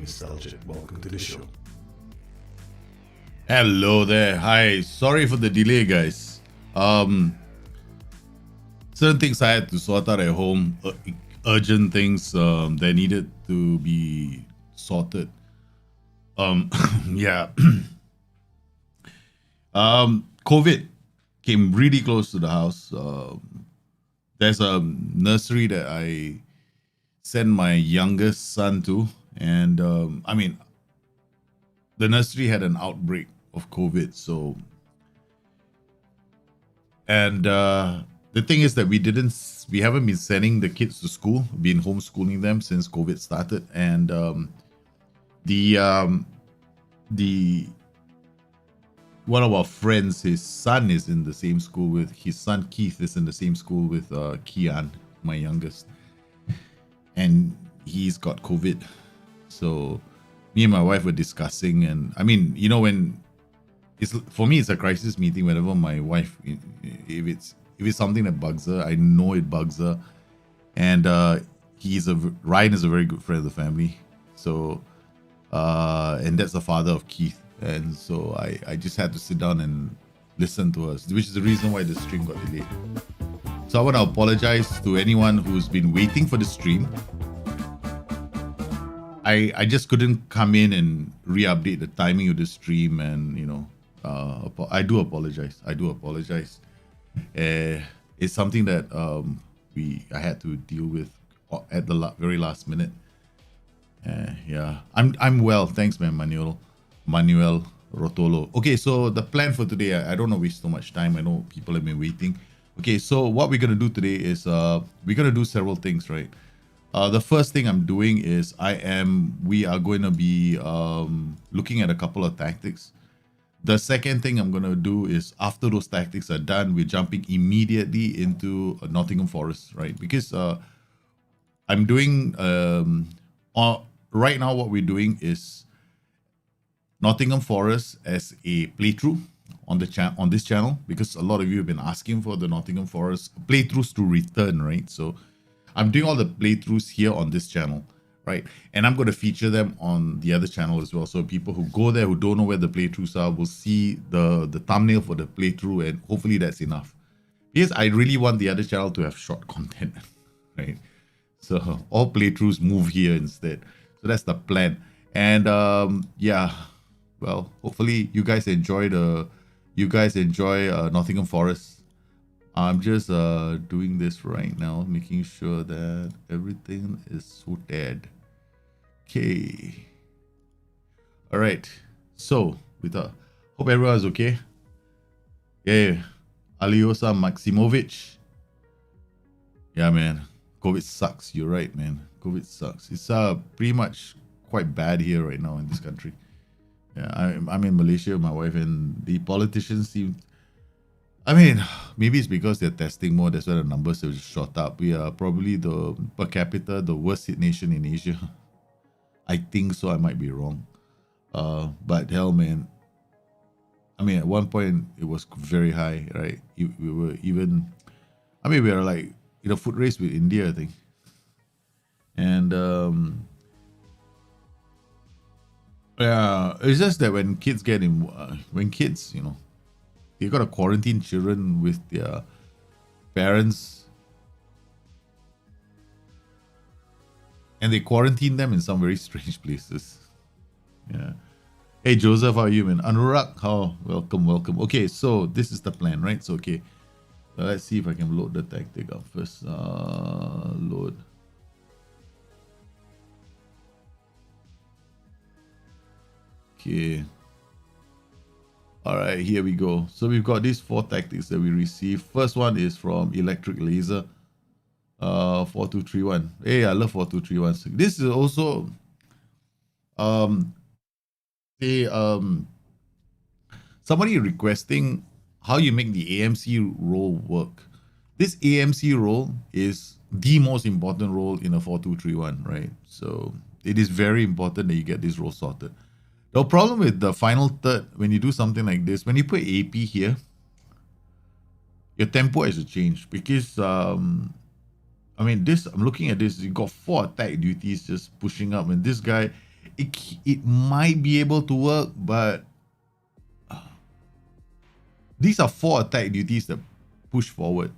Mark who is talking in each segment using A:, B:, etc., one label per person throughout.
A: nostalgic. Welcome to the show.
B: Hello there. Hi. Sorry for the delay, guys. Certain things I had to sort out at home, urgent things that needed to be sorted. Yeah. COVID came really close to the house. There's a nursery that I sent my youngest son to, and the nursery had an outbreak of COVID. So, and the thing is that we haven't been sending the kids to school, been homeschooling them since COVID started, and the one of our friends, his son is in the same school with his son Keith is in the same school with Kian, my youngest, and he's got COVID. So me and my wife were discussing, and I mean, you know, when it's for me, it's a crisis meeting whenever my wife, if it's something that bugs her, I know it bugs her, and Ryan is a very good friend of the family, so and that's the father of Keith, and so I just had to sit down and listen to us, which is the reason why the stream got delayed. So I want to apologize to anyone who's been waiting for the stream. I just couldn't come in and re-update the timing of the stream, and you know, I do apologize. It's something that I had to deal with at the very last minute. Yeah, I'm well, thanks, man. Manuel Rotolo. Okay, so the plan for today, I don't want to waste so much time. I know people have been waiting. Okay, so what we're gonna do today is we're gonna do several things, right? The first thing I'm doing is we are going to be looking at a couple of tactics. The second thing I'm going to do is, after those tactics are done, we're jumping immediately into Nottingham Forest, right? Because I'm doing right now, what we're doing is Nottingham Forest as a playthrough on this channel, because a lot of you have been asking for the Nottingham Forest playthroughs to return, right? So I'm doing all the playthroughs here on this channel, right? And I'm going to feature them on the other channel as well. So people who go there, who don't know where the playthroughs are, will see the thumbnail for the playthrough, and hopefully that's enough. Because I really want the other channel to have short content, right? So all playthroughs move here instead. So that's the plan. And yeah, well, hopefully you guys enjoy Nottingham Forest. I'm just doing this right now, making sure that everything is sorted. Okay. All right. So, hope everyone's okay. Yeah. Aliosa Maximovic. Yeah, man. COVID sucks. You're right, man. COVID sucks. It's pretty much quite bad here right now in this country. Yeah, I'm in Malaysia with my wife, and the politicians seem. I mean, maybe it's because they're testing more. That's why the numbers have shot up. We are probably per capita, the worst hit nation in Asia. I think so. I might be wrong. But hell, man. I mean, at one point it was very high, right? We were like in a foot race with India, I think. And yeah, it's just that when kids you know, you got to quarantine children with their parents, and they quarantine them in some very strange places. Yeah. Hey Joseph, how are you, man? Anurag, welcome. Okay, so this is the plan, right? So okay, let's see if I can load the tactic up first. Load. Okay. All right, here we go. So we've got these 4 tactics that we received. First one is from Electric Laser, 4231. Hey, I love 4231. This is also somebody requesting how you make the AMC role work. This AMC role is the most important role in a 4231, right? So it is very important that you get this role sorted. The problem with the final third, when you do something like this, when you put AP here, your tempo has to change, because I mean, I'm looking at this, you got 4 attack duties just pushing up, and this guy, it might be able to work, but these are 4 attack duties that push forward.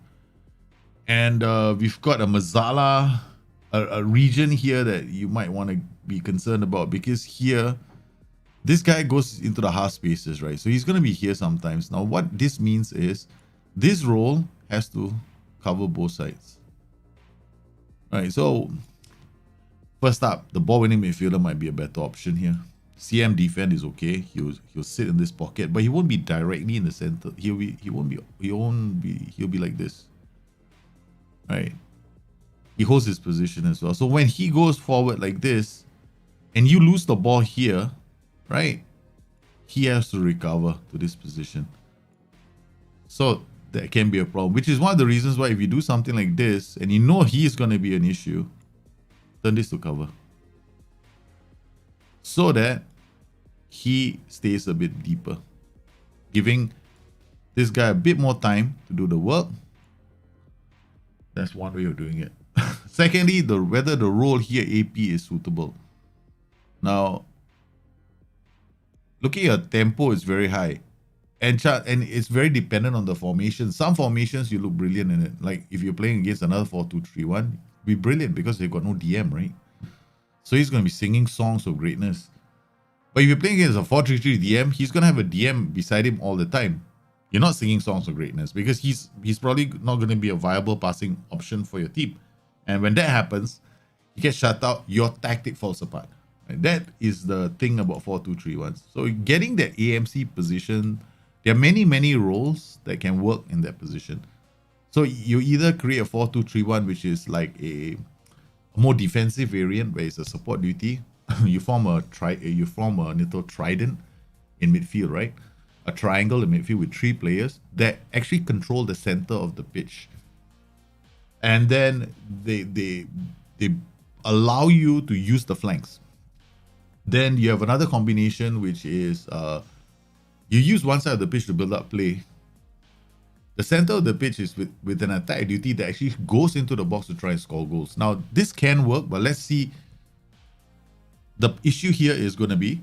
B: And we've got a Mazala, a region here that you might want to be concerned about, because here, this guy goes into the half spaces, right? So he's going to be here sometimes. Now, what this means is this role has to cover both sides. Right, so first up, the ball winning midfielder might be a better option here. CM defend is okay. He'll sit in this pocket, but he won't be directly in the center. He'll be like this. Right. He holds his position as well. So when he goes forward like this, and you lose the ball here, right? He has to recover to this position. So that can be a problem, which is one of the reasons why if you do something like this, and you know he is going to be an issue, turn this to cover. So that he stays a bit deeper, giving this guy a bit more time to do the work. That's one way of doing it. Secondly, whether the role here AP is suitable. Now, looking at tempo is very high, and it's very dependent on the formation. Some formations you look brilliant in it. Like if you're playing against another 4-2-3-1, be brilliant because they've got no DM, right? So he's going to be singing songs of greatness. But if you're playing against a 4-3-3 DM, he's going to have a DM beside him all the time. You're not singing songs of greatness because he's probably not going to be a viable passing option for your team. And when that happens, you get shut out, your tactic falls apart. Right? That is the thing about 4-2-3-1. So getting that AMC position, there are many roles that can work in that position. So you either create a 4-2-3-1, which is like a more defensive variant where it's a support duty. you form a little trident in midfield, right? A triangle in midfield with 3 players that actually control the center of the pitch. And then they allow you to use the flanks. Then you have another combination, which is you use one side of the pitch to build up play. The center of the pitch is with an attack duty that actually goes into the box to try and score goals. Now, this can work, but let's see. The issue here is going to be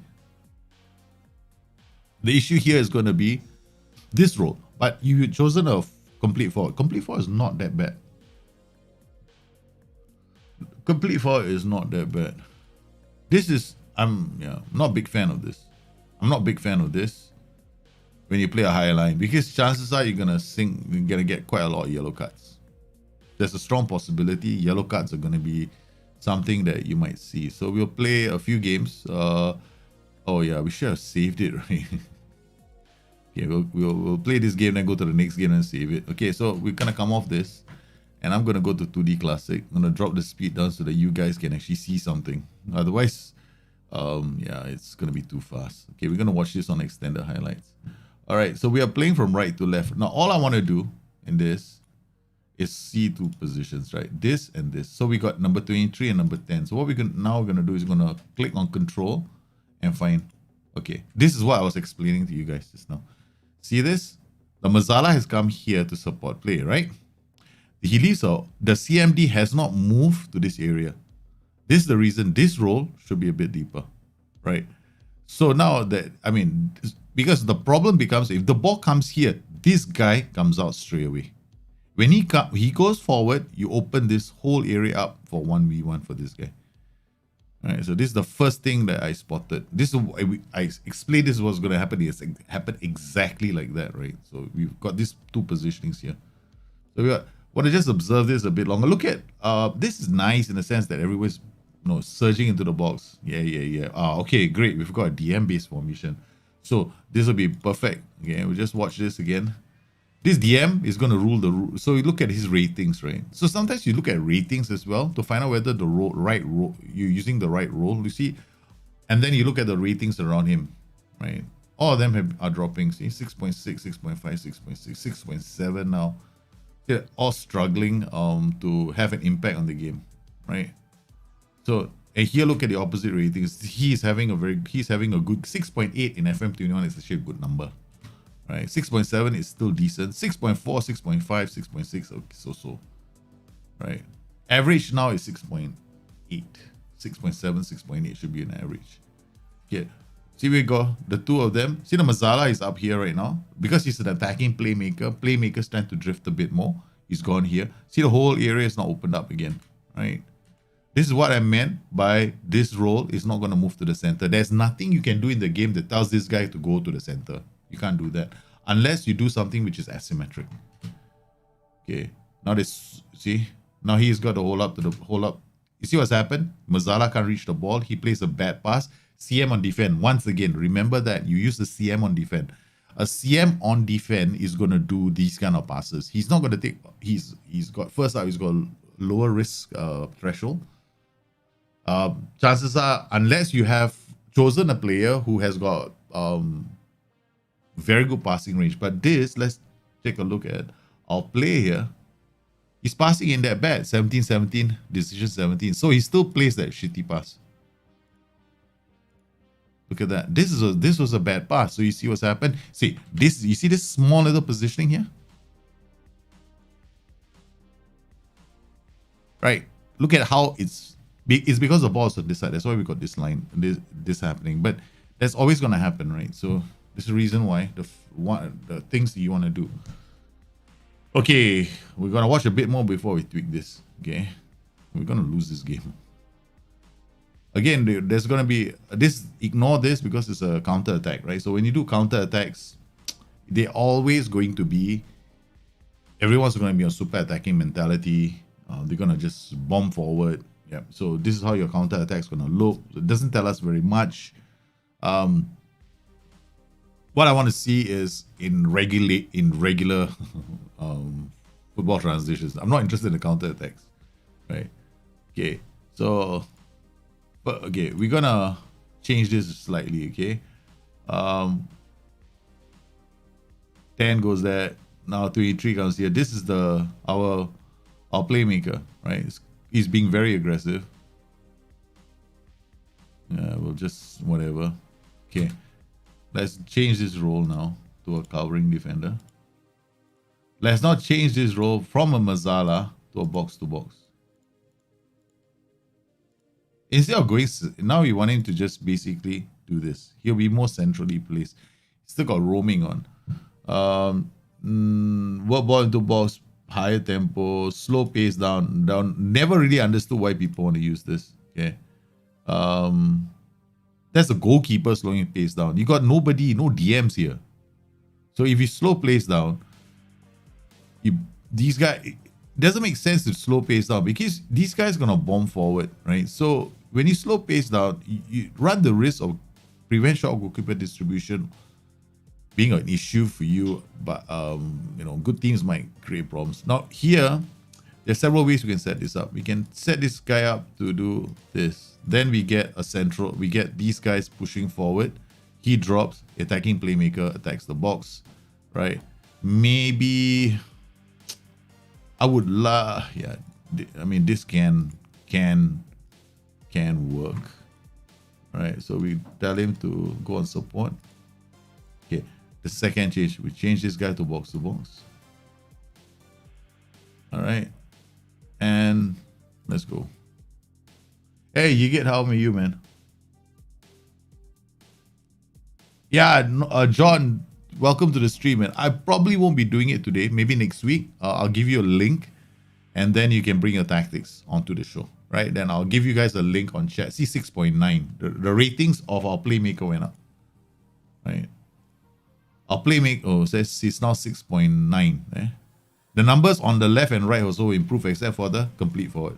B: this role. But you've chosen a complete forward. Complete forward is not that bad. Complete forward is not that bad. This is, I'm not a big fan of this. I'm not a big fan of this when you play a higher line, because chances are you're gonna get quite a lot of yellow cards. There's a strong possibility yellow cards are gonna be something that you might see. So we'll play a few games. Oh yeah, we should have saved it, right? Okay, we'll play this game, then go to the next game and save it. Okay, so we're gonna come off this, and I'm gonna go to 2D Classic. I'm gonna drop the speed down so that you guys can actually see something. Otherwise, yeah, it's gonna be too fast. Okay, we're gonna watch this on extended highlights. All right, so we are playing from right to left. Now, all I want to do in this is see 2 positions, right? This and this. So we got number 23 and number 10. So what we're gonna do is gonna click on control and find. Okay, this is what I was explaining to you guys just now. See this? The Mazala has come here to support play, right? He leaves out. The CMD has not moved to this area. This is the reason this role should be a bit deeper, right? So now that, I mean, because the problem becomes if the ball comes here, this guy comes out straight away. When he goes forward, you open this whole area up for 1v1 for this guy. All right, so this is the first thing that I spotted. This is I explained this was going to happen. It happened exactly like that, right? So we've got these 2 positionings here. So we want to just observe this a bit longer. Look at this is nice in the sense that everyone's surging into the box. Yeah. Okay, great. We've got a DM based formation. So this will be perfect. Okay, we'll just watch this again. This DM is going to rule the so you look at his ratings, right? So sometimes you look at ratings as well to find out whether the right role you're using the right role. You see, and then you look at the ratings around him, right? All of them are dropping. See, 6.6, 6.5, 6.6, 6.7 now. They're all struggling to have an impact on the game, right? So and here look at the opposite ratings. He's having a good 6.8 in FM21 is actually a good number. Right, 6.7 is still decent. 6.4, 6.5, 6.6, okay, so. Right. Average now is 6.8. 6.7, 6.8 should be an average. Okay. See, we go the two of them. See, the Mazala is up here right now because he's an attacking playmaker. Playmakers tend to drift a bit more. He's gone here. See, the whole area is not opened up again, right? This is what I meant by this role is not going to move to the center. There's nothing you can do in the game that tells this guy to go to the center. You can't do that unless you do something which is asymmetric. Okay. Now this, see, now he's got the hold up to the hold up. You see what's happened? Mazala can't reach the ball. He plays a bad pass. CM on defend. Once again, remember that you use the CM on defend. A CM on defend is going to do these kind of passes. He's not going to take. He's got first up. He's got lower risk threshold. Chances are, unless you have chosen a player who has got very good passing range. But this, let's take a look at our play here. He's passing in that bad. 17-17, decision 17. So he still plays that shitty pass. Look at that. This was a bad pass. So you see what's happened? See, this, you see this small little positioning here? Right. Look at how it's because the ball's on this side. That's why we got this line, this happening. But that's always gonna happen, right? So this is the reason why the things that you want to do. Okay, we're gonna watch a bit more before we tweak this. Okay, we're gonna lose this game. Again, there's gonna be this. Ignore this because it's a counter attack, right? So when you do counter attacks, they're always going to be. Everyone's gonna be on super attacking mentality. They're gonna just bomb forward. Yeah. So this is how your counter attack is gonna look. It doesn't tell us very much. What I want to see is in regular football transitions. I'm not interested in the counter attacks, right? Okay, so but okay, we're gonna change this slightly. Okay, 10 goes there. Now 23 comes here. This is our playmaker, right? He's being very aggressive. Yeah, we'll just whatever. Okay. Let's change this role now to a covering defender. Let's not change this role from a Mazala to a box-to-box. Instead of going, now we want him to just basically do this. He'll be more centrally placed. Still got roaming on. Work ball into box, higher tempo, slow pace down. Never really understood why people want to use this. Okay. That's the goalkeeper slowing pace down. You got nobody, no DMs here. So if you slow pace down, these guys, it doesn't make sense to slow pace down because these guys are gonna bomb forward, right? So when you slow pace down, you run the risk of prevent short goalkeeper distribution being an issue for you. But good teams might create problems. Now here, there's several ways we can set this up. We can set this guy up to do this. Then we get a central. We get these guys pushing forward. He drops. Attacking playmaker attacks the box, right? Maybe I would yeah. I mean, this can work, right? So we tell him to go on support. Okay. The second change, we change this guy to box. All right, and let's go. Hey, you get how me, you man. Yeah, John, welcome to the stream, man. I probably won't be doing it today. Maybe next week. I'll give you a link, and then you can bring your tactics onto the show, right? Then I'll give you guys a link on chat. See 6.9. The ratings of our playmaker went up, right? Our playmaker says it's now 6.9. The numbers on the left and right also improve, except for the complete forward.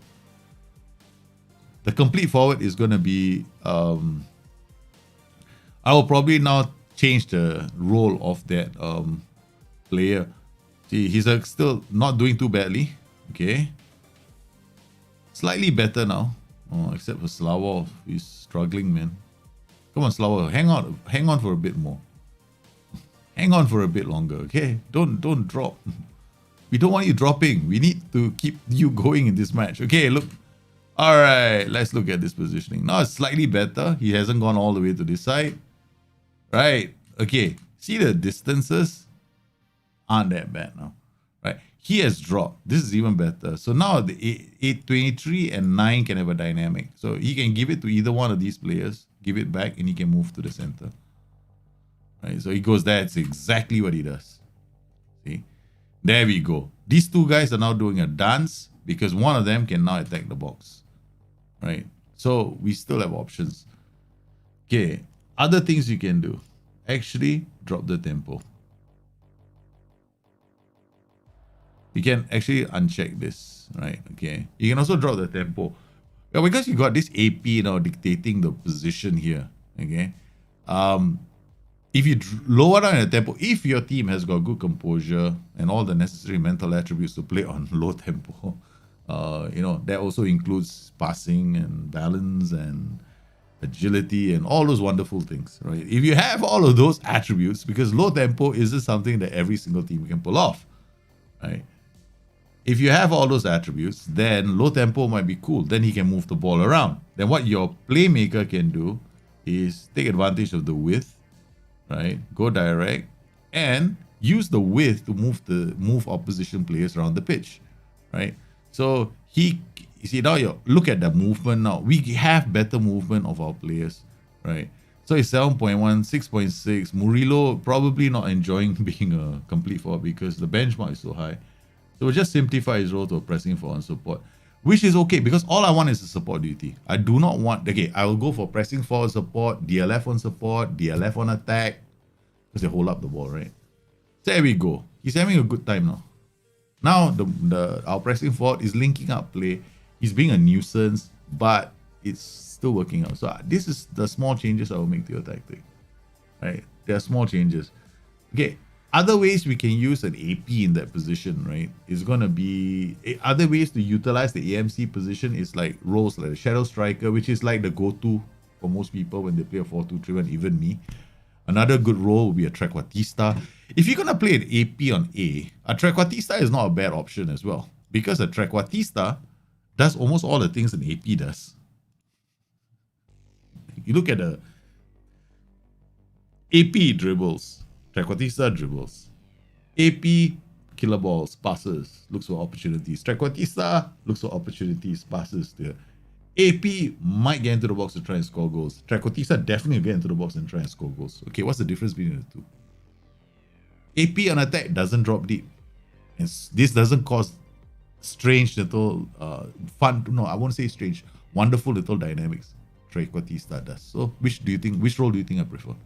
B: The complete forward is going to be, I will probably now change the role of that player. See, he's still not doing too badly. Okay. Slightly better now. Oh, except for Slavov. He's struggling, man. Come on, Slavov. Hang on for a bit more. Hang on for a bit longer, okay? Don't drop. We don't want you dropping. We need to keep you going in this match. Okay, look. All right, let's look at this positioning. Now it's slightly better. He hasn't gone all the way to this side. Right. Okay. See the distances aren't that bad now. Right. He has dropped. This is even better. So now the 823 and 9 can have a dynamic. So he can give it to either one of these players. give it back, and he can move to the center. Right, so he goes there. It's exactly what he does. See, there we go. These two guys are now doing a dance because one of them can now attack the box. Right, so we still have options. Okay, other things you can do. Actually, drop the tempo. You can actually uncheck this, right? Okay, you can also drop the tempo. Yeah, because you got this AP now dictating the position here. Okay, if you lower down the tempo, if your team has got good composure and all the necessary mental attributes to play on low tempo, that also includes passing and balance and agility and all those wonderful things, right? If you have all of those attributes, because low tempo isn't something that every single team can pull off, right? If you have all those attributes, then low tempo might be cool. Then he can move the ball around. Then what your playmaker can do is take advantage of the width, right? Go direct and use the width to move opposition players around the pitch, right? So you see now, look at the movement now. We have better movement of our players, right? So it's 7.1, 6.6. Murillo probably not enjoying being a complete forward because the benchmark is so high. So we'll just simplify his role to a pressing forward and support, which is okay because all I want is a support duty. I do not want, okay, I will go for pressing forward support, DLF on support, DLF on attack, because they hold up the ball, right? So there we go. He's having a good time now. Now our pressing forward is linking up play. He's being a nuisance, but it's still working out. So this is the small changes I will make to your tactic, right? There are small changes. Okay. Other ways we can use an AP in that position, right? Is going to be other ways to utilize the AMC position is like roles like the shadow striker, which is like the go-to for most people when they play a 4-2-3-1, even me. Another good role would be a trequartista. If you're going to play an AP on a trequartista is not a bad option as well, because a trequartista does almost all the things an AP does. You look at the AP dribbles, trequartista dribbles, AP killer balls, passes, looks for opportunities. Trequartista looks for opportunities, passes there. AP might get into the box to try and score goals. Trequartista definitely will get into the box and try and score goals. Okay, what's the difference between the two? AP on attack doesn't drop deep. And this doesn't cause strange little I won't say strange, wonderful little dynamics. Trequartista does. So which role do you think I prefer?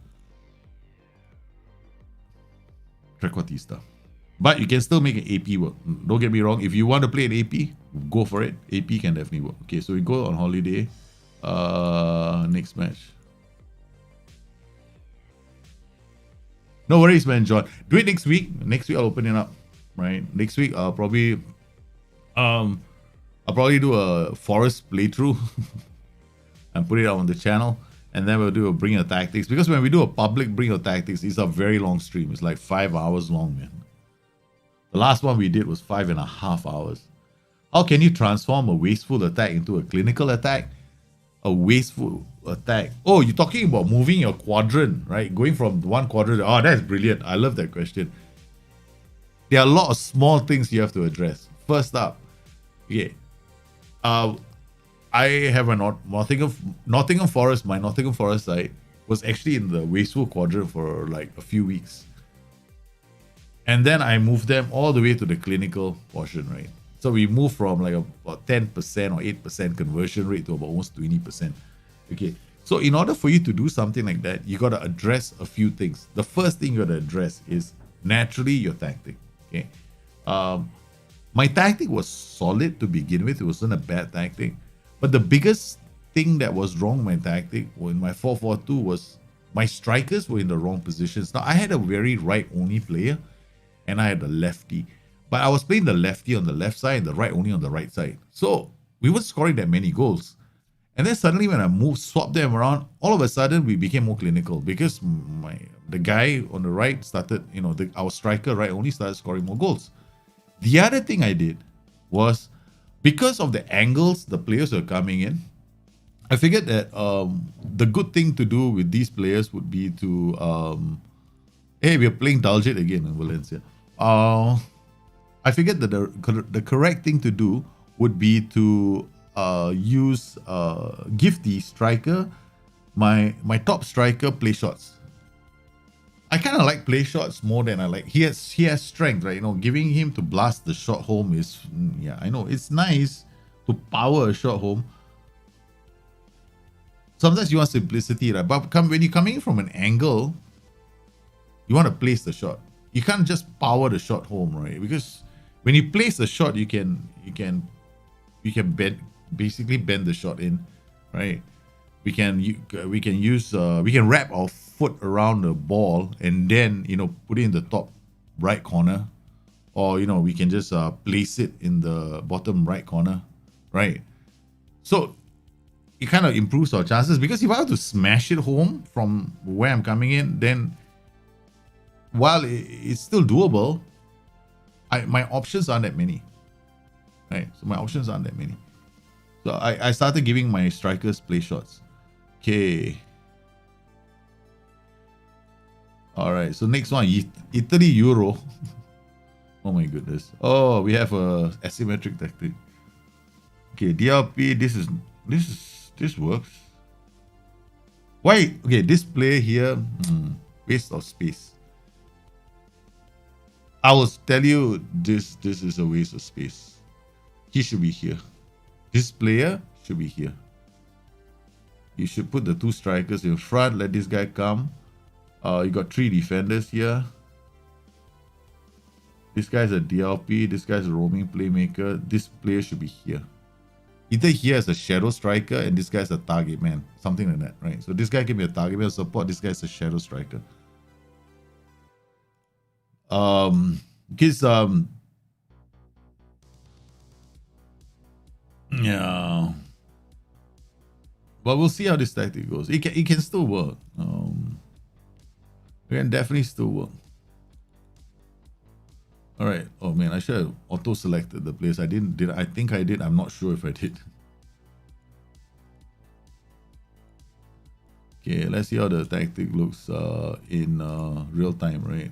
B: Trequartista. But you can still make an AP work. Don't get me wrong. If you want to play an AP, go for it. AP can definitely work. Okay, so we go on holiday. Next match. No worries, man, John. Do it next week. Next week I'll open it up. Right. Next week I'll probably do a Forest playthrough and put it out on the channel. And then we'll do a Bring Your Tactics. Because when we do a public Bring Your Tactics, it's a very long stream. It's like 5 hours long, man. The last one we did was 5.5 hours. How can you transform a wasteful attack into a clinical attack? A wasteful attack. Oh, you're talking about moving your quadrant, right? Going from one quadrant. Oh, that's brilliant. I love that question. There are a lot of small things you have to address. First up, okay. I have a Nottingham Forest. My Nottingham Forest side was actually in the wasteful quadrant for like a few weeks. And then I moved them all the way to the clinical portion, right? So we moved from like about 10% or 8% conversion rate to about almost 20%. Okay. So in order for you to do something like that, you got to address a few things. The first thing you got to address is naturally your tactic. Okay. My tactic was solid to begin with. It wasn't a bad tactic. But the biggest thing that was wrong with my tactic in my 4-4-2 was my strikers were in the wrong positions. Now, I had a very right-only player and I had a lefty. But I was playing the lefty on the left side and the right only on the right side. So we weren't scoring that many goals. And then suddenly when I swapped them around, all of a sudden we became more clinical because the guy on the right started, our striker right only started scoring more goals. The other thing I did was, because of the angles the players were coming in, I figured that the good thing to do with these players would be to, hey, we're playing Daljet again in Valencia. I figured that the correct thing to do would be to give the striker my top striker play shots. I kind of like play shots more than I like. He has strength, right? You know, giving him to blast the shot home is, yeah, I know it's nice to power a shot home. Sometimes you want simplicity, right? But when you're coming from an angle, you want to place the shot. You can't just power the shot home, right? Because when you place the shot, you can basically bend the shot in, right? We can wrap our foot around the ball and then, you know, put it in the top right corner, or, you know, we can just place it in the bottom right corner, right? So it kind of improves our chances, because if I have to smash it home from where I'm coming in, then while it's still doable, my options aren't that many, right? So my options aren't that many. So I started giving my strikers play shots. Okay. All right. So next one, Italy Euro. Oh my goodness. Oh, we have a asymmetric tactic. Okay, DLP. This works. Why? Okay, this player here, waste of space. I will tell you, this is a waste of space. He should be here. This player should be here. You should put the two strikers in front, let this guy come. You got 3 defenders here. This guy's a DLP, this guy's a roaming playmaker. This player should be here. Either here as a shadow striker and this guy's a target man. Something like that, right? So this guy can be a target man support, this guy's a shadow striker. Yeah. But we'll see how this tactic goes. It can still work. It can definitely still work. All right. Oh man, I should have auto-selected the players. I didn't. Did I think I did? I'm not sure if I did. Okay, let's see how the tactic looks in real time, right?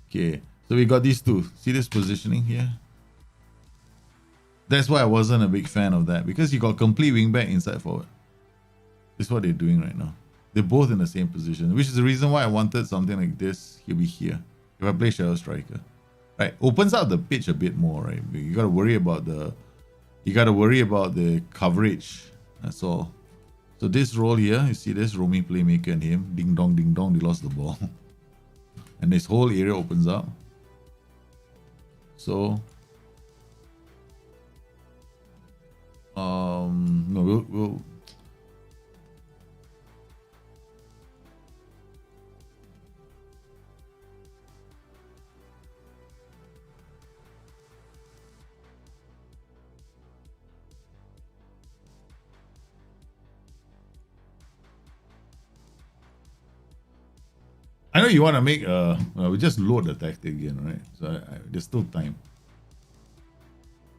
B: Okay, so we got these two. See this positioning here? That's why I wasn't a big fan of that, because you got complete wingback inside forward. This is what they're doing right now. They're both in the same position, which is the reason why I wanted something like this. He'll be here. If I play shadow striker, right, opens up the pitch a bit more, right? You gotta worry about the coverage. That's all. So this role here, you see this roaming playmaker and him, ding dong, they lost the ball, and this whole area opens up. So, no, we'll. I know you want to make we just load the tactic again, right? So there's still time.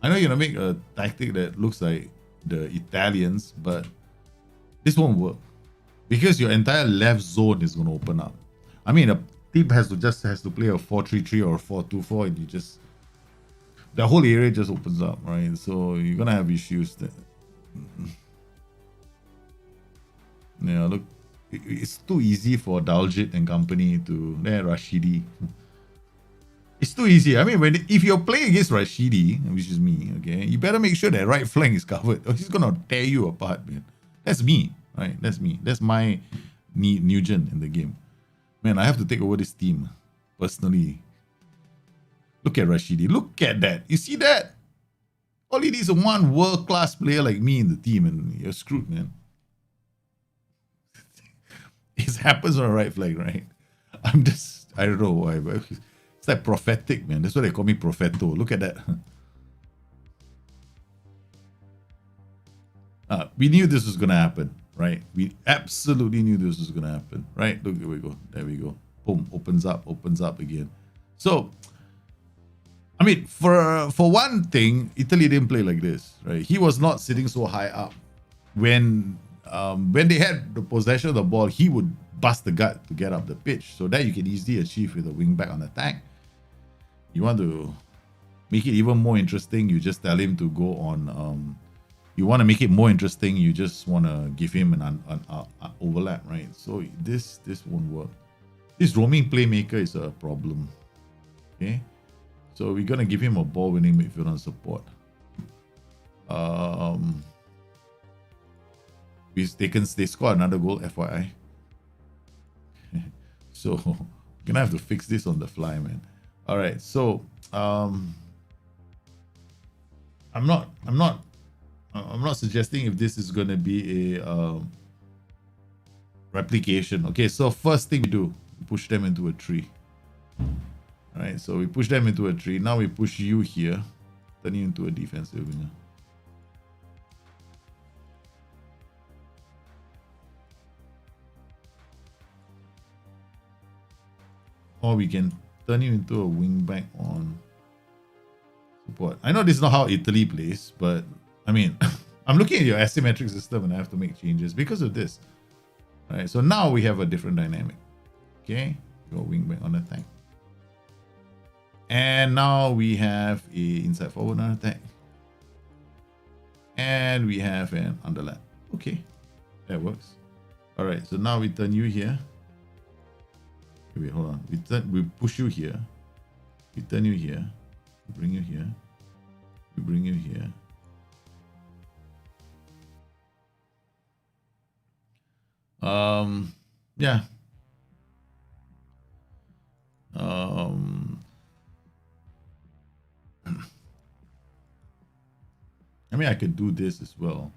B: I know you're gonna make a tactic that looks like the Italians, but this won't work because your entire left zone is gonna open up. I mean, a team has to play a 4-3-3 or 4-2-4, and the whole area just opens up, right? So you're gonna have issues. Yeah, look. It's too easy for Daljit and company to Rashidi. It's too easy. I mean, if you're playing against Rashidi, which is me, okay, you better make sure that right flank is covered, or he's gonna tear you apart, man. That's me, right? That's me. That's my Nugent in the game. Man, I have to take over this team personally. Look at Rashidi. Look at that. You see that? All it is one world-class player like me in the team, and you're screwed, man. It happens on the right flank, right? I don't know why, but it's like prophetic, man. That's why they call me Propheto. Look at that. We knew this was gonna happen, right? We absolutely knew this was gonna happen, right? Look, here we go. There we go. Boom, opens up again. So, I mean, for one thing, Italy didn't play like this, right? He was not sitting so high up. When they had the possession of the ball, he would bust the gut to get up the pitch. So that you can easily achieve with a wing back on attack. You want to make it even more interesting, you just tell him to go on you want to make it more interesting, you just want to give him an overlap, right? So this won't work. This roaming playmaker is a problem. Okay, so we're gonna give him a ball winning midfield on support. They score another goal, FYI. So we're gonna have to fix this on the fly, man. All right, so I'm not suggesting if this is gonna be a replication. Okay, so first thing we do, push them into a tree. All right, so we push them into a tree. Now we push you here, turn you into a defensive winger. Or we can turn you into a wing back on support. I know this is not how Italy plays, but I mean, I'm looking at your asymmetric system and I have to make changes because of this. All right, so now we have a different dynamic. Okay, go wing back on attack. And now we have a inside forward on attack. And we have an underlap. Okay, that works. All right, so now we turn you here. Okay, wait, hold on. We push you here. We turn you here. We bring you here. We bring you here. Yeah. I mean, I could do this as well.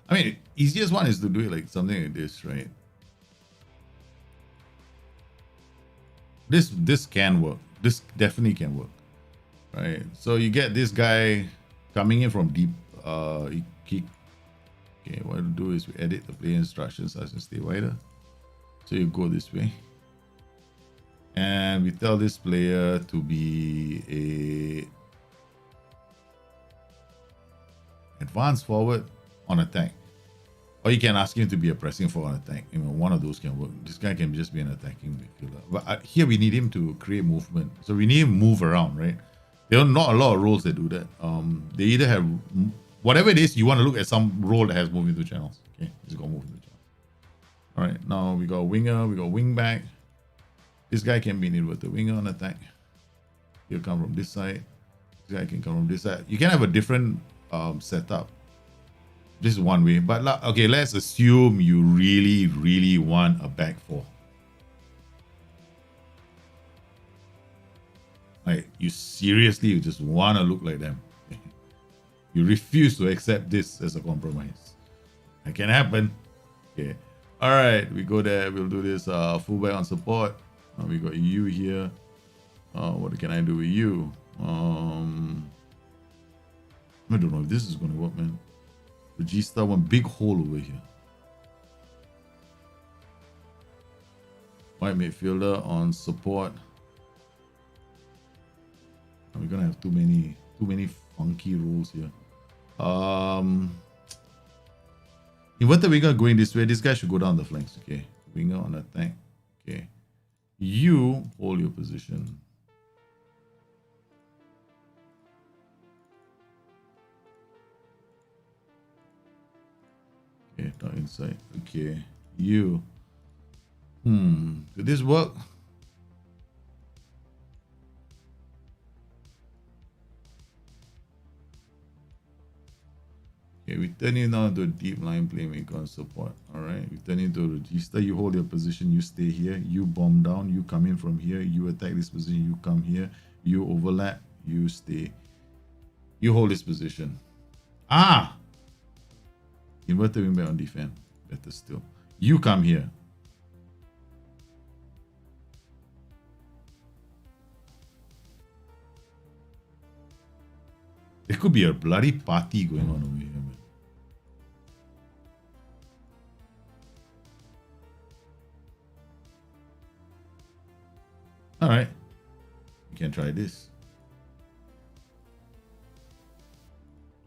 B: I mean, easiest one is to do it like something like this, right? This can work. This definitely can work, right? So you get this guy coming in from deep. Okay, what we'll do is we edit the play instructions as to stay wider. So you go this way, and we tell this player to be a advanced forward on attack. Or you can ask him to be a pressing forward on attack. You know, one of those can work. This guy can just be an attacking midfielder. But here we need him to create movement. So we need him to move around, right? There are not a lot of roles that do that. They either have whatever it is, you want to look at some role that has move into channels. Okay, he's got move into channels. All right, now we got winger, we got wing back. This guy can be an inverted winger on attack. He'll come from this side. This guy can come from this side. You can have a different setup. This is one way, but okay, let's assume you really want a back four. Like, you seriously just want to look like them. You refuse to accept this as a compromise. That can happen. Okay. All right, we go there. We'll do this fullback on support. We got you here. What can I do with you? I don't know if this is going to work, man. Regista, one big hole over here. White midfielder on support. We're gonna have too many funky roles here. Inverted winger going this way. This guy should go down the flanks. Okay, winger on attack. Okay, you hold your position. Okay, not inside. Okay, you. Did this work? Okay, we turn you now into a deep line playmaker on support. All right, we turn you into a regista. You hold your position. You stay here. You bomb down. You come in from here. You attack this position. You come here. You overlap. You stay. You hold this position. Ah! Inverted wingback on defense. Better still. You come here. There could be a bloody party going on over here, man. Alright. We can try this.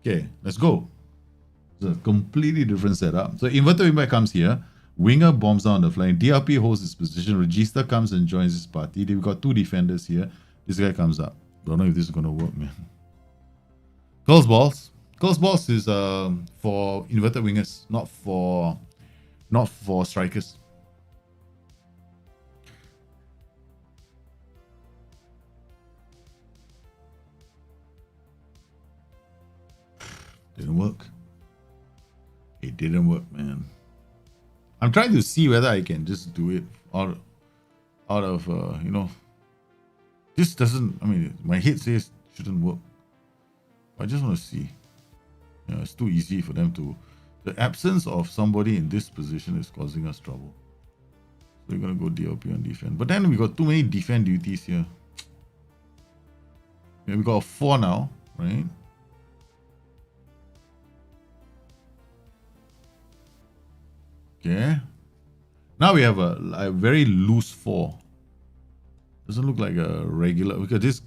B: Okay, let's go. It's a completely different setup. So inverted wingback comes here. Winger bombs down the flank. DRP holds his position. Regista comes and joins his party. They've got two defenders here. This guy comes up. Don't know if this is gonna work, man. Curls balls. Curls balls is for inverted wingers, not for strikers. Didn't work. It didn't work, man. I'm trying to see whether I can just do it out of you know. This doesn't. I mean, my head says it shouldn't work. I just want to see. You know, it's too easy for them to. The absence of somebody in this position is causing us trouble. So we're gonna go DLP on defense. But then we got too many defense duties here. Yeah, we got 4 now, right? Okay. Now we have a very loose 4. Doesn't look like a regular, because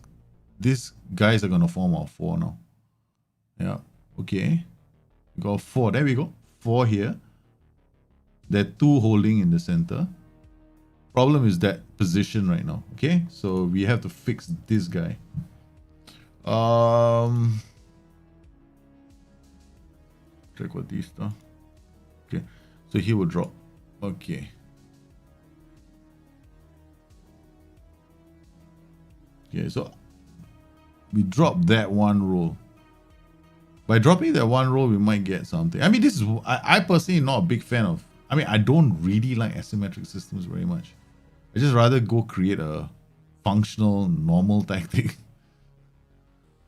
B: these guys are gonna form our 4 now. Yeah. Okay. We got 4. There we go. 4 here. There are 2 holding in the center. Problem is that position right now. Okay. So we have to fix this guy. Trequartista. Okay. So he will drop. Okay. Okay, so we drop that one roll. By dropping that one roll, we might get something. I mean, this is I personally not a big fan of. I mean, I don't really like asymmetric systems very much. I just rather go create a functional, normal tactic.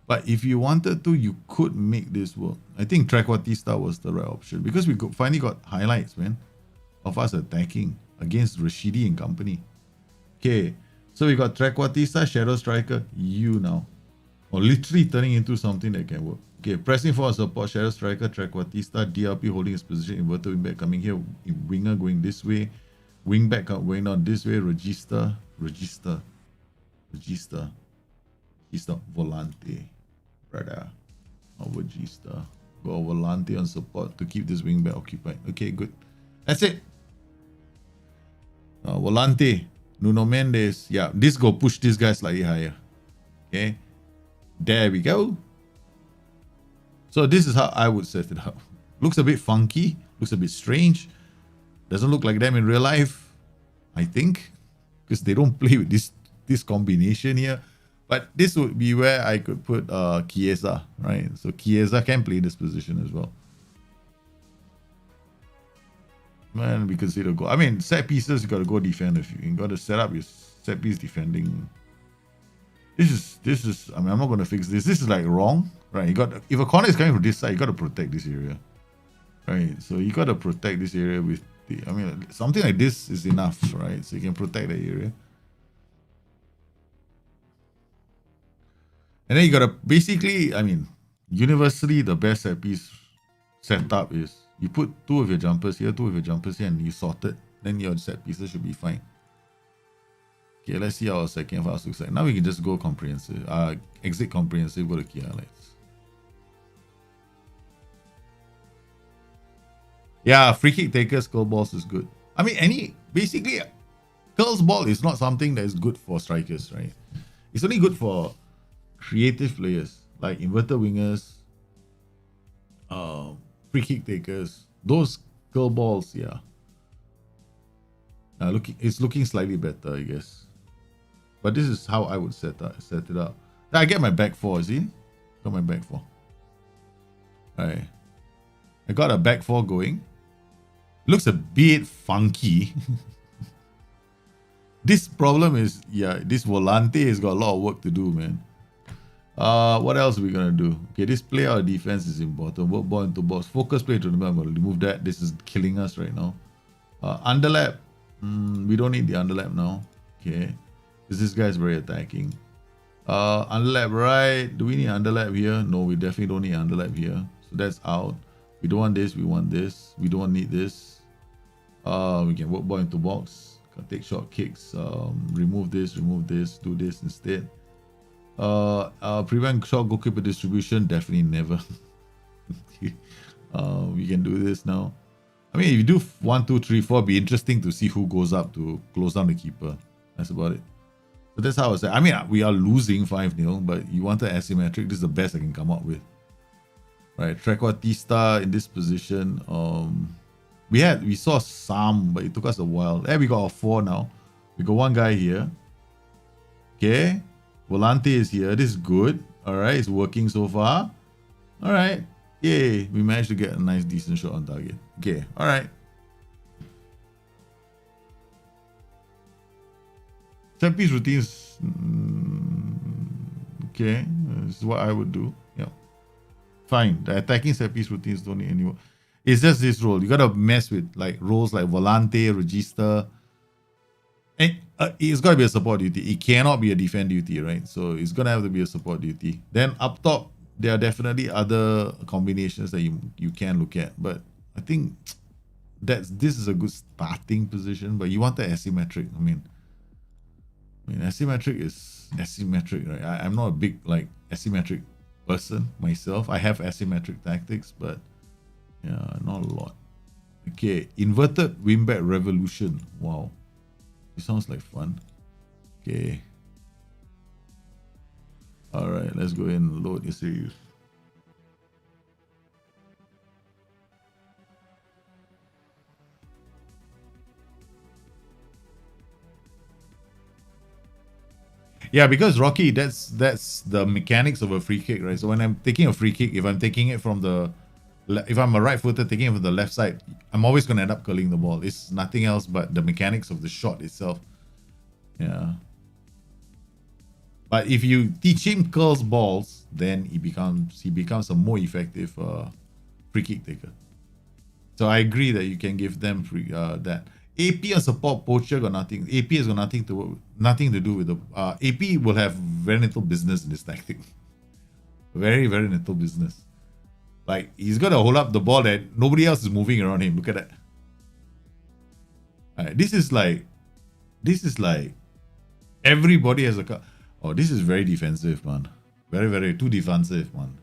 B: But if you wanted to, you could make this work. I think Trequartista was the right option because we finally got highlights, man, of us attacking against Rashidi and company. Okay, so we got Trequartista, Shadow Striker, you now. Or literally turning into something that can work. Okay, pressing for support, Shadow Striker, Trequartista, DRP holding his position, inverted wingback coming here, winger going this way, wingback going on this way, Regista, Volante, brother, Regista. Go Volante on support to keep this wingback occupied. Okay, good. That's it. Volante, Nuno Mendes. Yeah, this go push this guy slightly higher. Okay, there we go. So this is how I would set it up. Looks a bit funky, looks a bit strange. Doesn't look like them in real life, I think, because they don't play with this combination here. But this would be where I could put Chiesa, right? So Chiesa can play this position as well. Man, we consider go. I mean, set pieces, you gotta go defend. If you gotta set up your set piece defending. This is. I mean, I'm not gonna fix this. This is like wrong, right? You got, if a corner is coming from this side, you gotta protect this area, right? So you gotta protect this area with the. I mean, something like this is enough, right? So you can protect the area. And then you gotta basically, I mean, universally the best set piece setup is you put 2 of your jumpers here, 2 of your jumpers here, and you sort it. Then your set pieces should be fine. Okay, let's see how our second fast looks like. Now we can just go comprehensive. Exit comprehensive, go to key highlights. Yeah, free kick takers, curl balls is good. I mean, basically, curls ball is not something that is good for strikers, right? It's only good for creative players like inverted wingers, free kick takers, those curl balls. Yeah, it's looking slightly better, I guess. But this is how I would set it up. I get my back 4. See, got my back 4. Alright, I got a back 4 going. Looks a bit funky. This problem is, yeah, this Volante has got a lot of work to do, man. What else are we gonna do? Okay, this play our defense is important. Work ball into box. Focus play to the I'm gonna remove that. This is killing us right now. Underlap. We don't need the underlap now. Okay. Because this guy is very attacking. Underlap right. Do we need underlap here? No, we definitely don't need underlap here. So that's out. We don't want this. We want this. We don't need this. We can work ball into box. Can take short kicks. Remove this. Do this instead. Prevent short goalkeeper distribution. Definitely never. We can do this now. I mean, if you do 1, 2, 3, 4, it'd be interesting to see who goes up to close down the keeper. That's about it. So that's how I was saying. I mean, we are losing 5-0, but you wanted asymmetric. This is the best I can come up with. Right, Trequartista in this position. We saw some, but it took us a while. There we got our 4 now. We got one guy here. Okay, Volante is here. This is good. All right, it's working so far. All right, yay! We managed to get a nice, decent shot on target. Okay, all right. Set piece routines. Okay, this is what I would do. Yeah, fine. The attacking set piece routines don't need any. It's just this role. You gotta mess with like roles like Volante, Register. And it's gotta be a support duty. It cannot be a defend duty, right? So it's gonna have to be a support duty. Then up top, there are definitely other combinations that you can look at. But I think this is a good starting position. But you want the asymmetric. I mean, asymmetric is asymmetric, right? I'm not a big like asymmetric person myself. I have asymmetric tactics, but yeah, not a lot. Okay, inverted wingback revolution. Wow, it sounds like fun. Okay, all right, let's go and load your series. Yeah, because Rocky, that's the mechanics of a free kick, right? So when I'm taking a free kick, if I'm taking it from if I'm a right footer taking it from the left side, I'm always going to end up curling the ball. It's nothing else but the mechanics of the shot itself. Yeah. But if you teach him curls balls, then he becomes a more effective free kick taker. So I agree that you can give them that. AP and support poacher got nothing. AP has got nothing to do with the AP will have very little business in this tactic. Very, very little business. Like he's gonna hold up the ball that nobody else is moving around him. Look at that. Alright, this is like everybody has a car. Oh, this is very defensive, man. Very, very too defensive, man.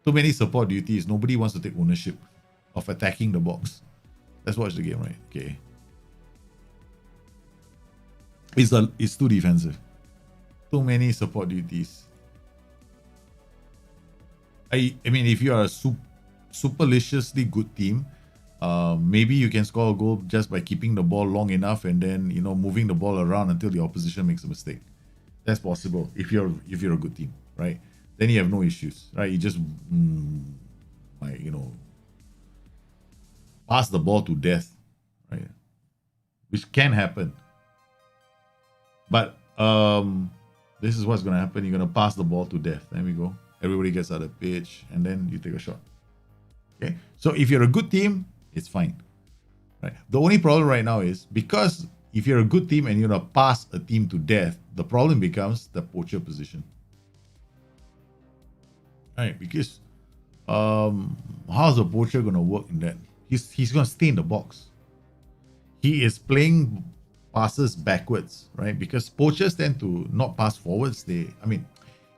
B: Too many support duties. Nobody wants to take ownership of attacking the box. Let's watch the game, right? Okay. It's too defensive. Too many support duties. I mean, if you are a superliciously good team, maybe you can score a goal just by keeping the ball long enough and then moving the ball around until the opposition makes a mistake. That's possible if you're a good team, right? Then you have no issues, right? You just pass the ball to death, right? Which can happen. But this is what's going to happen. You're going to pass the ball to death. There we go. Everybody gets out of pitch, and then you take a shot. Okay. So if you're a good team, it's fine. Right. The only problem right now is because if you're a good team and you're going to pass a team to death, the problem becomes the poacher position. Right. Because how's the poacher going to work in that? He's going to stay in the box. He is playing passes backwards, right? Because poachers tend to not pass forwards.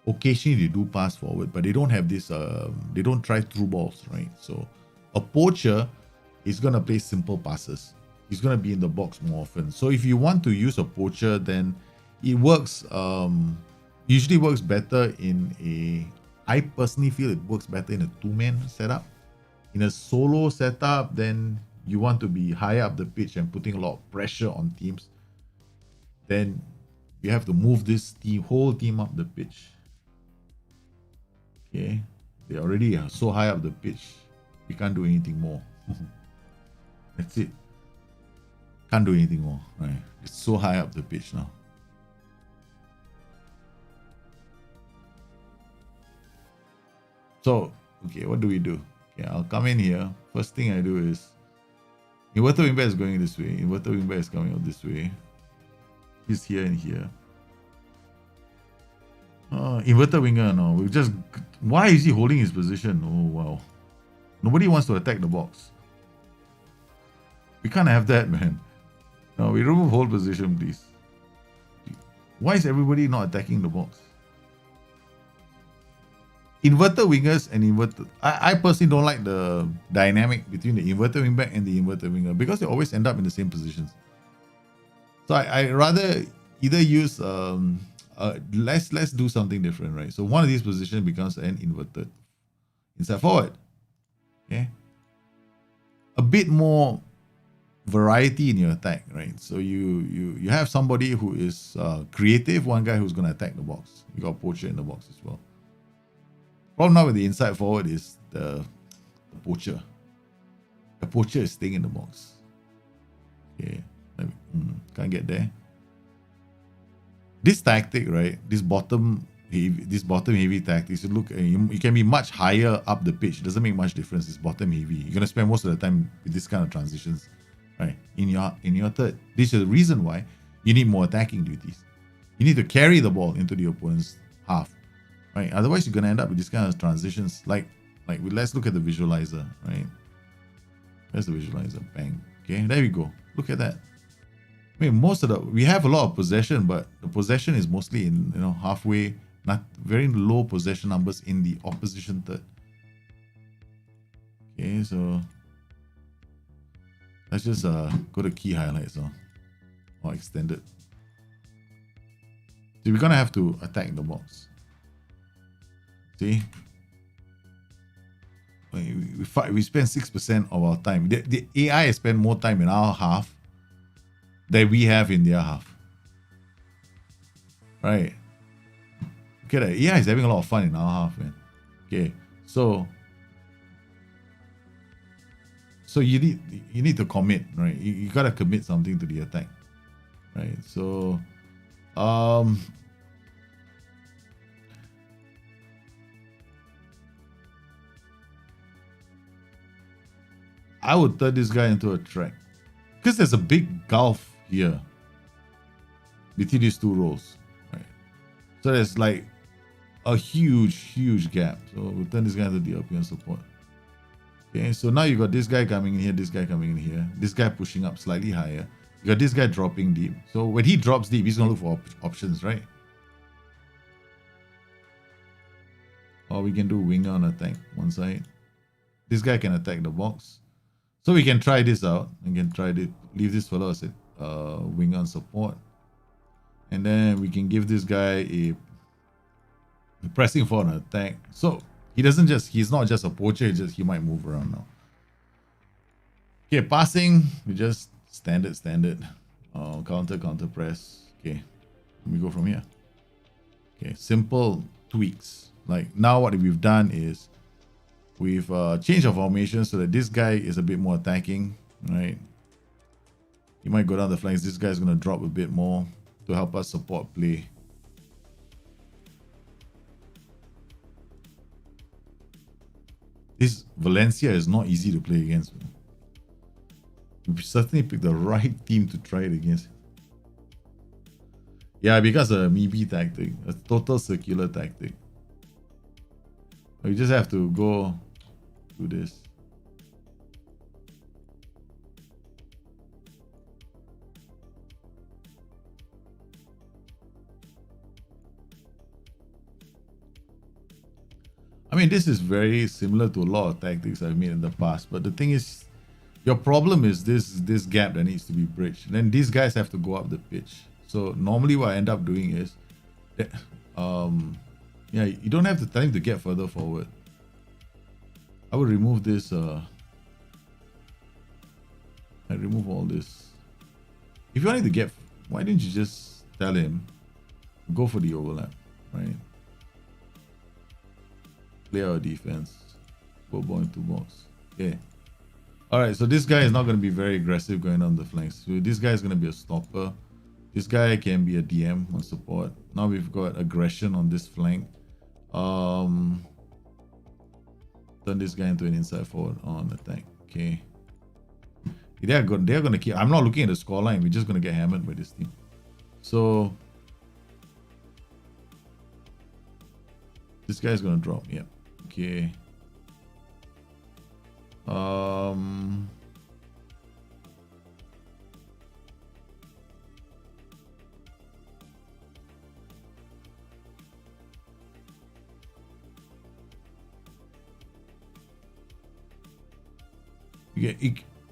B: Occasionally they do pass forward, but they don't have this, they don't try through balls, right? So a poacher is going to play simple passes. He's going to be in the box more often. So if you want to use a poacher, then it works, usually works better I personally feel it works better in a two-man setup. In a solo setup, then you want to be higher up the pitch and putting a lot of pressure on teams, then you have to move this whole team up the pitch. Okay, they already are so high up the pitch, we can't do anything more. That's it. Can't do anything more. Right? It's so high up the pitch now. So, okay, what do we do? Okay, I'll come in here. First thing I do is inverter wingback is going this way. Inverter wingback is coming out this way. He's here and here. Inverter winger, no. Why is he holding his position? Oh, wow. Nobody wants to attack the box. We can't have that, man. No, we remove hold position, please. Why is everybody not attacking the box? Inverted wingers and inverted. I personally don't like the dynamic between the inverted wingback and the inverted winger because they always end up in the same positions. So I rather either use let's do something different, right? So one of these positions becomes an inverted inside forward. Okay. A bit more variety in your attack, right? So you have somebody who is creative, one guy who's gonna attack the box. You got poacher in the box as well. Problem now with the inside forward is the poacher. The poacher is staying in the box. Okay, can't get there. This tactic, right? This bottom heavy tactics. You look, you can be much higher up the pitch. It doesn't make much difference. It's bottom heavy. You're gonna spend most of the time with this kind of transitions, right? In your third. This is the reason why you need more attacking duties. You need to carry the ball into the opponent's half, right? Otherwise, you're gonna end up with this kind of transitions. Like let's look at the visualizer, right? There's the visualizer. Bang. Okay, there we go. Look at that. I mean, we have a lot of possession, but the possession is mostly in halfway, not very low possession numbers in the opposition third. Okay, so let's just go to key highlights or extended. So we're gonna have to attack the box. See, we spend 6% of our time. The AI spend more time in our half that we have in their half. Right. Okay, the AI is having a lot of fun in our half, man. Okay, so you need to commit, right? You gotta commit something to the attack. Right. So I would turn this guy into a track. Because there's a big gulf here between these two roles, right? So there's like a huge gap. So we'll turn this guy into the DLP and support. Okay, so now you got this guy coming in here, this guy coming in here, this guy pushing up slightly higher. You got this guy dropping deep. So when he drops deep, he's gonna look for options, right? Or we can do winger on attack one side. This guy can attack the box. So we can try this out. We can try to leave this fellow as a wing on support. And then we can give this guy a pressing for an attack. So he's not just a poacher, he might move around now. Okay, passing, we just standard. Counter press. Okay, let me go from here. Okay, simple tweaks. Like now what we've done is we've changed our formation so that this guy is a bit more attacking, right? He might go down the flanks. This guy's going to drop a bit more to help us support play. This Valencia is not easy to play against. We certainly picked the right team to try it against. Yeah, because a MeB tactic, a total circular tactic. We just have to go do this. I mean, this is very similar to a lot of tactics I've made in the past, but the thing is, your problem is this gap that needs to be bridged. And then these guys have to go up the pitch. So normally what I end up doing is, yeah, you don't have to tell him to get further forward. I would remove this. I remove all this. If you wanted to get, why didn't you just tell him go for the overlap, right? Play our defense. Go ball into box. Yeah. All right. So this guy is not going to be very aggressive going on the flanks. So this guy is going to be a stopper. This guy can be a DM on support. Now we've got aggression on this flank. Turn this guy into an inside forward on attack. Okay. They're going to keep. I'm not looking at the scoreline. We're just going to get hammered by this team. So this guy's going to drop. Yeah. Okay.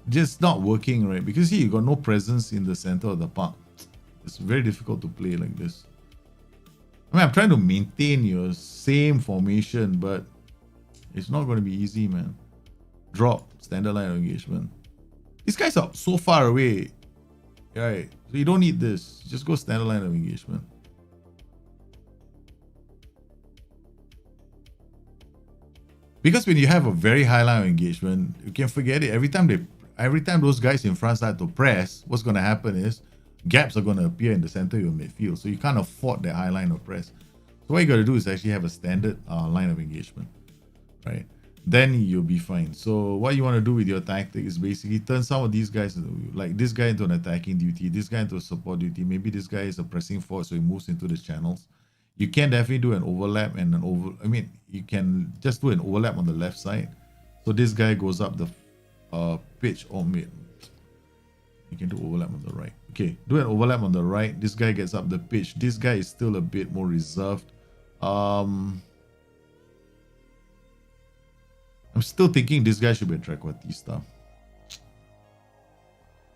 B: just not working, right? Because here you got no presence in the center of the park. It's very difficult to play like this. I mean, I'm trying to maintain your same formation, but it's not going to be easy, man. Drop, standard line of engagement. These guys are so far away, right? So you don't need this. Just go standard line of engagement. Because when you have a very high line of engagement, you can forget it. Every time those guys in front start to press, what's going to happen is gaps are going to appear in the center of your midfield. So you can't afford that high line of press. So what you got to do is actually have a standard line of engagement, right? Then you'll be fine. So what you want to do with your tactic is basically turn some of these guys, like this guy into an attacking duty, this guy into a support duty. Maybe this guy is a pressing forward, so he moves into the channels. You can definitely do an overlap and you can just do an overlap on the left side. So this guy goes up the pitch or mid. You can do overlap on the right. Okay, do an overlap on the right. This guy gets up the pitch. This guy is still a bit more reserved. I'm still thinking this guy should be a trequartista.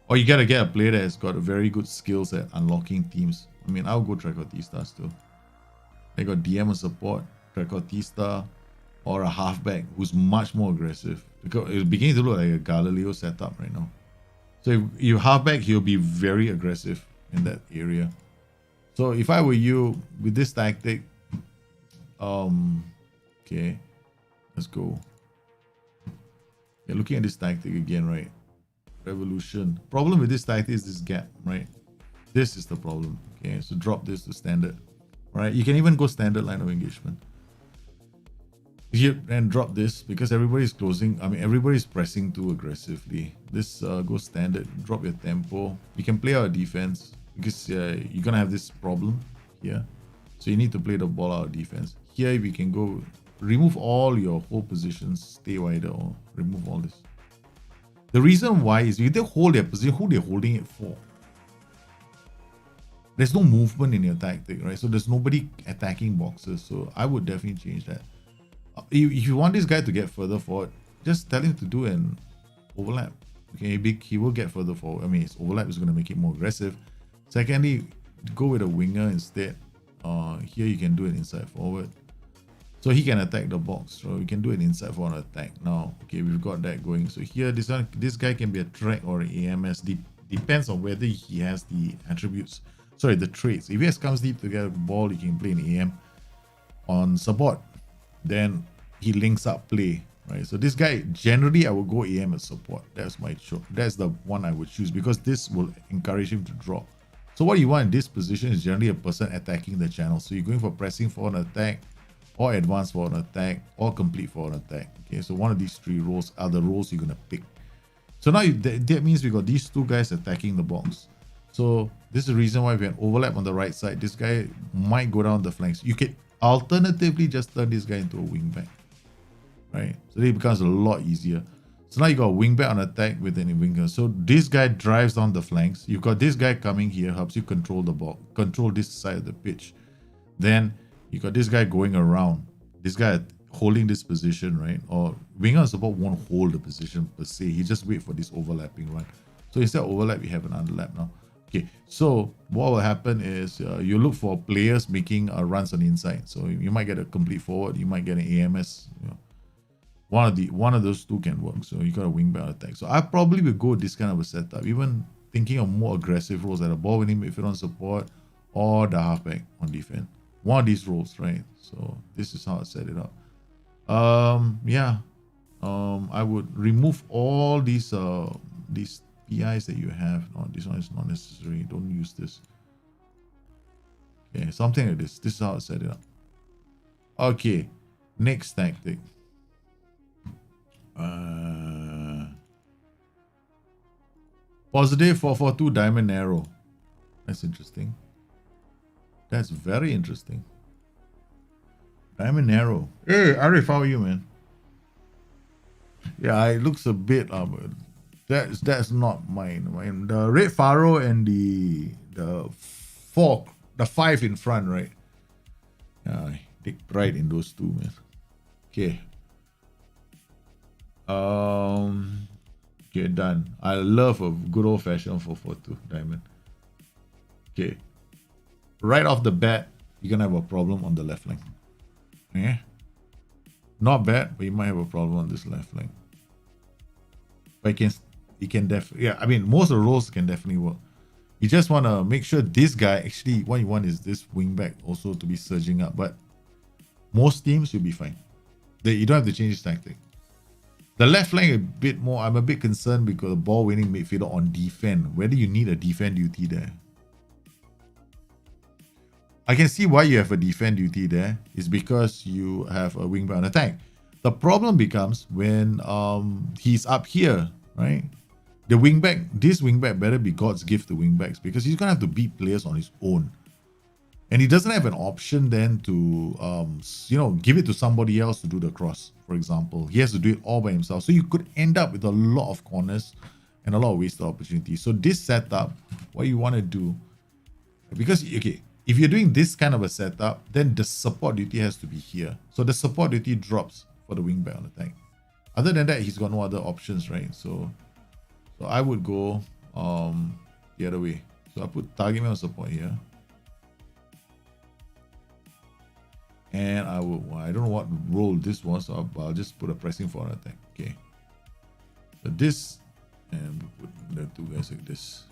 B: Or you gotta get a player that has got a very good skills at unlocking teams. I mean, I'll go trequartista still. They got DM and support, trequartista, or a halfback who's much more aggressive. Because it's beginning to look like a Galileo setup right now. So if you halfback, he'll be very aggressive in that area. So if I were you with this tactic, okay, let's go. You're looking at this tactic again, right? Revolution. Problem with this tactic is this gap, right? This is the problem. Okay, so drop this to standard. Right? You can even go standard line of engagement. Here and drop this because everybody's closing. I mean, everybody's pressing too aggressively. This goes standard. Drop your tempo. You can play out defense because you're gonna have this problem here. So you need to play the ball out of defense. Here we can go remove all your hold positions, stay wider, or remove all this. The reason why is if they hold their position, who they're holding it for? There's no movement in your tactic, right? So there's nobody attacking boxes. So I would definitely change that. If you want this guy to get further forward, just tell him to do an overlap. Okay, he will get further forward. I mean, his overlap is going to make it more aggressive. Secondly, go with a winger instead. Here you can do an inside forward. So he can attack the box. So you can do an inside forward attack. Now, okay, we've got that going. So here, this guy can be a track or an AMS. Depends on whether he has the attributes. Sorry, the traits. If he has comes deep to get a ball, you can play an AM. On support, then he links up play, right? So this guy, generally I would go AM as support. That's my choice. That's the one I would choose because this will encourage him to drop. So what you want in this position is generally a person attacking the channel. So you're going for pressing for an attack, or advance for an attack, or complete for an attack. Okay, so one of these three roles are the roles you're gonna pick. So now that means we got these two guys attacking the box. So this is the reason why we have overlap on the right side. This guy might go down the flanks. You can alternatively just turn this guy into a wingback, right? So it becomes a lot easier. So now you got a wingback on attack with any winger. So this guy drives down the flanks. You've got this guy coming here, helps you control the ball, control this side of the pitch. Then you got this guy going around. This guy holding this position, right? Or winger and support won't hold the position per se. He just wait for this overlapping run. So instead of overlap, we have an underlap now. Okay, so what will happen is you look for players making runs on the inside. So you might get a complete forward, you might get an AMS. You know, one of those two can work. So you got a wingback attack. So I probably will go with this kind of a setup. Even thinking of more aggressive roles like a ball winning midfield on support or the halfback on defense. One of these roles, right? So this is how I set it up. I would remove all these PIs that you have. No, this one is not necessary. Don't use this. Okay, something like this. This is how I set it up. Okay, next tactic. Positive 442 diamond arrow. That's interesting. That's very interesting. Diamond arrow. Hey, Arif, how are you, man? Yeah, it looks a bit that's not mine. The red faro and the 5 in front, right? I take pride in those two, man. Okay. Okay, done. I love a good old-fashioned 4-4-2 diamond. Okay. Right off the bat, you're going to have a problem on the left flank. Yeah. Not bad, but you might have a problem on this left flank. But you can definitely, yeah, I mean, most of the roles can definitely work. You just want to make sure this guy, actually, what you want is this wingback also to be surging up. But most teams, you'll be fine. You don't have to change his tactic. The left flank a bit more, I'm a bit concerned because the ball winning midfielder on defend. Whether you need a defend duty there. I can see why you have a defend duty there. It's because you have a wingback on attack. The problem becomes when he's up here, right? The wingback, this wingback better be God's gift to wingbacks because he's gonna have to beat players on his own. And he doesn't have an option then to, give it to somebody else to do the cross, for example. He has to do it all by himself. So you could end up with a lot of corners and a lot of wasted opportunities. So this setup, what you want to do, because, okay, if you're doing this kind of a setup, then the support duty has to be here. So the support duty drops for the wingback on the tank. Other than that, he's got no other options, right? So I would go the other way. So I put target man on support here. And I don't know what role this was, so I'll just put a pressing for an attack. Okay. So this, and we put the two guys like this.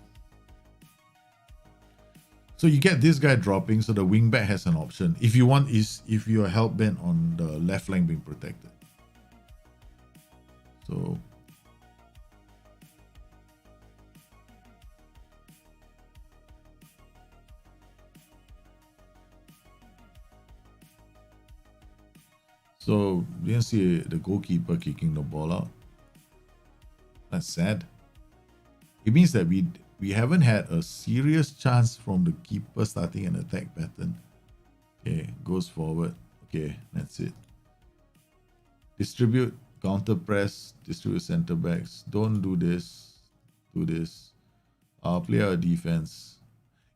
B: So you get this guy dropping, so the wingback has an option. If you want, if you are hell bent on the left flank being protected. So you can see the goalkeeper kicking the ball out. That's sad. It means that we haven't had a serious chance from the keeper starting an attack pattern. Okay, goes forward. Okay, that's it. Distribute, counter press, distribute center backs. Don't do this. Do this. Play a defense.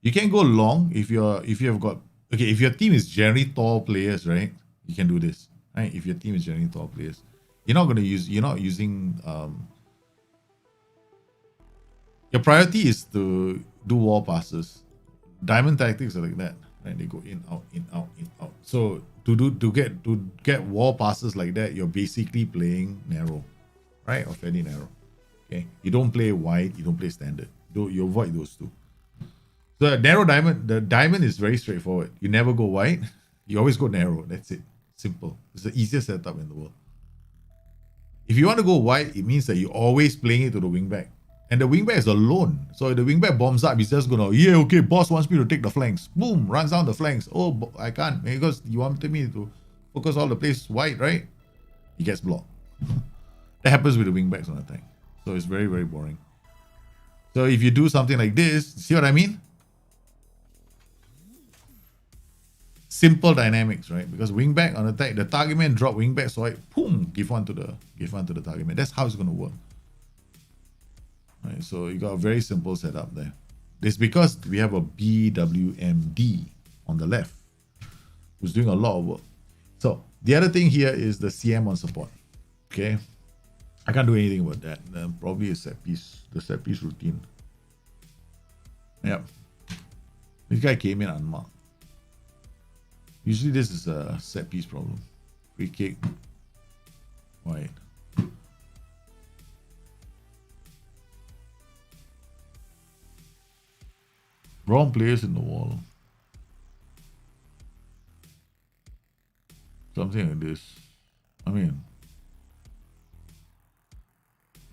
B: You can go long if you have got, okay, if your team is generally tall players, right? You can do this. Right? If your team is generally tall players. You're not using your priority is to do wall passes. Diamond tactics are like that, right? They go in, out, in, out, in, out. So to get wall passes like that, you're basically playing narrow, right? Or fairly narrow. Okay. You don't play wide, you don't play standard. You avoid those two. So the diamond is very straightforward. You never go wide, you always go narrow. That's it. Simple. It's the easiest setup in the world. If you want to go wide, it means that you're always playing it to the wingback. And the wingback is alone. So if the wingback bombs up, he's just gonna, yeah, okay, boss wants me to take the flanks. Boom, runs down the flanks. Oh, I can't because you wanted me to focus all the place wide, right? He gets blocked. That happens with the wingbacks on the tank. So it's very, very boring. So if you do something like this, see what I mean? Simple dynamics, right? Because wingback on attack, the target man drop wingback, so boom, give one to the target man. That's how it's gonna work. Right, so you got a very simple setup there. It's because we have a BWMD on the left, who's doing a lot of work. So the other thing here is the CM on support. Okay, I can't do anything about that. Probably a set piece, the set piece routine. Yep, this guy came in unmarked. Usually this is a set piece problem. Free kick. Wide. Wrong players in the wall. Something like this. I mean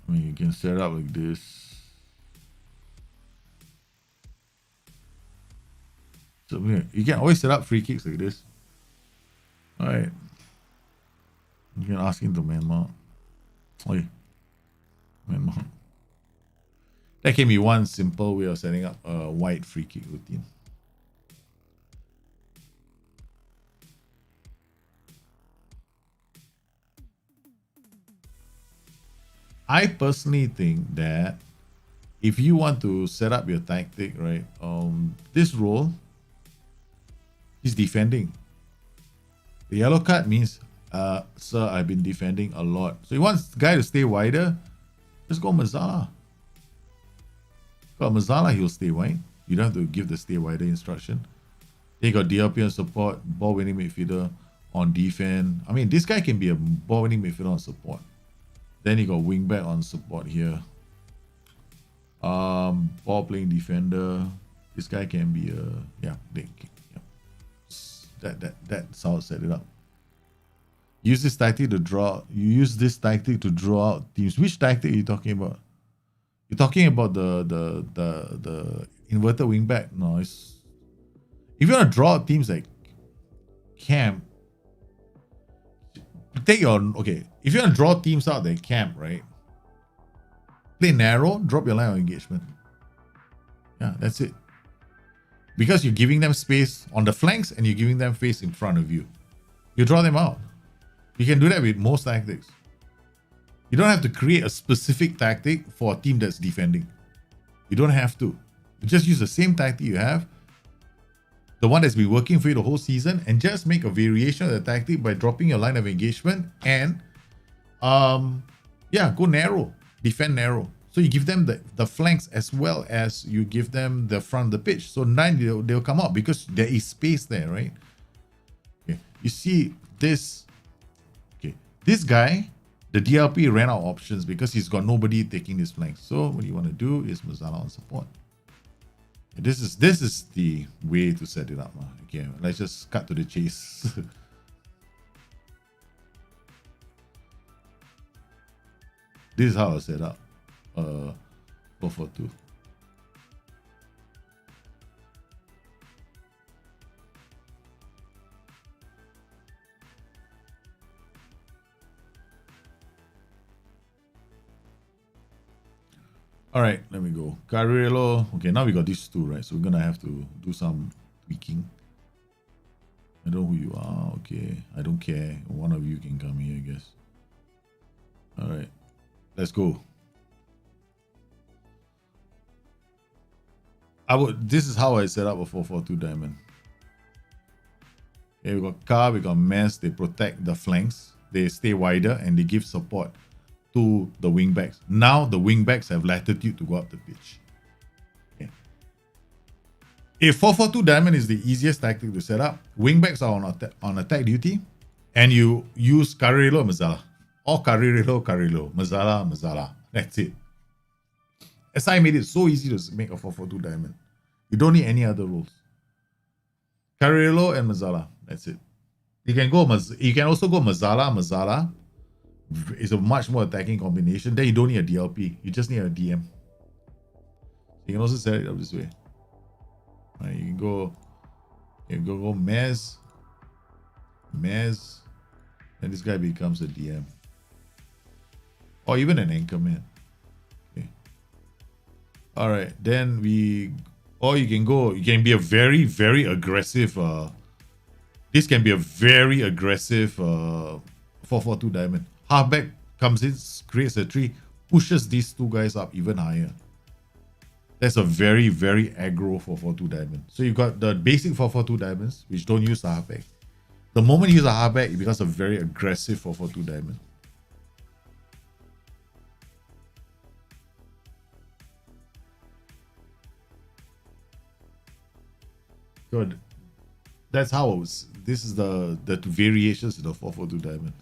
B: you can set up like this. So you can always set up free kicks like this. Alright. You can ask him to Myanmar. Oi. Myanmar. That can be one simple way of setting up a wide free kick routine. I personally think that if you want to set up your tactic, right, this role, he's defending. The yellow card means, sir, I've been defending a lot. So he wants the guy to stay wider. Just go Mazzala. Got Mazzala, he'll stay wide. You don't have to give the stay wider instruction. They got DLP on support, ball winning midfielder on defense. I mean, this guy can be a ball winning midfielder on support. Then you got wing back on support here. Ball playing defender. This guy can be a that's how I set it up. Use this tactic to draw. You use this tactic to draw out teams. Which tactic are you talking about? You're talking about the inverted wing back. No, it's if you want to draw out teams like camp. Take your okay. If you want to draw teams out like camp, right? Play narrow, drop your line of engagement. Yeah, that's it. Because you're giving them space on the flanks and you're giving them space in front of you. You draw them out. You can do that with most tactics. You don't have to create a specific tactic for a team that's defending. You don't have to. You just use the same tactic you have, the one that's been working for you the whole season, and just make a variation of the tactic by dropping your line of engagement and go narrow, defend narrow. So you give them the flanks as well as you give them the front of the pitch. So 9 they'll come out because there is space there, right? Okay. You see this. Okay, this guy, the DLP ran out of options because he's got nobody taking his flanks. So what you want to do is Mazzala on support. This is the way to set it up. Okay, let's just cut to the chase. This is how I set up 4-4-2. All right, let me go. Carrillo. Okay, now we got these two, right? So we're gonna have to do some tweaking. I don't know who you are. Okay, I don't care. One of you can come here, I guess. All right, let's go. This is how I set up a 4-4-2 diamond. Okay, we got Car, we got Mess. They protect the flanks. They stay wider and they give support to the wing backs. Now the wing backs have latitude to go up the pitch. Okay. If 4-4-2 diamond is the easiest tactic to set up, wing backs are on attack duty, and you use Carrillo, Mazzala, or Carrillo, Mazzala. That's it. SI made it so easy to make a 4-4-2 diamond. You don't need any other rules. Carrillo and Mazzala. That's it. You can also go Mazzala. It's a much more attacking combination. Then you don't need a DLP. You just need a DM. You can also set it up this way. Right, you can go Mez, and this guy becomes a DM. Or even an anchorman. Okay. Alright, then you can be a very, very aggressive this can be a very aggressive 4-4-2 diamond. Halfback comes in, creates a tree, pushes these two guys up even higher. That's a very, very aggro 4-4-2 diamond. So you've got the basic 4-4-2 diamonds, which don't use the halfback. The moment you use a halfback, it becomes a very aggressive 4-4-2 diamond. Good. That's how it was. This is the variations of the 4-4-2 diamond.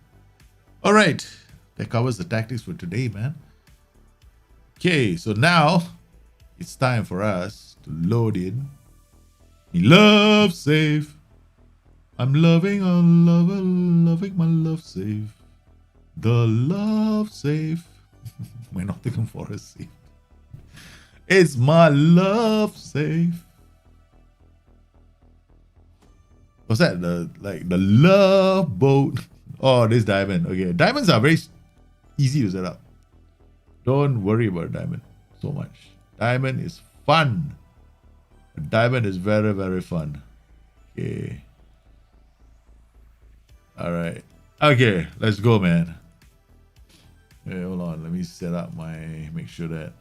B: All right, that covers the tactics for today, man. Okay, so now it's time for us to load in love save. I'm loving my love save. The love save. My Nottingham Forest save. It's my love save. What's that? The love boat. Oh, this diamond. Okay, diamonds are very easy to set up. Don't worry about diamond so much. Diamond is fun. Diamond is very, very fun. Okay. All right. Okay, let's go, man. Hey, hold on. Let me set up make sure that.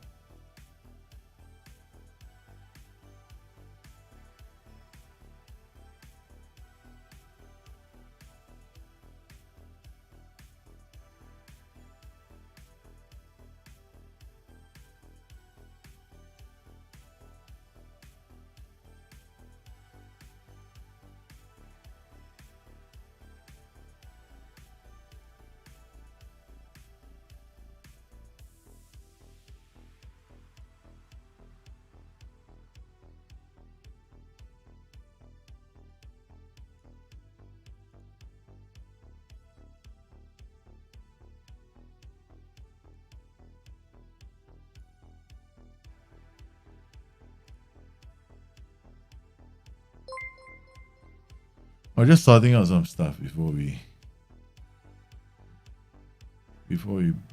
B: I'm just sorting out some stuff before we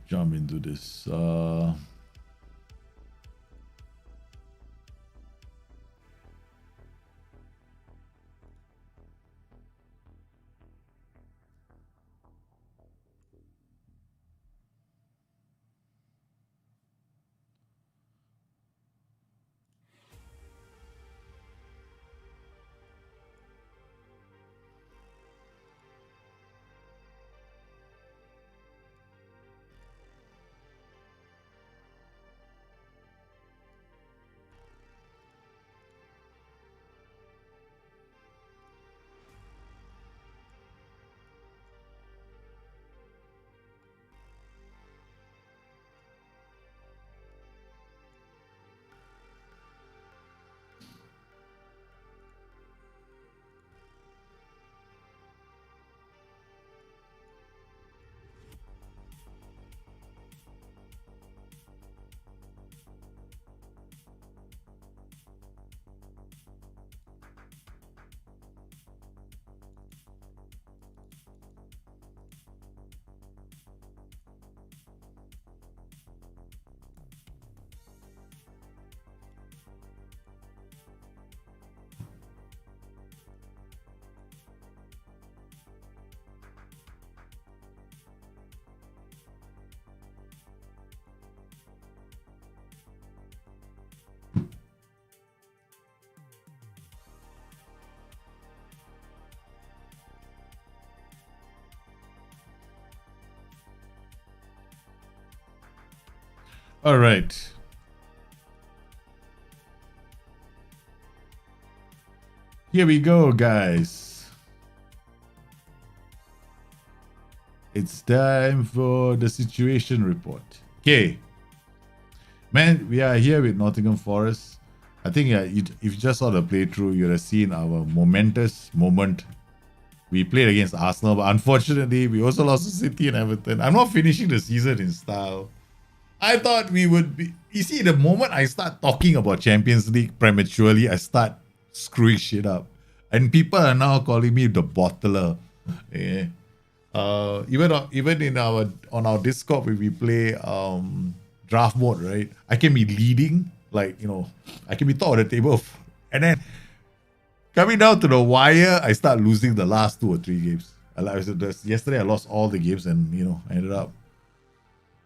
B: jump into this. All right. Here we go, guys. It's time for the situation report. Okay. Man, we are here with Nottingham Forest. I think if you just saw the playthrough, you'd have seen our momentous moment. We played against Arsenal, but unfortunately, we also lost to City and Everton. I'm not finishing the season in style. I thought we would be... You see, the moment I start talking about Champions League prematurely, I start screwing shit up. And people are now calling me the bottler. Yeah. Even in on our Discord where we play draft mode, right? I can be leading, like, you know, I can be top of the table, and then coming down to the wire, I start losing the last 2 or 3 games. Yesterday I lost all the games, and you know, I ended up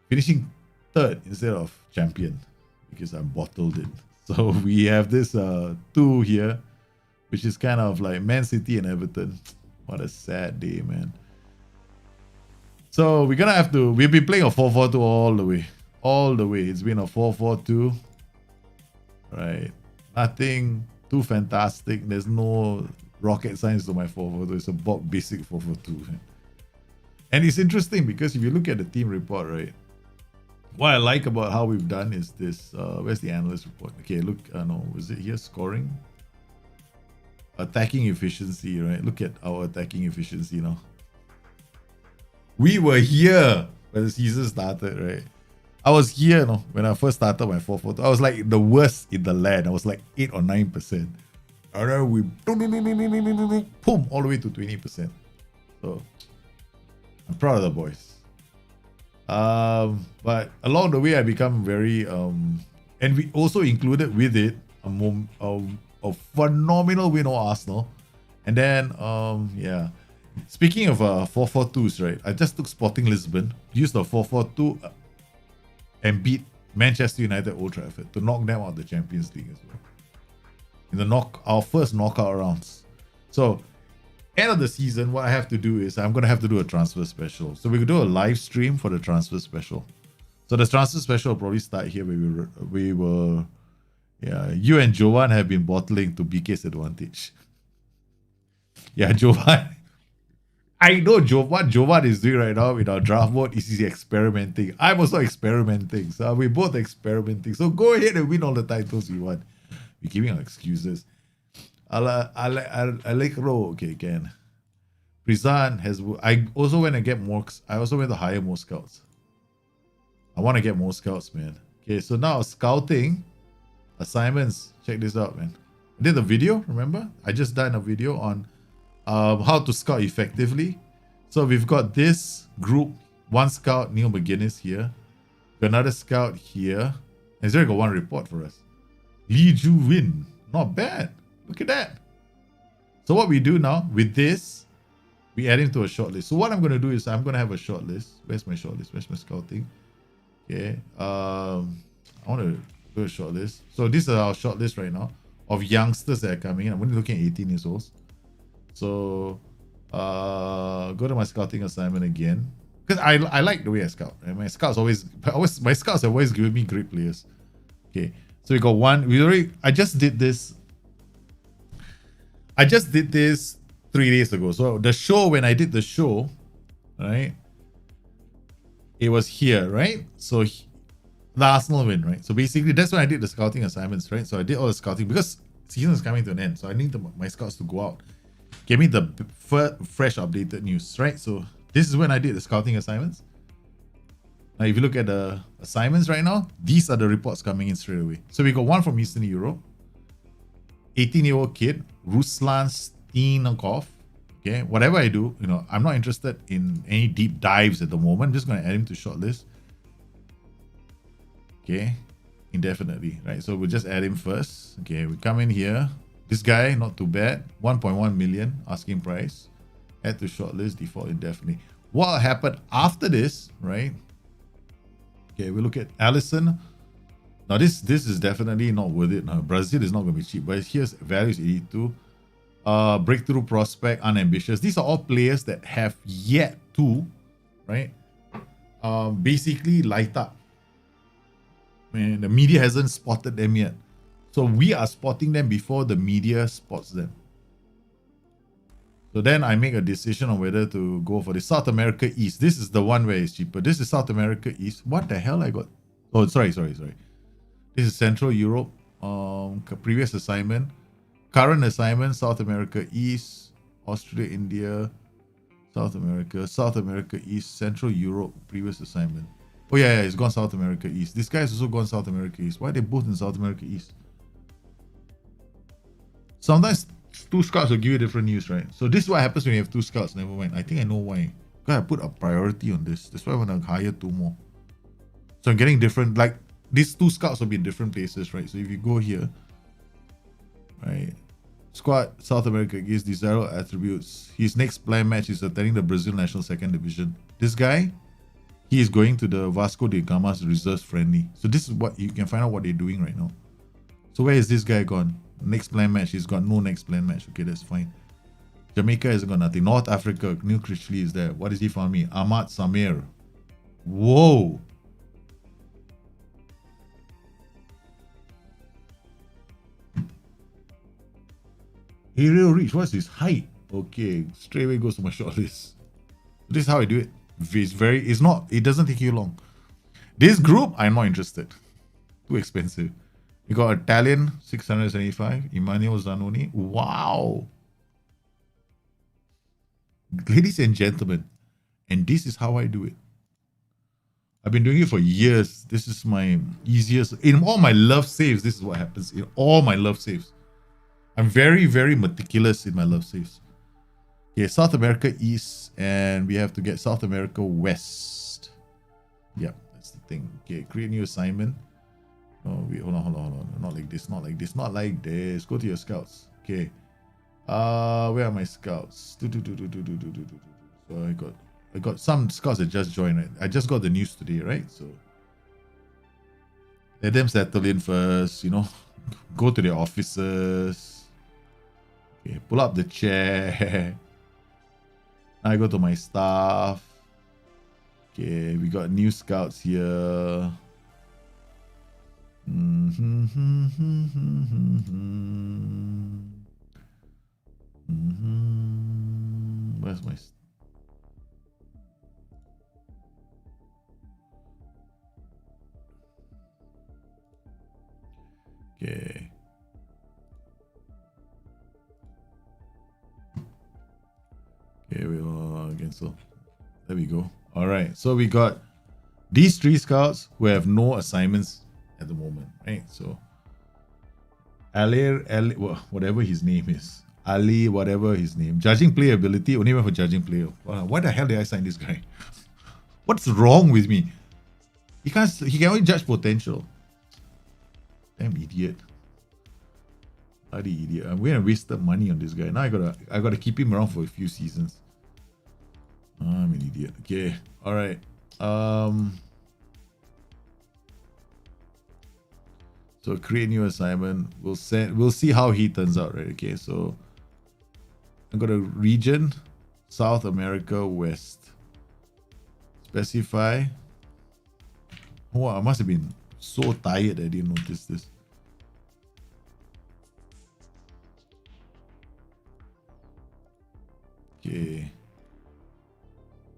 B: finishing 3rd instead of champion because I bottled it. So we have this 2 here, which is kind of like Man City and Everton. What a sad day, man. So we're gonna have to... We've been playing a 4-4-2 all the way. All the way. It's been a 4-4-2. Right. Nothing too fantastic. There's no rocket science to my 4-4-2. It's a basic 4-4-2. And it's interesting because if you look at the team report, right? What I like about how we've done is this. Where's the analyst report? Okay, look. No, is it here? Scoring? Attacking efficiency, right? Look at our attacking efficiency now. We were here when the season started, right? I was here, no, when I first started my 4-4-2. I was like the worst in the land. I was like 8 or 9%. And then we boom, all the way to 20%. So I'm proud of the boys. But along the way, I become very and we also included with it a phenomenal win over Arsenal. And then yeah. Speaking of 4-4-2s, right? I just took Sporting Lisbon, used the 4-4-2 and beat Manchester United Old Trafford to knock them out of the Champions League as well. In our first knockout rounds. So, end of the season, what I have to do is I'm going to have to do a transfer special. So we could do a live stream for the transfer special. So the transfer special will probably start here where we were yeah, you and Jovan have been bottling to BK's advantage. Yeah, Jovan. I know what Jovan is doing right now in our draft mode is he's experimenting. I'm also experimenting. So we're both experimenting. So go ahead and win all the titles you want. We're giving our excuses. Alekro, okay, again. Prizan has... I also went to get more... I also went to hire more scouts. I want to get more scouts, man. Okay, so now scouting assignments. Check this out, man. I did a video, remember? I just done a video on how to scout effectively. So we've got this group, one scout, Neil McGuinness here. Got another scout here. He's already got one report for us. Lee Ju Win. Not bad. Look at that. So what we do now with this, we add him to a shortlist. So what I'm going to do is I'm going to have a shortlist. Where's my shortlist? Where's my scouting? Okay. I want to do a shortlist. So this is our shortlist right now of youngsters that are coming in. I'm only looking at 18 years old. So go to my scouting assignment again. Because I like the way I scout. Right? My scouts have always given me great players. Okay. So we got one. I just did this 3 days ago. So the show, when I did the show, right, it was here, right? So the Arsenal win, right? So basically that's when I did the scouting assignments, right? So I did all the scouting because season is coming to an end. So I need my scouts to go out, give me the fresh updated news, right? So this is when I did the scouting assignments. Now, if you look at the assignments right now, these are the reports coming in straight away. So we got one from Eastern Europe, 18-year-old kid, Ruslan Steinakov. Okay, whatever I do, I'm not interested in any deep dives at the moment. I'm just going to add him to shortlist. Okay, indefinitely, right? So we'll just add him first. Okay, we come in here. This guy, not too bad. 1.1 million asking price. Add to shortlist, default indefinitely. What happened after this, right? Okay, we look at Allison. Now this is definitely not worth it. Now, Brazil is not going to be cheap, but here's values 82. Breakthrough prospect, unambitious. These are all players that have yet to, right? Basically light up. Man, the media hasn't spotted them yet. So we are spotting them before the media spots them. So then I make a decision on whether to go for the South America East. This is the one where it's cheaper. This is South America East. What the hell I got? Oh, sorry. This is Central Europe. Previous assignment. Current assignment, South America East, Australia, India, South America East, Central Europe, previous assignment. Oh yeah, it's gone South America East. This guy's also gone South America East. Why are they both in South America East? Sometimes two scouts will give you different news, right? So this is what happens when you have two scouts. Never mind. I think I know why. Because I put a priority on this. That's why I want to hire two more. So I'm getting different, like these two scouts will be in different places, right? So if you go here, right, squad South America against desirable attributes. His next planned match is attending the Brazil National Second Division. This guy, he is going to the Vasco da Gama's reserves friendly. So this is what you can find out what they're doing right now. So where is this guy gone? Next planned match, he's got no next planned match. Okay, that's fine. Jamaica hasn't got nothing. North Africa, New Critchley is there. What is he for me? Ahmad Samir. Whoa. Aerial reach, what's his height? Okay, straight away goes to my shortlist. This is how I do it. It doesn't take you long. This group, I'm not interested. Too expensive. You got Italian, 675, Emmanuel Zanoni. Wow. Ladies and gentlemen, and this is how I do it. I've been doing it for years. This is my easiest. In all my love saves, this is what happens. In all my love saves. I'm very, very meticulous in my love saves. Okay, South America East, and we have to get South America West. Yeah, that's the thing. Okay, create new assignment. Oh, wait, hold on. Not like this. Go to your scouts. Okay. Where are my scouts? So I got some scouts that just joined, right? I just got the news today, right? So let them settle in first, go to their offices. Okay, pull up the chair. I go to my staff. Okay, we got new scouts here. Where's my... Okay. Okay, we are again. So there we go. All right. So we got these three scouts who have no assignments at the moment, right? So Alir, whatever his name is, Ali, whatever his name. Judging player ability, only went for judging player. Why the hell did I sign this guy? What's wrong with me? He can't. He can only judge potential. Damn idiot. Bloody idiot. I'm gonna waste money on this guy. Now I gotta keep him around for a few seasons. Oh, I'm an idiot. Okay. Alright. So create new assignment. We'll see how he turns out, right? Okay, so I'm gonna region South America West. Specify. Oh, I must have been so tired I didn't notice this. Okay.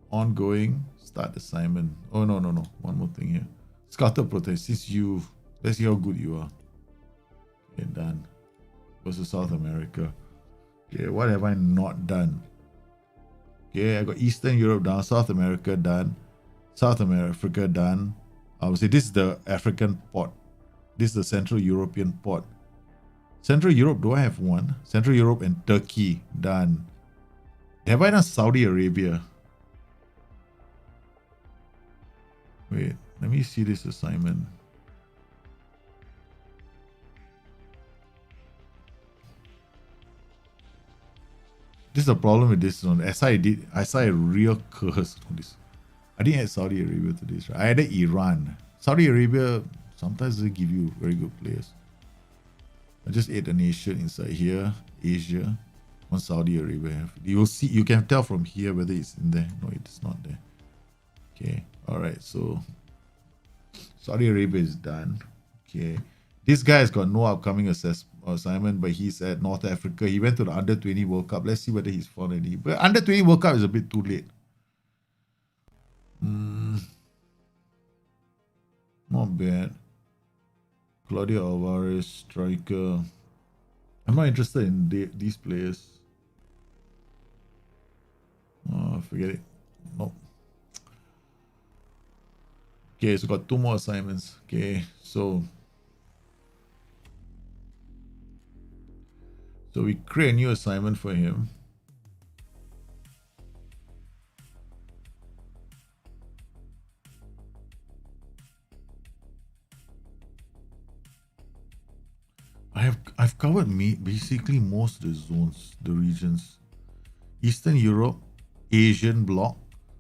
B: Ongoing. Start assignment. Oh, no. One more thing here. Scouter protest. Let's see how good you are. Okay, done. Goes to South America. Okay, what have I not done? Okay, I got Eastern Europe done. South America done. South Africa done. I would say this is the African pot. This is the Central European pot. Central Europe, do I have one? Central Europe and Turkey done. Have I done Saudi Arabia? Wait, let me see this assignment. This is a problem with this one. I saw a real curse on this. I didn't add Saudi Arabia to this, right? I added Iran. Saudi Arabia sometimes they give you very good players. I just add a nation inside here, Asia. One Saudi Arabia. You will see, you can tell from here whether it's in there. No, it's not there. Okay, alright, so Saudi Arabia is done. Okay. This guy has got no upcoming assignment, but he's at North Africa. He went to the Under 20 World Cup. Let's see whether he's found any. But Under 20 World Cup is a bit too late. Not bad. Claudio Alvarez, striker. I'm not interested in these players. Oh, forget it. Nope. Okay, so got 2 more assignments. Okay, so we create a new assignment for him. I've covered basically most of the zones, the regions. Eastern Europe, Asian bloc,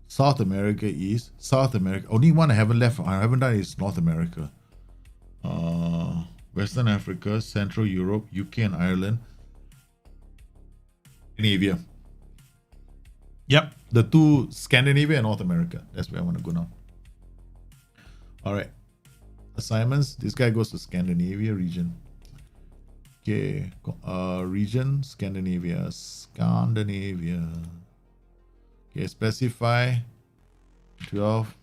B: South America East, South America. Only one I haven't done is North America. Western Africa, Central Europe, UK and Ireland, Scandinavia. Yep, the 2, Scandinavia and North America. That's where I want to go now. All right, assignments. This guy goes to Scandinavia region. Okay, region Scandinavia. Okay, specify 12.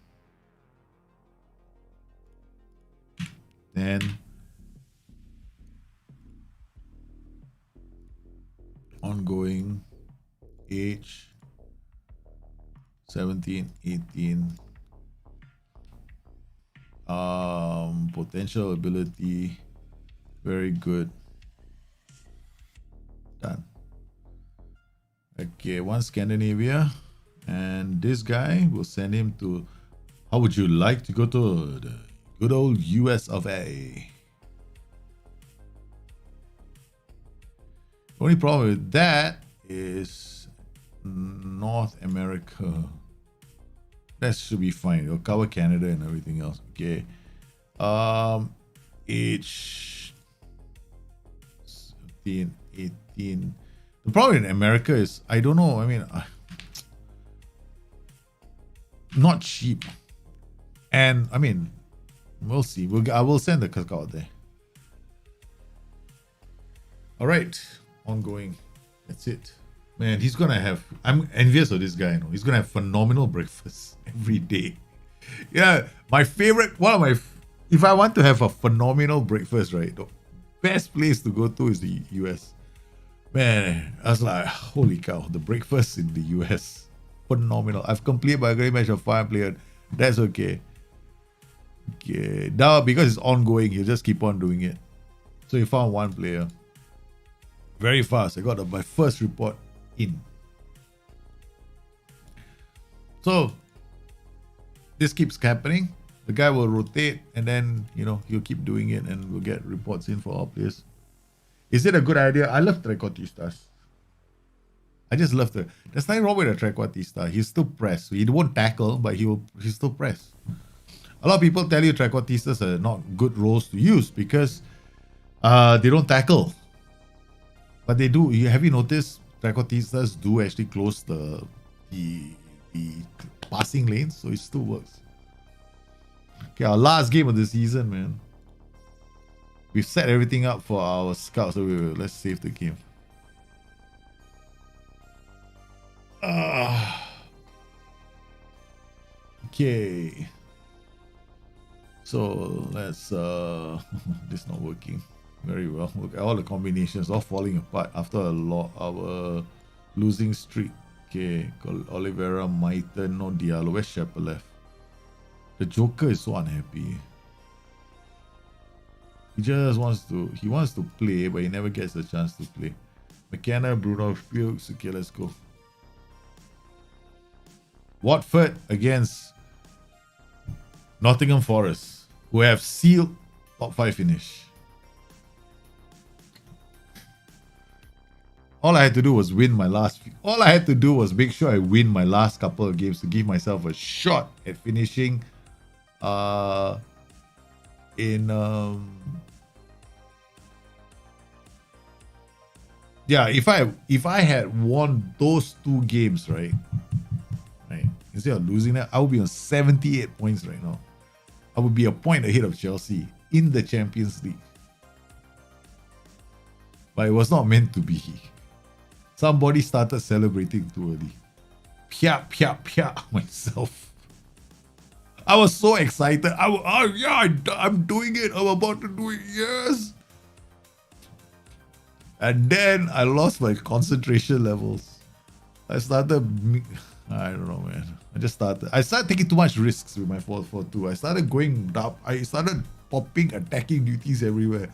B: Then ongoing age 17, 18. Potential ability very good. Done. Okay, one Scandinavia, and this guy will send him to. How would you like to go to the good old US of A? Only problem with that is North America. That should be fine. It'll cover Canada and everything else. Okay. Age 17, 18. The problem in America is I don't know. I mean, not cheap. And I mean, we'll see. I will send the cookout there. All right, ongoing. That's it. Man, he's gonna have. I'm envious of this guy. You know, he's gonna have phenomenal breakfast every day. Yeah, my favorite. One of my. If I want to have a phenomenal breakfast, right, the best place to go to is the US. Man, I was like, holy cow, the breakfast in the US, phenomenal. I've completed my great match of 5 players. That's okay. Okay, now because it's ongoing, you just keep on doing it. So you found 1 player. Very fast. I got my first report in. So this keeps happening. The guy will rotate and then, he'll keep doing it and we'll get reports in for all players. Is it a good idea? I love trequartistas. I just love there's nothing wrong with a trequartista. He's still press. He won't tackle, but he'll still press. A lot of people tell you trequartistas are not good roles to use because they don't tackle. But they do. Have you noticed trequartistas do actually close the passing lanes, so it still works. Okay, our last game of the season, man. We've set everything up for our scouts, so let's save the game. Okay. So let's this not working very well. Look at all the combinations all falling apart after our losing streak. Okay, Oliveira, Maiten, no Diallo. Where's Shepard left? The Joker is so unhappy. He just wants to play, but he never gets the chance to play. McKenna, Bruno, Fuchs. Okay, let's go. Watford against Nottingham Forest, who have sealed top 5 finish. All I had to do was win my last. All I had to do was make sure I win my last couple of games to give myself a shot at finishing. If I had won those 2 games, right, instead of losing that, I would be on 78 points right now. I would be a point ahead of Chelsea in the Champions League. But it was not meant to be. Somebody started celebrating too early. Pia myself. I was so excited. I'm doing it. I'm about to do it. Yes. And then I lost my concentration levels. I don't know, man. I started taking too much risks with my 4-4-2. I started going up. I started popping attacking duties everywhere.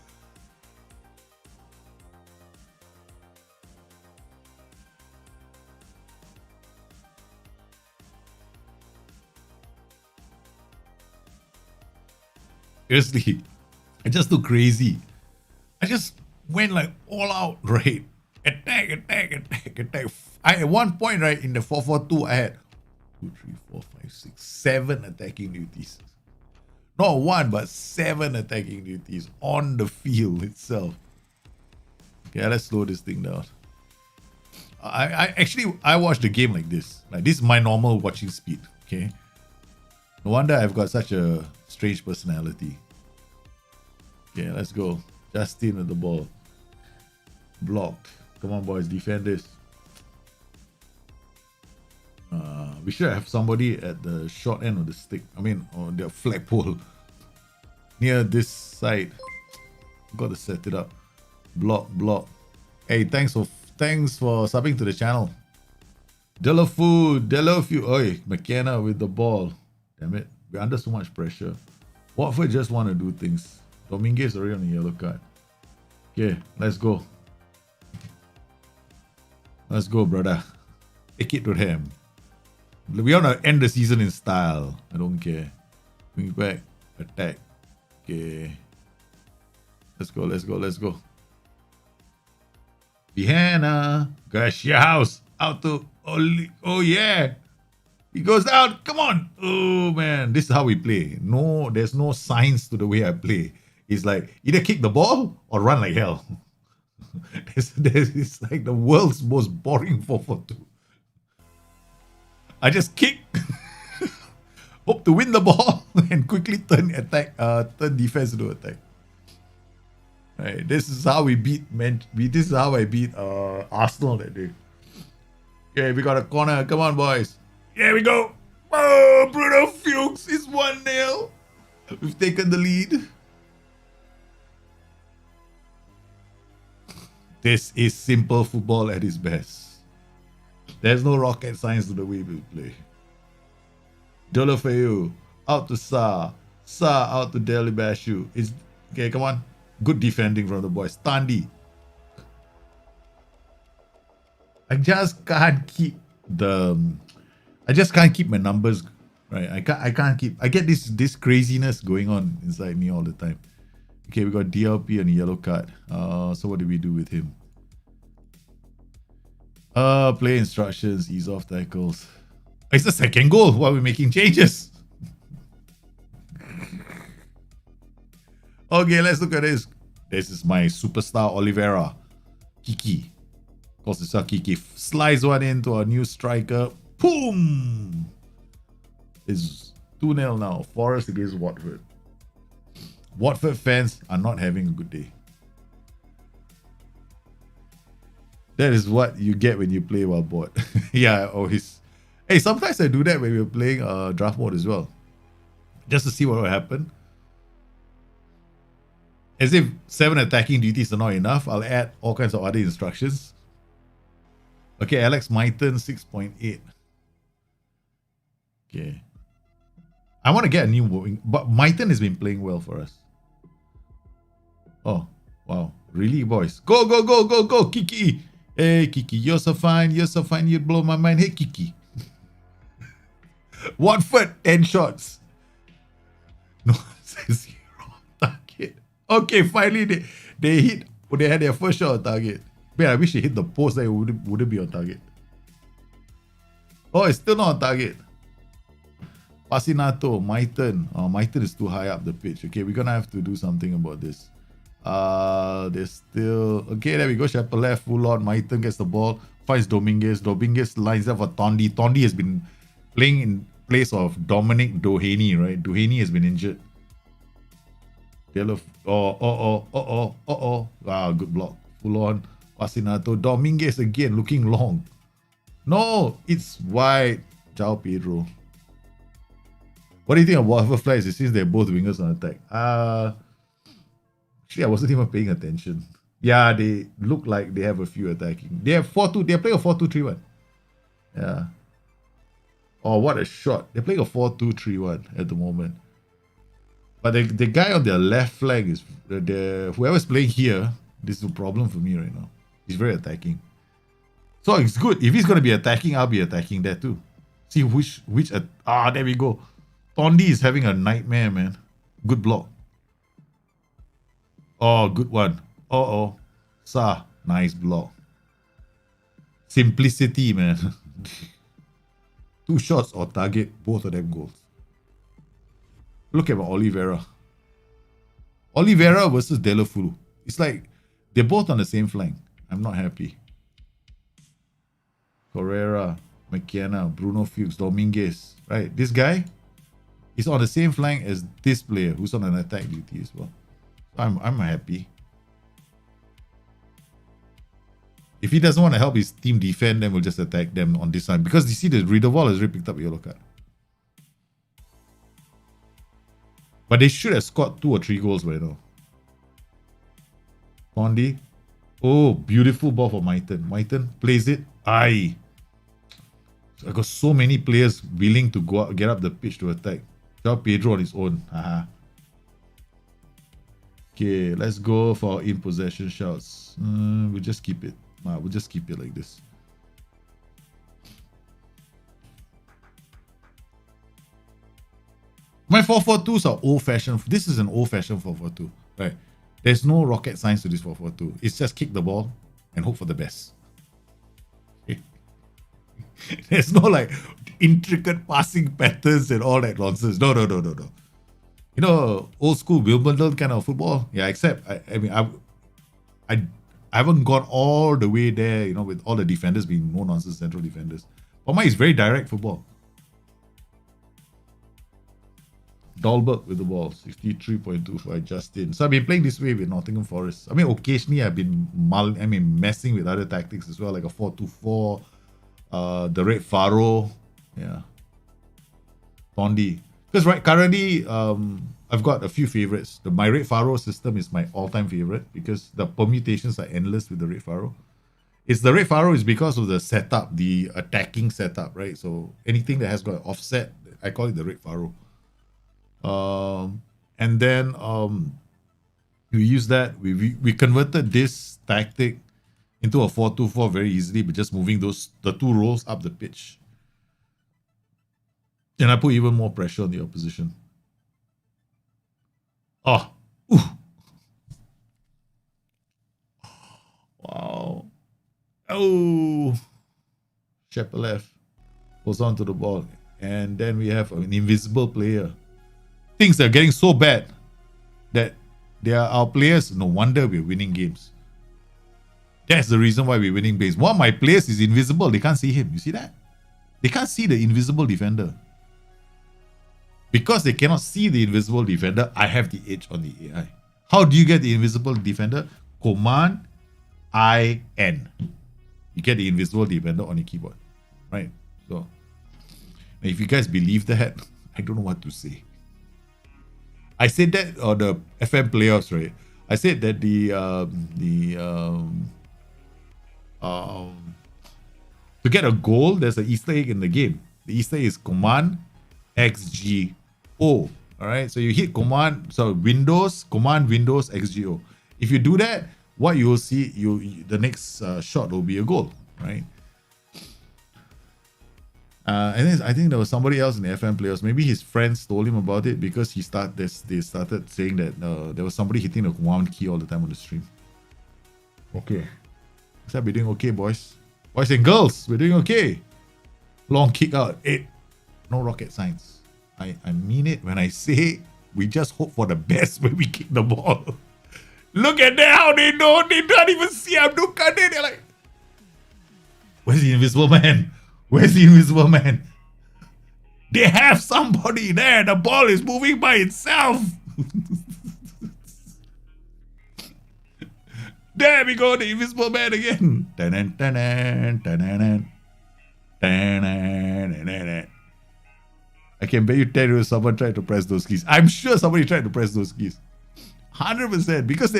B: Seriously, I just too crazy. I just went like all out, right? Attack. At one point, right, in the 4-4-2, I had 2, 3, 4, 5, 6, 7 attacking duties. Not 1, but 7 attacking duties on the field itself. Okay, let's slow this thing down. I watched the game like this. Like, this is my normal watching speed. Okay. No wonder I've got such a strange personality. Okay, let's go. Justin with the ball. Blocked. Come on, boys, defend this. We should have somebody at the short end of the stick. I mean, on the flagpole. Near this side. Got to set it up. Block. Hey, thanks for subbing to the channel. Delofeu. Oi, McKenna with the ball. Damn it. We're under so much pressure. Watford just want to do things. Dominguez already on the yellow card. Okay, let's go. Let's go, brother. Take it to them. We want to end the season in style. I don't care. Bring back. Attack. Okay. Let's go. Vienna. Gosh, your house. Out to Oli. Oh, yeah. He goes down. Come on. Oh, man. This is how we play. No, there's no science to the way I play. It's like either kick the ball or run like hell. It's like the world's most boring 4-4-2. I just kick, hope to win the ball, and quickly turn defense into attack. Right, this is how we beat This is how I beat Arsenal that day. Okay, we got a corner. Come on, boys. Here we go. Oh, Bruno Fuchs is 1-0. We've taken the lead. This is simple football at its best. There's no rocket science to the way we play. Delofeu out to Sa out to Delibashu. Okay, come on. Good defending from the boys. Tandy. I just can't keep the I just can't keep my numbers right. I can't keep I get this craziness going on inside me all the time. Okay, we got DLP and a yellow card. So what do we do with him? Play instructions, ease off tackles. It's the second goal while we're making changes. Okay, let's look at this. This is my superstar Oliveira. Kiki. Of course, it's a Kiki. Slides one into our new striker. Boom! It's 2-0 now. Forest against Watford. Watford fans are not having a good day. That is what you get when you play while bored. Yeah, always. Hey, sometimes I do that when we're playing draft mode as well. Just to see what will happen. As if 7 attacking duties are not enough, I'll add all kinds of other instructions. Okay, Alex Myton, 6.8. Okay. I want to get a new wing, but Myton has been playing well for us. Oh, wow. Really, boys? Go, go, go, go, go, Kiki. Hey, Kiki, you're so fine. You're so fine. You blow my mind. Hey, Kiki. Watford, 10 shots. No, 0 target. Okay, finally they hit. They had their first shot on target. Man, I wish they hit the post. That it wouldn't be on target. Oh, it's still not on target. Pasinato, my turn. Oh, my turn is too high up the pitch. Okay, we're gonna have to do something about this. There's still okay. There we go. Shepherd left, full on. My turn gets the ball. Finds Dominguez. Dominguez lines up for Tondi. Tondi has been playing in place of Dominic Doheny, right? Doheny has been injured. Ah, good block. Full on. Pasinato. Dominguez again looking long. No, it's wide. João Pedro. What do you think of Watford flags? It seems they're both wingers on attack. Actually, I wasn't even paying attention. Yeah, they look like they have a few attacking. They have 4-2. They're playing a 4-2-3-1. Yeah. Oh, what a shot. They're playing a 4-2-3-1 at the moment. But the guy on their left flank is whoever's playing here. This is a problem for me right now. He's very attacking. So it's good. If he's going to be attacking, I'll be attacking that too. See which there we go. Tondi is having a nightmare, man. Good block. Oh, good one. Uh-oh. Sa, nice block. Simplicity, man. 2 shots or target, both of them goals. Look at Oliveira. Oliveira versus Delafulu. It's like they're both on the same flank. I'm not happy. Correa, McKenna, Bruno Fuchs, Dominguez. Right, this guy is on the same flank as this player who's on an attack duty as well. I'm happy. If he doesn't want to help his team defend, then we'll just attack them on this side. Because you see the Riedewald has already picked up a yellow card. But they should have scored 2 or 3 goals by now. Condi. Oh, beautiful ball for Myton. Myton plays it. Aye. I got so many players willing to go out, get up the pitch to attack. João Pedro on his own. Haha. Okay, let's go for in possession shots. We'll just keep it. We'll just keep it like this. My 4-4-2s are old-fashioned. This is an old-fashioned 4-4-2. Right? There's no rocket science to this 4-4-2. It's just kick the ball and hope for the best. There's no like intricate passing patterns and all that nonsense. No. You know, old school Wimbledon kind of football. Yeah, except I haven't gone all the way there. You know, with all the defenders being no nonsense central defenders. But mine is very direct football. Dahlberg with the ball, 63.25. Justin. So I've been playing this way with Nottingham Forest. I mean, occasionally I've been messing with other tactics as well, like a 4-2-4. The Red Faro, yeah. Tondi. Because currently, I've got a few favorites. My Red Faro system is my all-time favorite because the permutations are endless with the Red Faro. The Red Faro is because of the setup, the attacking setup, right? So anything that has got an offset, I call it the Red Faro. And then we use that. We converted this tactic into a 4-2-4 very easily, but just moving the two roles up the pitch. And I put even more pressure on the opposition. Oh, ooh. Wow. Oh, Shepelev holds on to the ball. And then we have an invisible player. Things are getting so bad that they are our players. No wonder we're winning games. That's the reason why we're winning games. One of my players is invisible. They can't see him. You see that? They can't see the invisible defender. Because they cannot see the invisible defender, I have the edge on the AI. How do you get the invisible defender? Command I-N. You get the invisible defender on your keyboard. Right? So, if you guys believe that, I don't know what to say. I said that on the FM playoffs, right? I said that to get a goal, there's an Easter egg in the game. The Easter egg is Command XGO. All right, so you hit Command Windows XGO. If you do that, what you will see, the next shot will be a goal, right? And then I think there was somebody else in the FM playoffs. Maybe his friends told him about it because they started saying that there was somebody hitting the command key all the time on the stream. Okay. Except we're doing okay, boys. Boys and girls, we're doing okay. Long kick out. 8. No rocket science. I mean it when I say we just hope for the best when we kick the ball. Look at that, how they know. They don't even see Abdul Kadir. They're like, where's the invisible man? Where's the invisible man? They have somebody there. The ball is moving by itself. There we go, the invisible man again. I can bet you 10 euros someone tried to press those keys. I'm sure somebody tried to press those keys. 100%. Because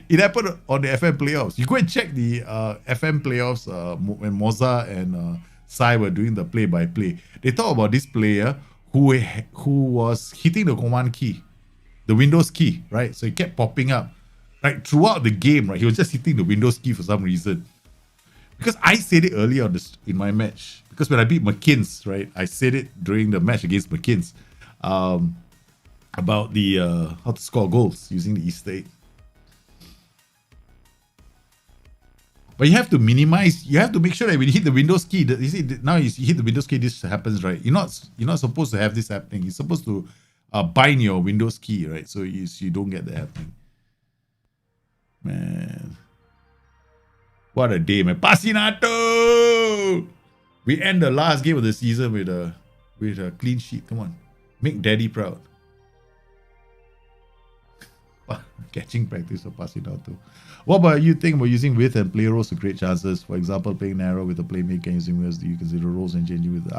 B: it happened on the FM playoffs. You go and check the FM playoffs when Moza and Sai were doing the play-by-play. They talk about this player who was hitting the command key, the Windows key, right? So it kept popping up. Right, throughout the game, right? He was just hitting the Windows key for some reason. Because I said it earlier in my match. Because when I beat McKinn's, right? I said it during the match against McKinn's. About the how to score goals using the Easter egg. But you have to minimize. You have to make sure that when you hit the Windows key, you see now you hit the Windows key, this happens, right? You're not supposed to have this happening. You're supposed to bind your Windows key, right? So you don't get that happening. Man, what a day, man! Pasinato. We end the last game of the season with a clean sheet. Come on, make Daddy proud. Catching practice for Pasinato. What about you think about using width and play roles to create chances? For example, playing narrow with a playmaker using width. Do you consider roles and changing with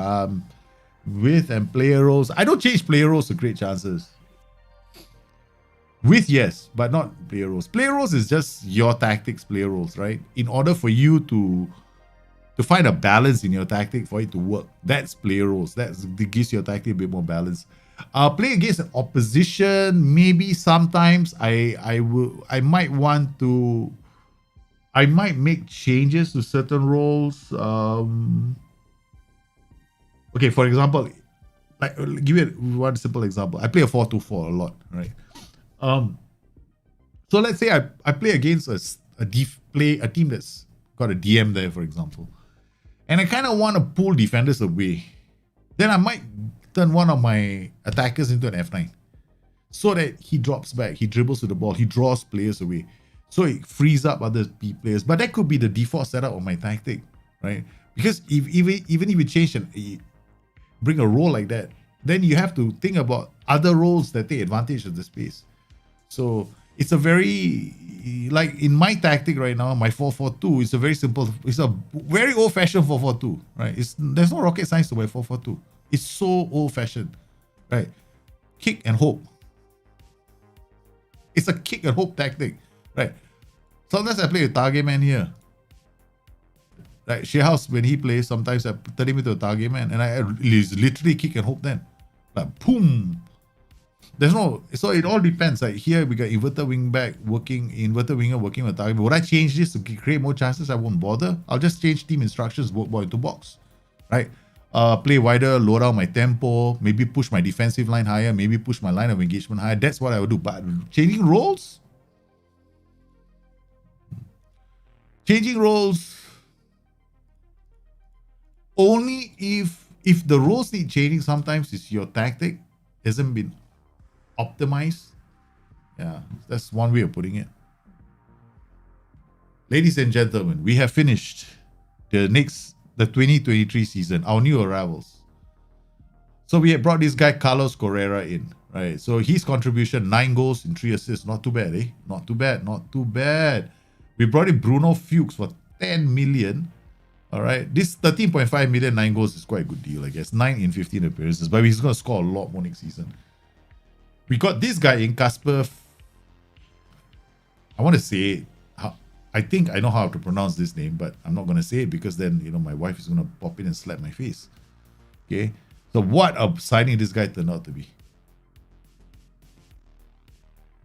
B: width and player roles? I don't change player roles to create chances. With yes, but not player roles. Player roles is just your tactics, player roles, right? In order for you to find a balance in your tactic for it to work, that's player roles. That gives your tactic a bit more balance. Play against an opposition, maybe sometimes I might make changes to certain roles. Okay, for example, like give you one simple example. I play a 4-2-4 a lot, right? So let's say I play against a team that's got a DM there, for example, and I kind of want to pull defenders away. Then I might turn one of my attackers into an F9 so that he drops back, he dribbles to the ball, he draws players away, so it frees up other players. But that could be the default setup of my tactic, right? Because even if you change and bring a role like that, then you have to think about other roles that take advantage of the space. So it's a very, like in my tactic right now, my 4-4-2 is a very simple, it's a very old-fashioned 4-4-2, right? There's no rocket science to my 4-4-2. It's so old-fashioned, right? Kick and hope. It's a kick and hope tactic, right? Sometimes I play a target man here. Like Shehouse, when he plays, sometimes I turn him into a target man and I literally kick and hope then. Like, boom. There's no, so it all depends. Like here we got inverted wing back working, inverted winger working with target. Would I change this to create more chances? I won't bother. I'll just change team instructions, work ball into box, right? Play wider, lower down my tempo, maybe push my defensive line higher, maybe push my line of engagement higher. That's what I would do. But changing roles, only if the roles need changing. Sometimes it's your tactic hasn't been optimized. Yeah, that's one way of putting it. Ladies and gentlemen, we have finished the 2023 season, our new arrivals. So we had brought this guy Carlos Correa in, right? So his contribution, 9 goals and 3 assists. Not too bad, eh? Not too bad. We brought in Bruno Fuchs for 10 million. All right. This 13.5 million, 9 goals is quite a good deal, I guess. 9 in 15 appearances, but he's going to score a lot more next season. We got this guy in Casper. I want to say, I think I know how to pronounce this name, but I'm not going to say it because then, my wife is going to pop in and slap my face. Okay. So what a signing this guy turned out to be.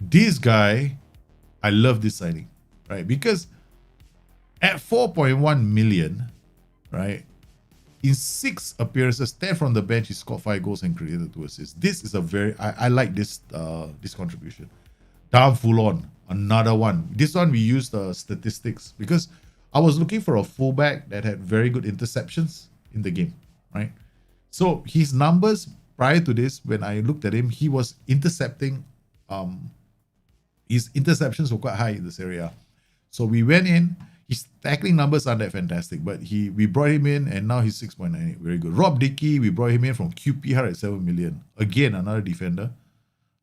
B: This guy, I love this signing, right? Because at 4.1 million, right? In 6 appearances, 10 from the bench, he scored 5 goals and created 2 assists. This is a very, I like this contribution. Down full on, another one. This one we used statistics because I was looking for a fullback that had very good interceptions in the game, right? So his numbers prior to this, when I looked at him, he was intercepting. His interceptions were quite high in this area. So we went in. His tackling numbers aren't that fantastic, but we brought him in and now he's 6.98. Very good. Rob Dickey, we brought him in from QPR at 7 million. Again, another defender.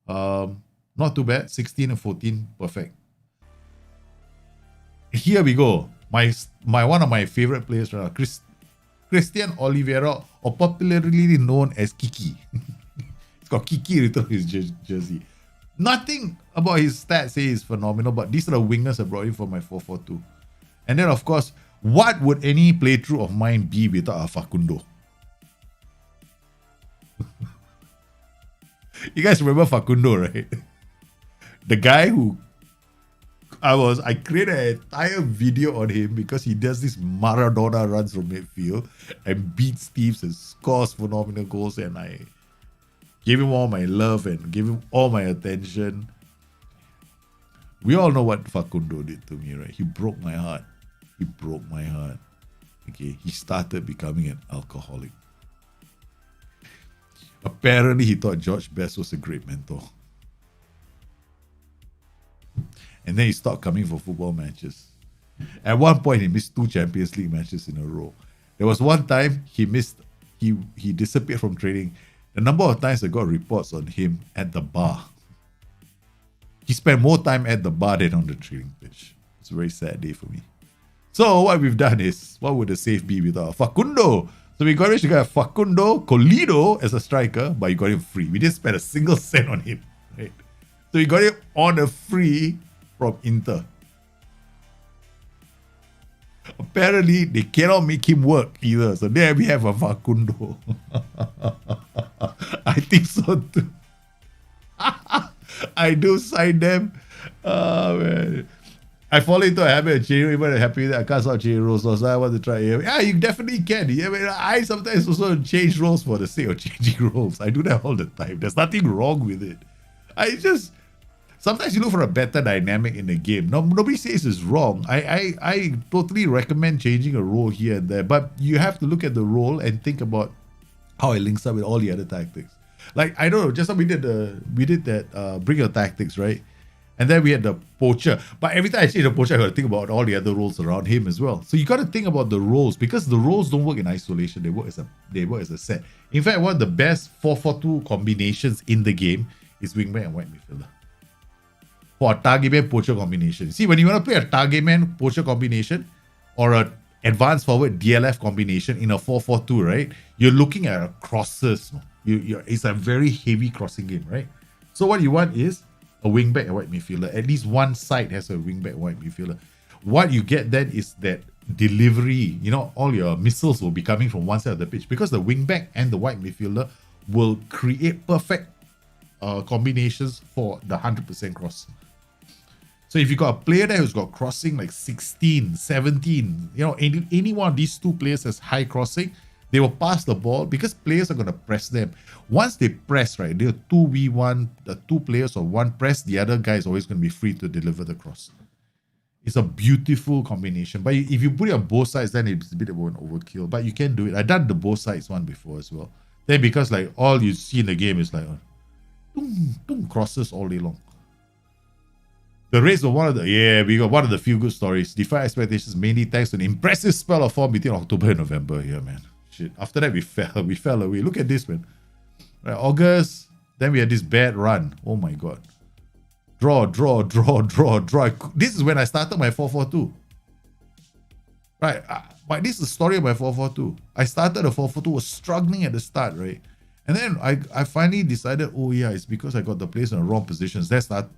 B: Not too bad. 16 and 14. Perfect. Here we go. My one of my favorite players right now, Christian Oliveira, or popularly known as Kiki. It's got Kiki written on his jersey. Nothing about his stats say is phenomenal, but these are the wingers I brought in for my 4-4-2. And then, of course, what would any playthrough of mine be without a Facundo? You guys remember Facundo, right? The guy who I created an entire video on him because he does this Maradona runs from midfield and beats teams and scores phenomenal goals, and I gave him all my love and gave him all my attention. We all know what Facundo did to me, right? He broke my heart. Okay, he started becoming an alcoholic. Apparently, he thought George Best was a great mentor. And then he stopped coming for football matches. At one point, he missed 2 Champions League matches in a row. There was one time he disappeared from training. The number of times I got reports on him at the bar. He spent more time at the bar than on the training pitch. It's a very sad day for me. So what we've done is, what would the save be without Facundo? So we got Facundo Colido as a striker, but you got him free. We didn't spend a single cent on him, right? So we got him on a free from Inter. Apparently, they cannot make him work either. So there we have a Facundo. I think so too. I do sign them. Man. I fall into a habit of changing, even happy that I can't stop changing roles. So I want to try. Yeah, you definitely can. Yeah, I sometimes also change roles for the sake of changing roles. I do that all the time. There's nothing wrong with it. Sometimes you look for a better dynamic in the game. Nobody says it's wrong. I totally recommend changing a role here and there, but you have to look at the role and think about how it links up with all the other tactics. Like, I don't know, just like we did that bring your tactics, right? And then we had the poacher. But every time I change the poacher, I got to think about all the other roles around him as well. So you got to think about the roles, because the roles don't work in isolation. They work as a set. In fact, one of the best 4-4-2 combinations in the game is wingback and white midfielder. For a target man poacher combination. See, when you want to play a target man poacher combination or an advanced forward DLF combination in a 4-4-2, right? You're looking at crosses. It's a very heavy crossing game, right? So what you want is a wingback and white midfielder. At least one side has a wingback and white midfielder. What you get then is that delivery. All your missiles will be coming from one side of the pitch, because the wingback and the white midfielder will create perfect combinations for the 100% cross. So if you got a player there who's got crossing like 16, 17, any one of these two players has high crossing, they will pass the ball because players are going to press them. Once they press, right, they're 2v1, the two players or one press, the other guy is always going to be free to deliver the cross. It's a beautiful combination. But if you put it on both sides, then it's a bit of an overkill. But you can do it. I've done the both sides one before as well. Then because like all you see in the game is like crosses all day long. The race of we got one of the few good stories. Defy expectations mainly thanks to an impressive spell of form between October and November here, man. Shit. After that, we fell away. Look at this, man. Right, August, then we had this bad run. Oh my god. Draw. This is when I started my 4-4-2. Right, but this is the story of my 4-4-2. I started a 4-4-2, was struggling at the start, right? And then I finally decided, oh yeah, it's because I got the place in the wrong positions. That's not.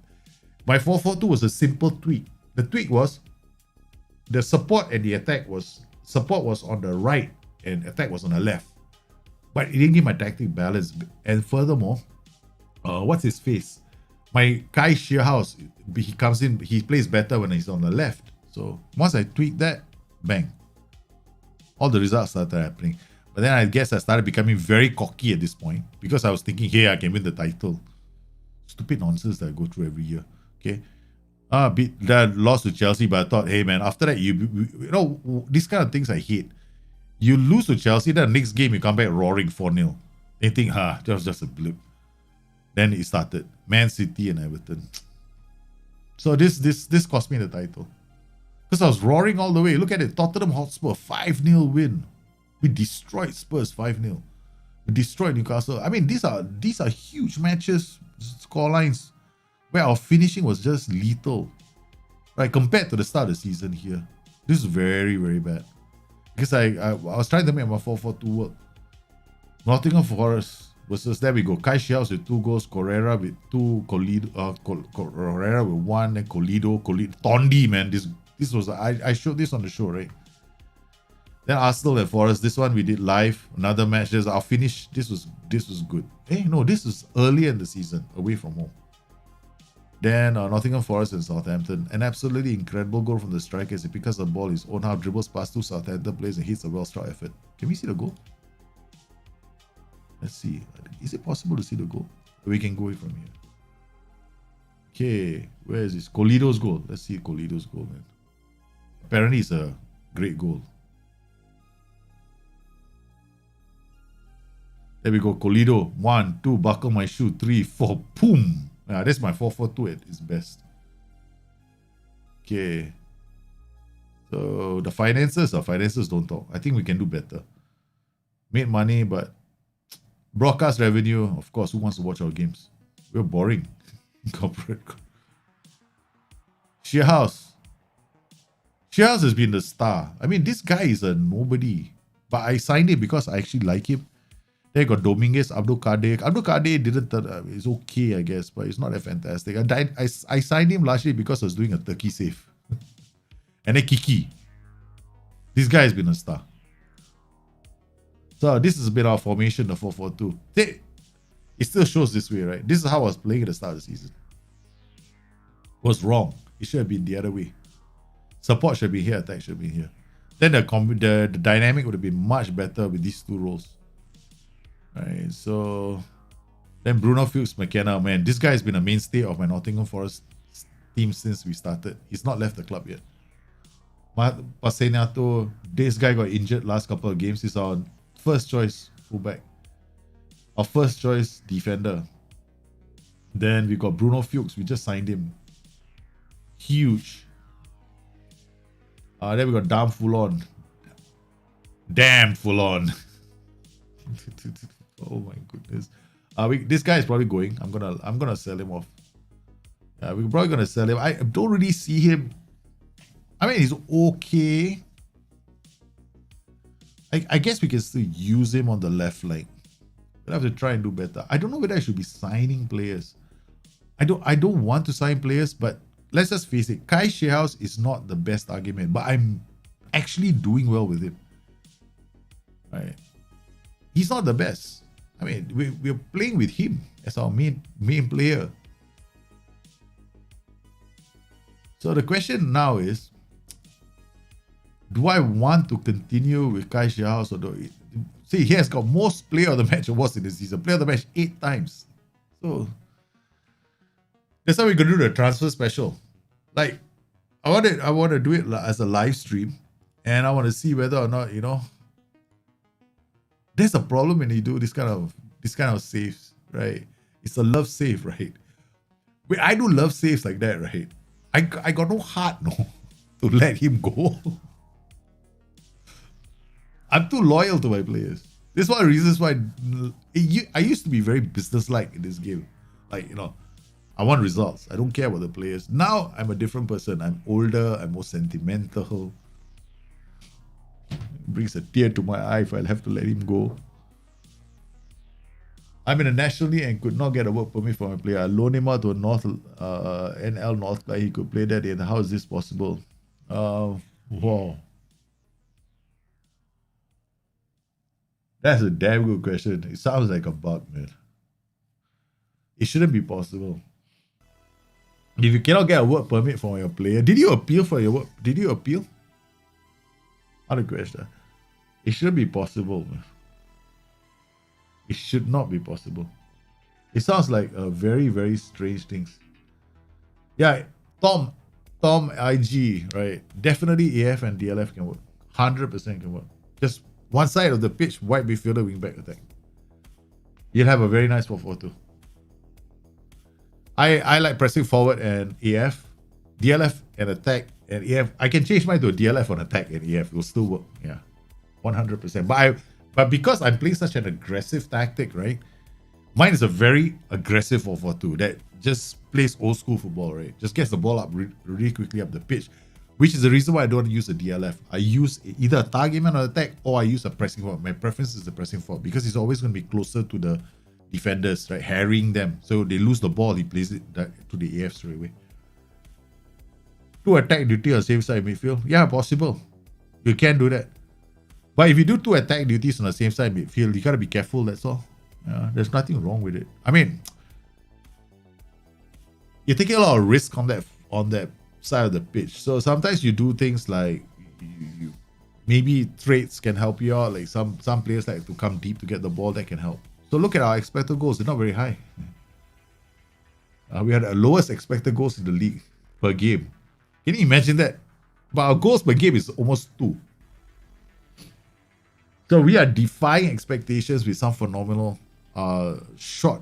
B: My 4-4-2 was a simple tweak. The tweak was the support and the attack support was on the right and attack was on the left. But it didn't give my tactic balance. And furthermore, what's his face? My Kai Shearhouse, he comes in, he plays better when he's on the left. So once I tweaked that, bang. All the results started happening. But then I guess I started becoming very cocky at this point because I was thinking, hey, I can win the title. Stupid nonsense that I go through every year. Okay. That lost to Chelsea, but I thought, hey man, after that, these kind of things I hate. You lose to Chelsea, then the next game you come back roaring 4-0. They think, that was just a blip. Then it started. Man City and Everton. So this cost me the title. Because I was roaring all the way. Look at it. Tottenham Hotspur, 5-0 win. We destroyed Spurs 5-0. We destroyed Newcastle. I mean, these are huge matches, scorelines, where our finishing was just lethal. Right, compared to the start of the season here. This is very, very bad. Because I was trying to make my 4-4-2 work. Nottingham Forest versus, there we go. Kai Shiaos with 2 goals, Correa with 2, Correa with 1, and Colido, Tondi, man. This was, I showed this on the show, right? Then Arsenal and Forest, this one we did live. Another match, there's our finish. This was good. Hey, no, this is early in the season, away from home. Then Nottingham Forest and Southampton. An absolutely incredible goal from the striker as he picks up the ball his own half, dribbles past 2 Southampton players and hits a well-struck effort. Can we see the goal? Let's see. Is it possible to see the goal? We can go it from here. Okay, where is this? Colido's goal. Let's see Colido's goal, man. Apparently it's a great goal. There we go. Colido. 1, 2, buckle my shoe. 3, 4, boom. That's my 4-4-2 at its best. Okay. So the finances don't talk. I think we can do better. Made money, but broadcast revenue, of course, who wants to watch our games? We're boring. Corporate. Shearhouse has been the star. I mean, this guy is a nobody. But I signed him because I actually like him. Then you got Dominguez, Abdul Kadir. Abdul Kadir didn't, it's okay, I guess, but it's not that fantastic. I signed him largely because I was doing a Turkey save. And then Kiki. This guy has been a star. So this has been our formation, the 4-4-2. It still shows this way, right? This is how I was playing at the start of the season. It was wrong. It should have been the other way. Support should be here, attack should be here. Then the dynamic would have been much better with these two roles. Right, so then Bruno Fuchs McKenna, man, this guy has been a mainstay of my Nottingham Forest team since we started. He's not left the club yet. Pasenato, this guy got injured last couple of games. He's our first choice fullback, our first choice defender. Then we got Bruno Fuchs. We just signed him. Huge. Then we got Damn Full On. Oh my goodness. This guy is probably going. I'm gonna sell him off. Yeah, we're probably gonna sell him. I don't really see him. I mean, he's okay. I guess we can still use him on the left leg. We'll have to try and do better. I don't know whether I should be signing players. I don't want to sign players, but let's just face it. Kai Shearhouse is not the best argument, but I'm actually doing well with him. Right. He's not the best. I mean, we're playing with him as our main player. So the question now is, do I want to continue with Kai Xiao? So see, he has got most player of the match awards in the season. Player of the match 8 times. So that's how we're gonna do the transfer special. Like, I want to do it as a live stream, and I want to see whether or not, there's a problem when you do this kind of saves, right? It's a love save, right? When I do love saves like that, right? I got no heart, no, to let him go. I'm too loyal to my players. This is one of the reasons why I used to be very business-like in this game. Like, I want results. I don't care about the players. Now I'm a different person. I'm older. I'm more sentimental. It brings a tear to my eye if I'll have to let him go. I'm in a national league and could not get a work permit for my player. I loan him out to a NL North guy. He could play that in. How is this possible? Wow. That's a damn good question. It sounds like a bug, man. It shouldn't be possible. If you cannot get a work permit for your player, did you appeal for your work? Did you appeal? Other question. It shouldn't be possible, man. It should not be possible. It sounds like a very, very strange things. Yeah, Tom IG, right? Definitely AF and DLF can work. 100% can work. Just one side of the pitch, wide midfielder, wing back attack. You'll have a very nice 4-4-2. I like pressing forward and AF, DLF and attack and AF. I can change mine to a DLF on attack and AF. It will still work. Yeah, 100%. But because I'm playing such an aggressive tactic, right? Mine is a very aggressive 4-4-2 that just plays old school football, right? Just gets the ball up really quickly up the pitch, which is the reason why I don't use a DLF. I use either a target man on attack or I use a pressing forward. My preference is the pressing forward because it's always going to be closer to the defenders, right? Harrying them. So they lose the ball, he plays it to the AF straight away. Two attack duty on the same side midfield? Yeah, possible. You can do that. But if you do 2 attack duties on the same side midfield, you gotta be careful, that's all. There's nothing wrong with it. I mean, you're taking a lot of risk on that side of the pitch. So sometimes you do things like maybe trades can help you out. Like some players like to come deep to get the ball, that can help. So look at our expected goals, they're not very high. We had the lowest expected goals in the league per game. Can you imagine that? But our goals per game is almost 2. So we are defying expectations with some phenomenal shot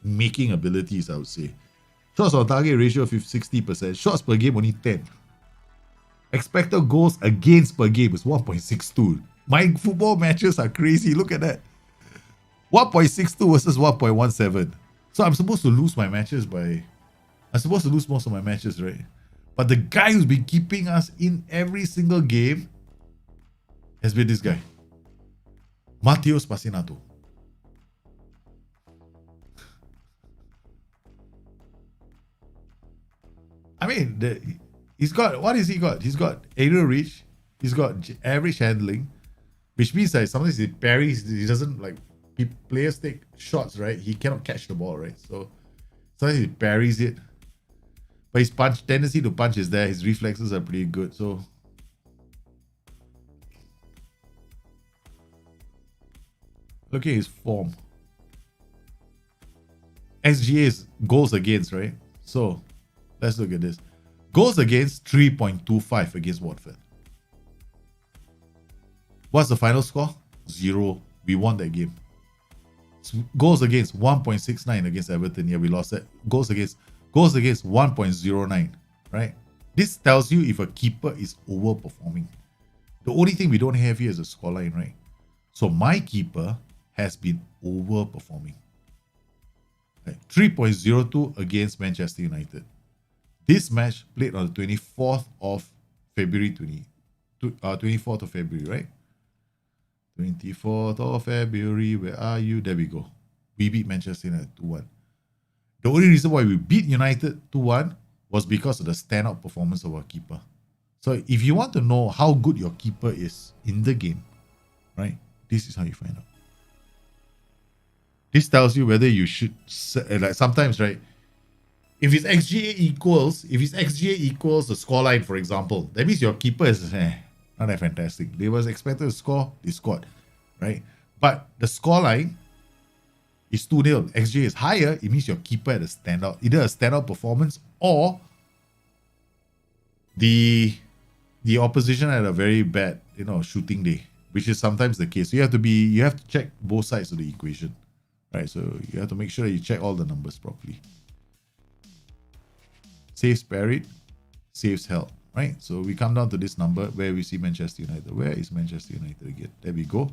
B: making abilities, I would say. Shots on target ratio of 60%. Shots per game only 10. Expected goals against per game is 1.62. My football matches are crazy. Look at that. 1.62 versus 1.17. So I'm supposed to lose my matches I'm supposed to lose most of my matches, right? But the guy who's been keeping us in every single game has been this guy, Matheus Passinato. I mean, he's got, what has he got? He's got aerial reach, he's got average handling, which means that sometimes he parries, he doesn't like, players take shots, right? He cannot catch the ball, right? So sometimes he parries it. But his tendency to punch is there, his reflexes are pretty good. So look at his form. XGA is goals against, right? So let's look at this. Goals against 3.25 against Watford. What's the final score? 0. We won that game. Goals against 1.69 against Everton. Yeah, we lost that. Goals against 1.09. Right? This tells you if a keeper is overperforming. The only thing we don't have here is a scoreline, right? So my keeper has been overperforming. Right? 3.02 against Manchester United. This match played on the 24th of February, 24th of February, right? 24th of February, where are you? There we go. We beat Manchester United 2-1. The only reason why we beat United 2-1 was because of the standout performance of our keeper. So if you want to know how good your keeper is in the game, right, this is how you find out. This tells you whether you should, like sometimes, right? If his XGA equals the scoreline, for example, that means your keeper is not that fantastic. They was expected to score, they scored, right? But the scoreline is 2-0. XGA is higher, it means your keeper had either a standout performance or the opposition had a very bad, shooting day, which is sometimes the case. So you have to check both sides of the equation, right? So you have to make sure that you check all the numbers properly. Saves parried, saves held, right? So we come down to this number where we see Manchester United. Where is Manchester United again? There we go.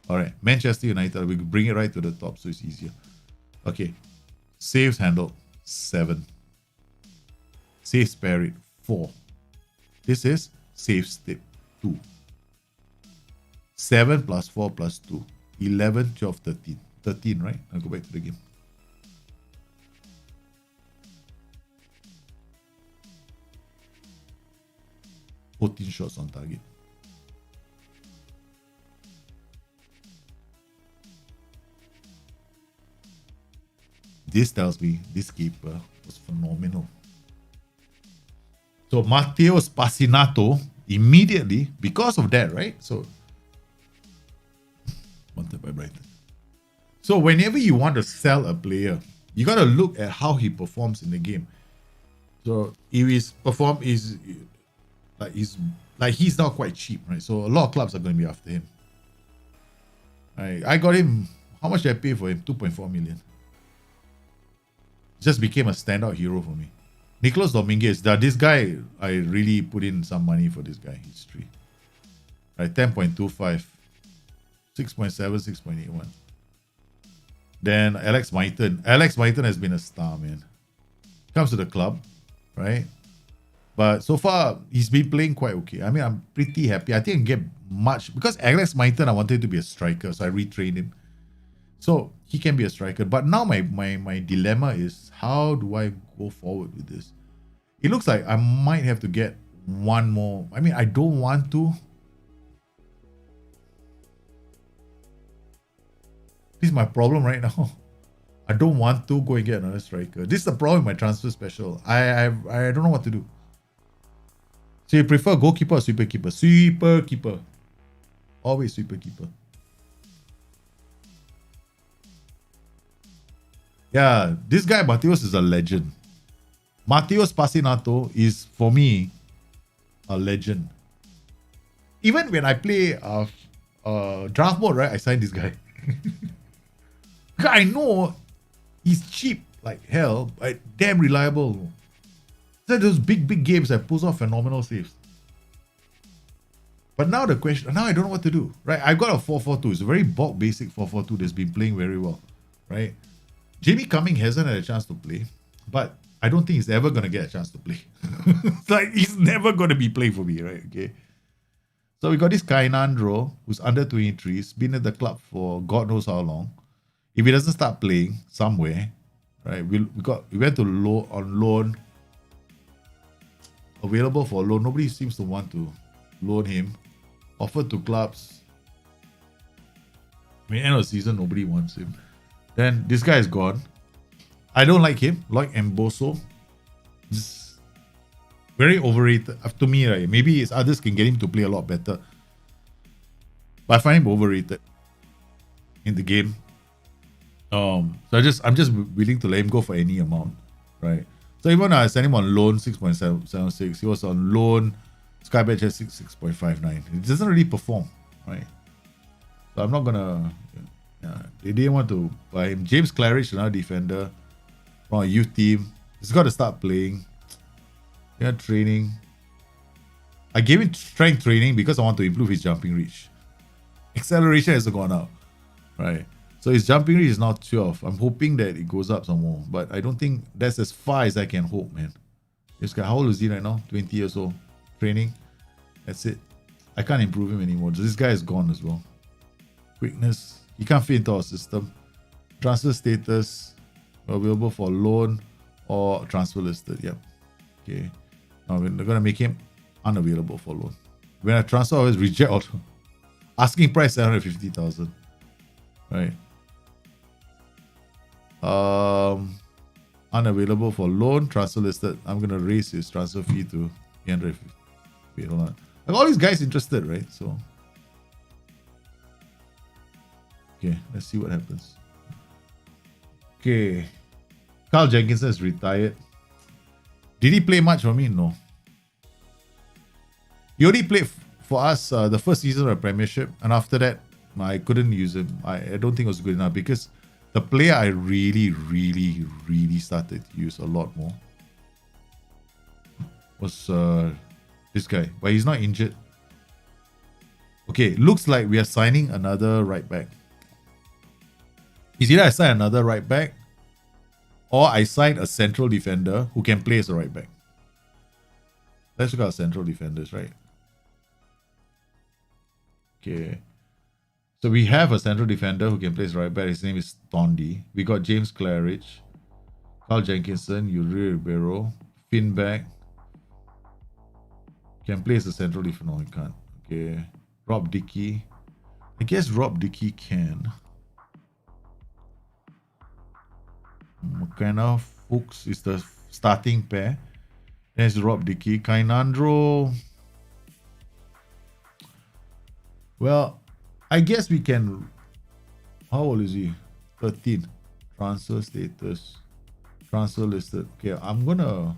B: All right, Manchester United. We bring it right to the top so it's easier. Okay, saves handled 7, saves parried 4. This is saves tip 2. 7 plus 4 plus 2, 11, 12, 13. 13, right? I'll go back to the game. Shots on target. This tells me this keeper was phenomenal. So Matteo Spasinato immediately, because of that, right? So wanted by Brighton. So whenever you want to sell a player, you got to look at how he performs in the game. So if he's now quite cheap, right? So a lot of clubs are going to be after him. I got him. How much did I pay for him? 2.4 million. Just became a standout hero for me. Nicolas Dominguez. This guy, I really put in some money for this guy. History. Right, 10.25, 6.7, 6.81. Then Alex Maiton. Alex Maiton has been a star, man. Comes to the club, right? But so far, he's been playing quite okay. I mean, I'm pretty happy. I think I can get much. Because Alex Maiton, I wanted to be a striker, so I retrained him. So he can be a striker. But now my dilemma is, how do I go forward with this? It looks like I might have to get one more. I mean, I don't want to. This is my problem right now. I don't want to go and get another striker. This is the problem with my transfer special. I don't know what to do. So you prefer goalkeeper or sweeper keeper? Sweeper keeper. Always sweeper keeper. Yeah, this guy Mateos is a legend. Mateos Pasinato is, for me, a legend. Even when I play draft mode, right, I signed this guy. I know he's cheap like hell, but damn reliable. So those big games that pulls off phenomenal saves. But now the question, now I don't know what to do, right? I've got a 4-4-2. It's a very bulk basic 4-4-2 that's been playing very well, right? Jamie Cumming hasn't had a chance to play, but I don't think he's ever going to get a chance to play. Like, he's never going to be playing for me, right? Okay. So we got this Kainandro, who's under 23, he's been at the club for God knows how long. If he doesn't start playing somewhere, right? We went to on loan, available for loan. Nobody seems to want to loan him. Offered to clubs. I mean, end of the season, nobody wants him. Then this guy is gone. I don't like him. Like Mboso. Just very overrated. To me, right? Maybe it's others can get him to play a lot better. But I find him overrated in the game. So I'm just willing to let him go for any amount, right? So even I sent him on loan 6.76. He was on loan. Skybet has 6.59. It doesn't really perform, right? So I'm not gonna. Yeah, they didn't want to buy him. James Claridge, another defender from a youth team. He's got to start playing. Yeah, training. I gave him strength training because I want to improve his jumping reach. Acceleration hasn't gone up, right? So his jumping reach is now 12. I'm hoping that it goes up some more, but I don't think that's as far as I can hope, man. This guy, how old is he right now? 20 years old. Training. That's it. I can't improve him anymore. This guy is gone as well. Quickness. He can't fit into our system. Transfer status. Available for loan or transfer listed. Yep. Okay. Now we're going to make him unavailable for loan. When I transfer, I always reject auto. Asking price 750,000. Right. Unavailable for loan. Transfer listed. I'm gonna raise his transfer fee to 350. Wait, hold on. I got all these guys interested, right? So okay, let's see what happens. Okay. Carl Jenkinson is retired. Did he play much for me? No. He only played for us the first season of the Premiership, and after that, I couldn't use him. I don't think it was good enough because the player I really started to use a lot more was this guy, but he's not injured. Okay, looks like we are signing another right back. It's either I sign another right back or I sign a central defender who can play as a right back. Let's look at central defenders, right? Okay. So we have a central defender who can play as right back. His name is Tondi. We got James Claridge, Carl Jenkinson, Yuri Ribeiro, Finback. Can play as a central defender. No, he can't. Okay. Rob Dickey. I guess Rob Dickey can. McKenna Fuchs is the starting pair. There's Rob Dickey. Kainandro. Well, I guess we can. How old is he? 13. Transfer status. Transfer listed. Okay, I'm gonna.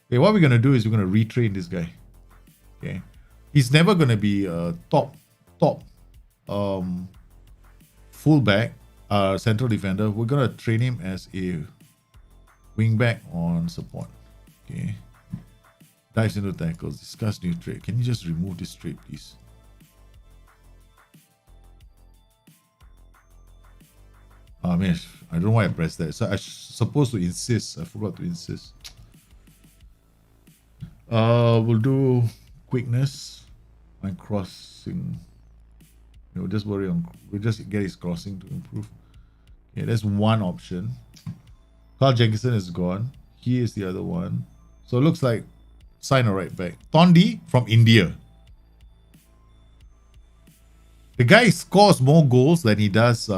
B: Okay, what we're gonna do is we're gonna retrain this guy. Okay, he's never gonna be a top fullback, central defender. We're gonna train him as a wingback on support. Okay, dives into tackles. Discuss new trait. Can you just remove this trait, please? Oh man, I don't know why I pressed that. So I'm supposed to insist. I forgot to insist. We'll do quickness and crossing. We'll just we'll just get his crossing to improve. Okay, that's one option. Carl Jenkinson is gone. He is the other one. So it looks like sign a right back. Tondi from India. The guy scores more goals than he does.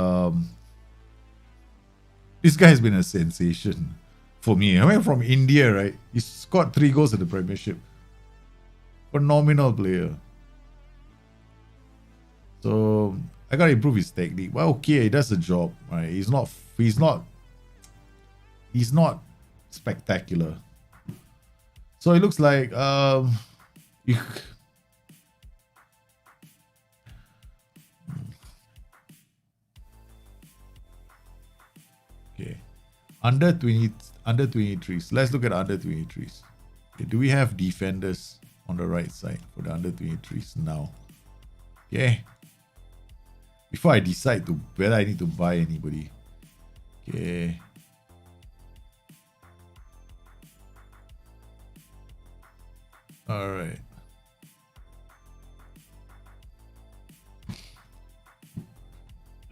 B: This guy has been a sensation for me. I mean, from India, right? He scored 3 goals in the Premiership. Phenomenal player. So I gotta improve his technique. Well, okay, he does the job. Right? He's not spectacular. So it looks like okay. Under 23s. Let's look at under 23s. Okay, do we have defenders on the right side for the under 23s now? Okay. Before I decide to whether I need to buy anybody. Okay. All right.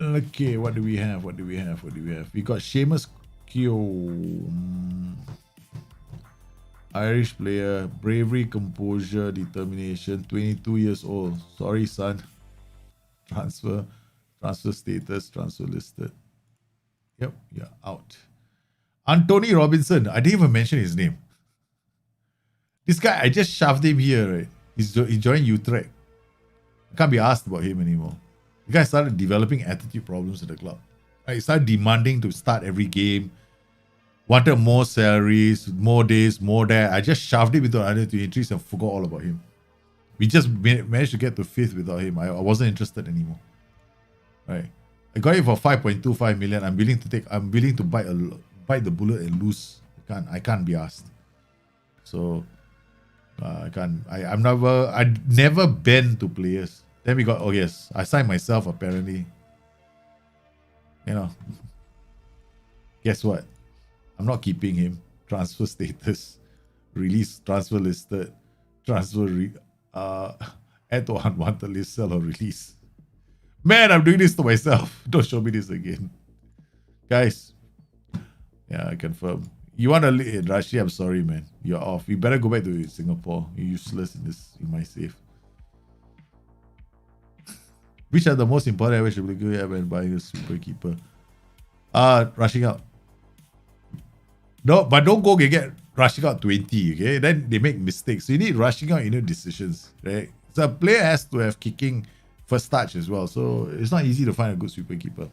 B: Okay, what do we have? We got Seamus Kyo. Irish player, bravery, composure, determination, 22 years old. Sorry, son. Transfer status, transfer listed. Yep, yeah, out. Anthony Robinson. I didn't even mention his name. This guy, I just shoved him here, right? He joined Utrecht. I can't be asked about him anymore. The guy started developing attitude problems in the club. He started demanding to start every game. Wanted more salaries, more days, more that. I just shoved him into under 23s and forgot all about him. We just managed to get to 5th without him. I wasn't interested anymore. Right. I got him for 5.25 million. I'm willing to bite the bullet and lose. I can't be asked. So I can't. I'd never bend to players. Then we got, oh yes, I signed myself apparently. You know. Guess what? I'm not keeping him. Transfer status. Release, transfer listed. Transfer add to unwanted list, sell or release. Man, I'm doing this to myself. Don't show me this again. Guys. Yeah, I confirm. You want to Rashi, I'm sorry, man. You're off. You better go back to Singapore. You're useless in my safe. Which are the most important average you have when buying a super keeper? Rushing out. No, but don't go get rushing out 20, okay? Then they make mistakes. So you need rushing out, you need decisions, right? So a player has to have kicking first touch as well. So it's not easy to find a good sweeper keeper.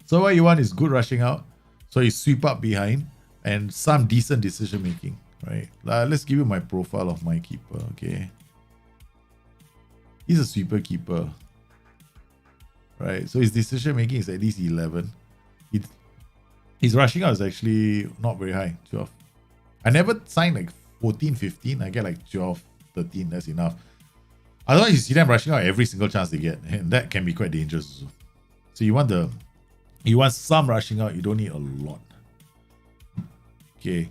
B: So what you want is good rushing out. So you sweep up behind and some decent decision making, right? Let's give you my profile of my keeper, okay? He's a sweeper keeper, right? So his decision making is at least 11. His rushing out is actually not very high, 12. I never signed like 14, 15. I get like 12, 13. That's enough. Otherwise, you see them rushing out every single chance they get, and that can be quite dangerous. So you want some rushing out. You don't need a lot. Okay.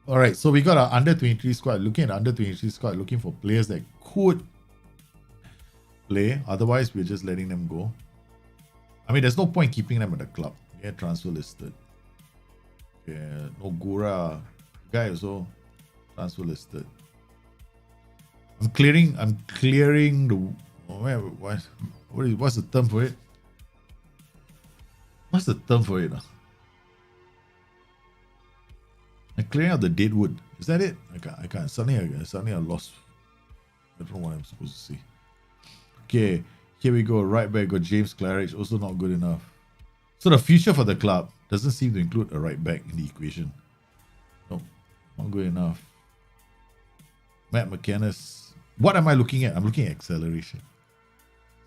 B: All right. So we got our under 23 squad. Looking at under 23 squad, looking for players that could play. Otherwise, we're just letting them go. I mean, there's no point keeping them at the club. Yeah, transfer listed. Yeah, no Gura. Guy also transfer listed. I'm clearing the what's the term for it? What's the term for it? I'm clearing out the dead wood. Is that it? I can't. Suddenly I lost. I don't know what I'm supposed to say. Okay, here we go. Right back, got James Claridge. Also not good enough. So the future for the club doesn't seem to include a right back in the equation. No, not good enough. Matt McCannis. What am I looking at? I'm looking at acceleration.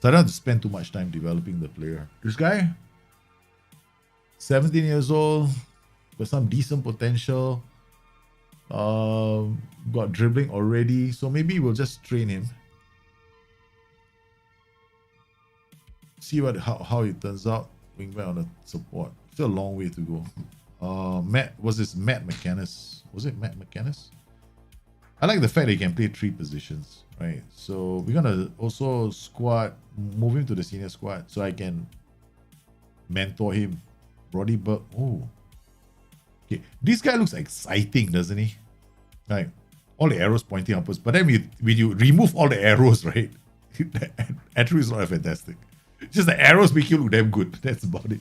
B: So I don't have to spend too much time developing the player. This guy, 17 years old, got some decent potential. Got dribbling already. So maybe we'll just train him. See how it turns out. Wingback on the support. Still a long way to go. Matt McCannis? Was it Matt McCannis? I like the fact that he can play 3 positions, right? So we're gonna also move him to the senior squad so I can mentor him. Brody Burke. Oh. Okay. This guy looks exciting, doesn't he? Like all the arrows pointing upwards. But then when you remove all the arrows, right? The attribute is not fantastic. Just the arrows make you look damn good. That's about it.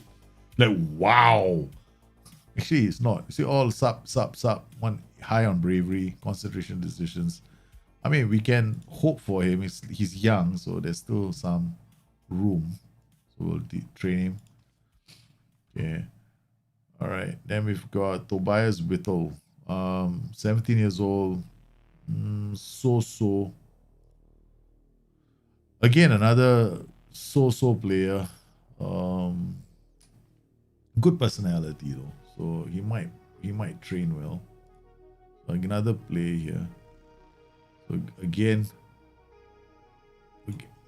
B: Like, wow. Actually, it's not. You see, all sub. One high on bravery, concentration decisions. I mean, we can hope for him. He's young, so there's still some room. So we'll train him. Okay. All right. Then we've got Tobias Whittle. 17 years old. So. Again, another so player. Good personality though, so he might train well. Like another play here. So again,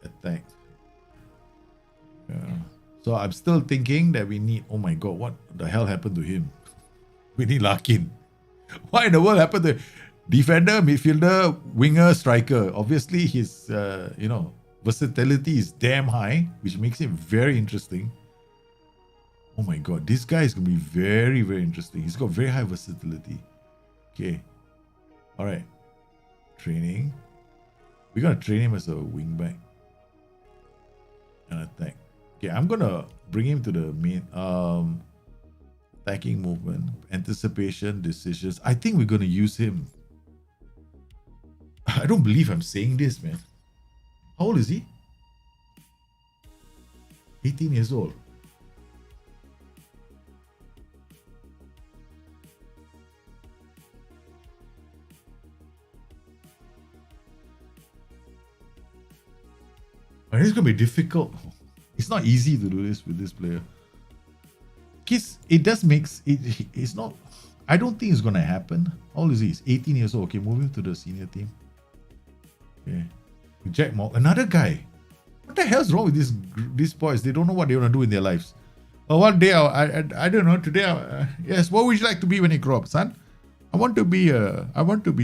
B: attack. Yeah. So I'm still thinking that we need. Oh my god, what the hell happened to him? We need Larkin. What in the world happened to defender, midfielder, winger, striker? Obviously, his versatility is damn high, which makes him very interesting. Oh my god, this guy is going to be very, very interesting. He's got very high versatility. Okay. Alright. Training. We're going to train him as a wingback. And attack. Okay, I'm going to bring him to the main attacking movement, anticipation, decisions. I think we're going to use him. I don't believe I'm saying this, man. How old is he? 18 years old. And it's going to be difficult. It's not easy to do this with this player. It does it's not. I don't think it's going to happen. How old is he? He's 18 years old. Okay, moving to the senior team. Okay. Jack Moore, another guy. What the hell's wrong with these boys? They don't know what they want to do in their lives. One day, I don't know. Today, yes. What would you like to be when you grow up, son? I want to be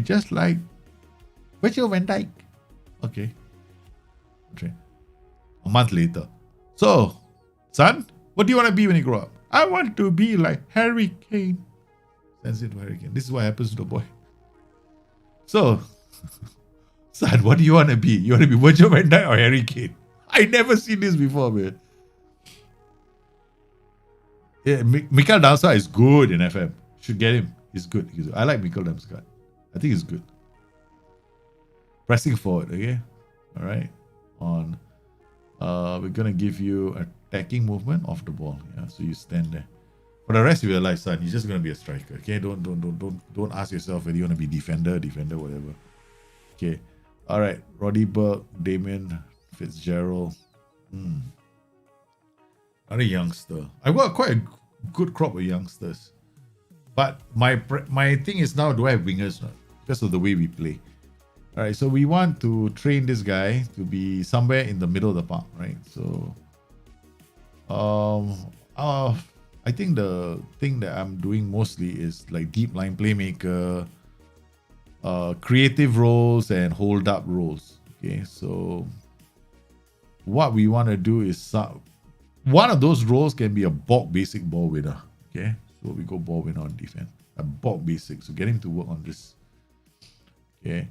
B: just like Virgil van Dijk. Okay. A month later. So, son, what do you want to be when you grow up? I want to be like Harry Kane. Sends it to Harry Kane. This is what happens to the boy. So, son, what do you want to be? You want to be Virgil van Dijk or Harry Kane? I never seen this before, man. Yeah, Mikael Damsgaard is good in FM. Should get him. He's good. I like Mikael Damsgaard. I think he's good. Pressing forward, okay? All right. On. We're gonna give you attacking movement off the ball. Yeah, so you stand there. For the rest of your life, son, you're just gonna be a striker. Okay, don't ask yourself whether you wanna be defender, whatever. Okay. All right. Roddy Burke, Damien Fitzgerald. Not a youngster. I got quite a good crop of youngsters. But my thing is now, do I have wingers? Because of the way we play. All right, so we want to train this guy to be somewhere in the middle of the park, right? So, I think the thing that I'm doing mostly is like deep line playmaker, creative roles, and hold up roles. Okay, so what we want to do is one of those roles can be a bulk basic ball winner. Okay, so we go ball winner on defense. A bulk basic, so get him to work on this. Okay.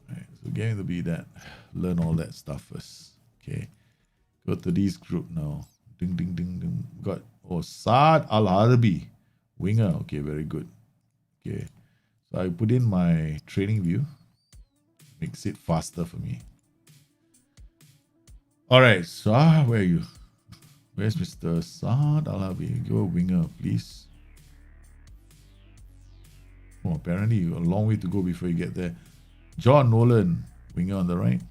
B: Right, so get him to be that. Learn all that stuff first. Okay. Go to this group now. Ding ding ding ding. Got Saad Al-Harbi. Winger. Okay, very good. Okay. So I put in my training view. Makes it faster for me. Alright, so where are you? Where's Mr. Saad Al-Harbi? Go winger, please. Oh, apparently a long way to go before you get there. John Nolan, winger on the right.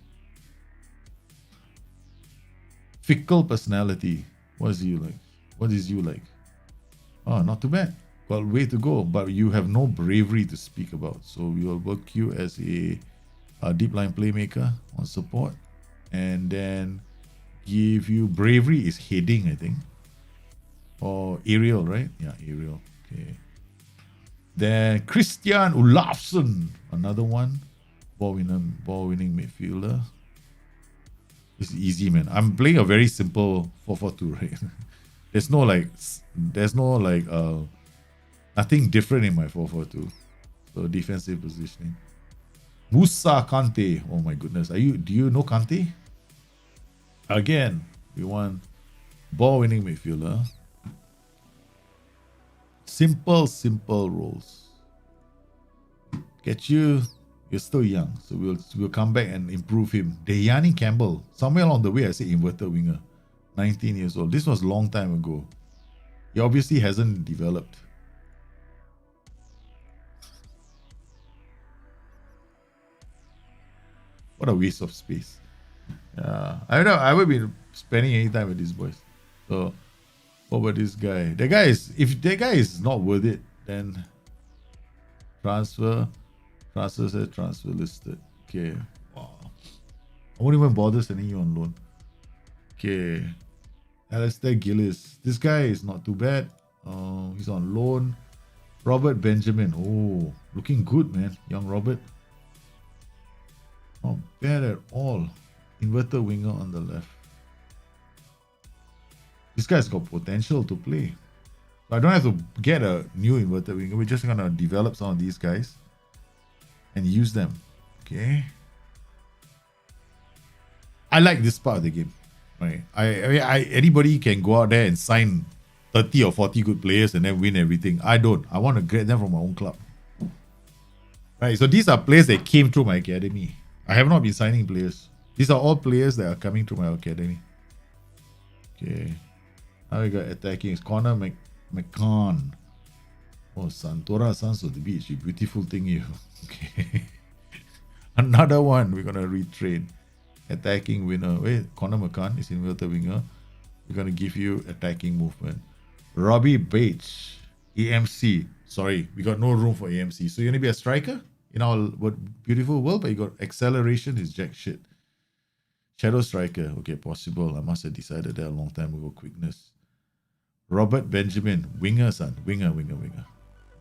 B: Fickle personality. What is you like? What is you like? Oh, not too bad. Got a way to go, but you have no bravery to speak about. So we will work you as a deep line playmaker on support, and then give you bravery is heading, I think, or aerial, right? Yeah, aerial. Okay. Then Christian Olafsson, another one. Ball winning midfielder. It's easy, man. I'm playing a very simple 4-4-2, right? There's no nothing different in my 4-4-2. So defensive positioning. Musa Kante. Oh my goodness. Do you know Kante? Again, we want ball winning midfielder. Simple roles. Get you. You're still young, so we'll come back and improve him. Dayani Campbell. Somewhere along the way, I said inverted winger. 19 years old. This was a long time ago. He obviously hasn't developed. What a waste of space. Yeah, I don't know. I would be spending any time with these boys. So, what about this guy? If that guy is not worth it, then transfer says transfer listed. Okay. Wow. I won't even bother sending you on loan. Okay. Alistair Gillis. This guy is not too bad. He's on loan. Robert Benjamin. Oh, looking good, man. Young Robert. Not bad at all. Inverted winger on the left. This guy's got potential to play. I don't have to get a new inverted winger. We're just gonna develop some of these guys and use them. Okay. I like this part of the game. Right. Anybody can go out there and sign 30 or 40 good players and then win everything. I don't. I want to get them from my own club. Right. So these are players that came through my academy. I have not been signing players. These are all players that are coming through my academy. Okay. Now we got attacking. It's Connor McCann. Oh, Santora Sons of the Beach. You beautiful thing, you. Okay. Another one we're going to retrain. Attacking winner. Wait, Connor McCann is inverted winger. We're going to give you attacking movement. Robbie Bates. AMC. Sorry, we got no room for AMC. So you're going to be a striker in our beautiful world, but you got acceleration is jack shit. Shadow striker. Okay, possible. I must have decided that a long time ago. Quickness. Robert Benjamin. Winger, son. Winger.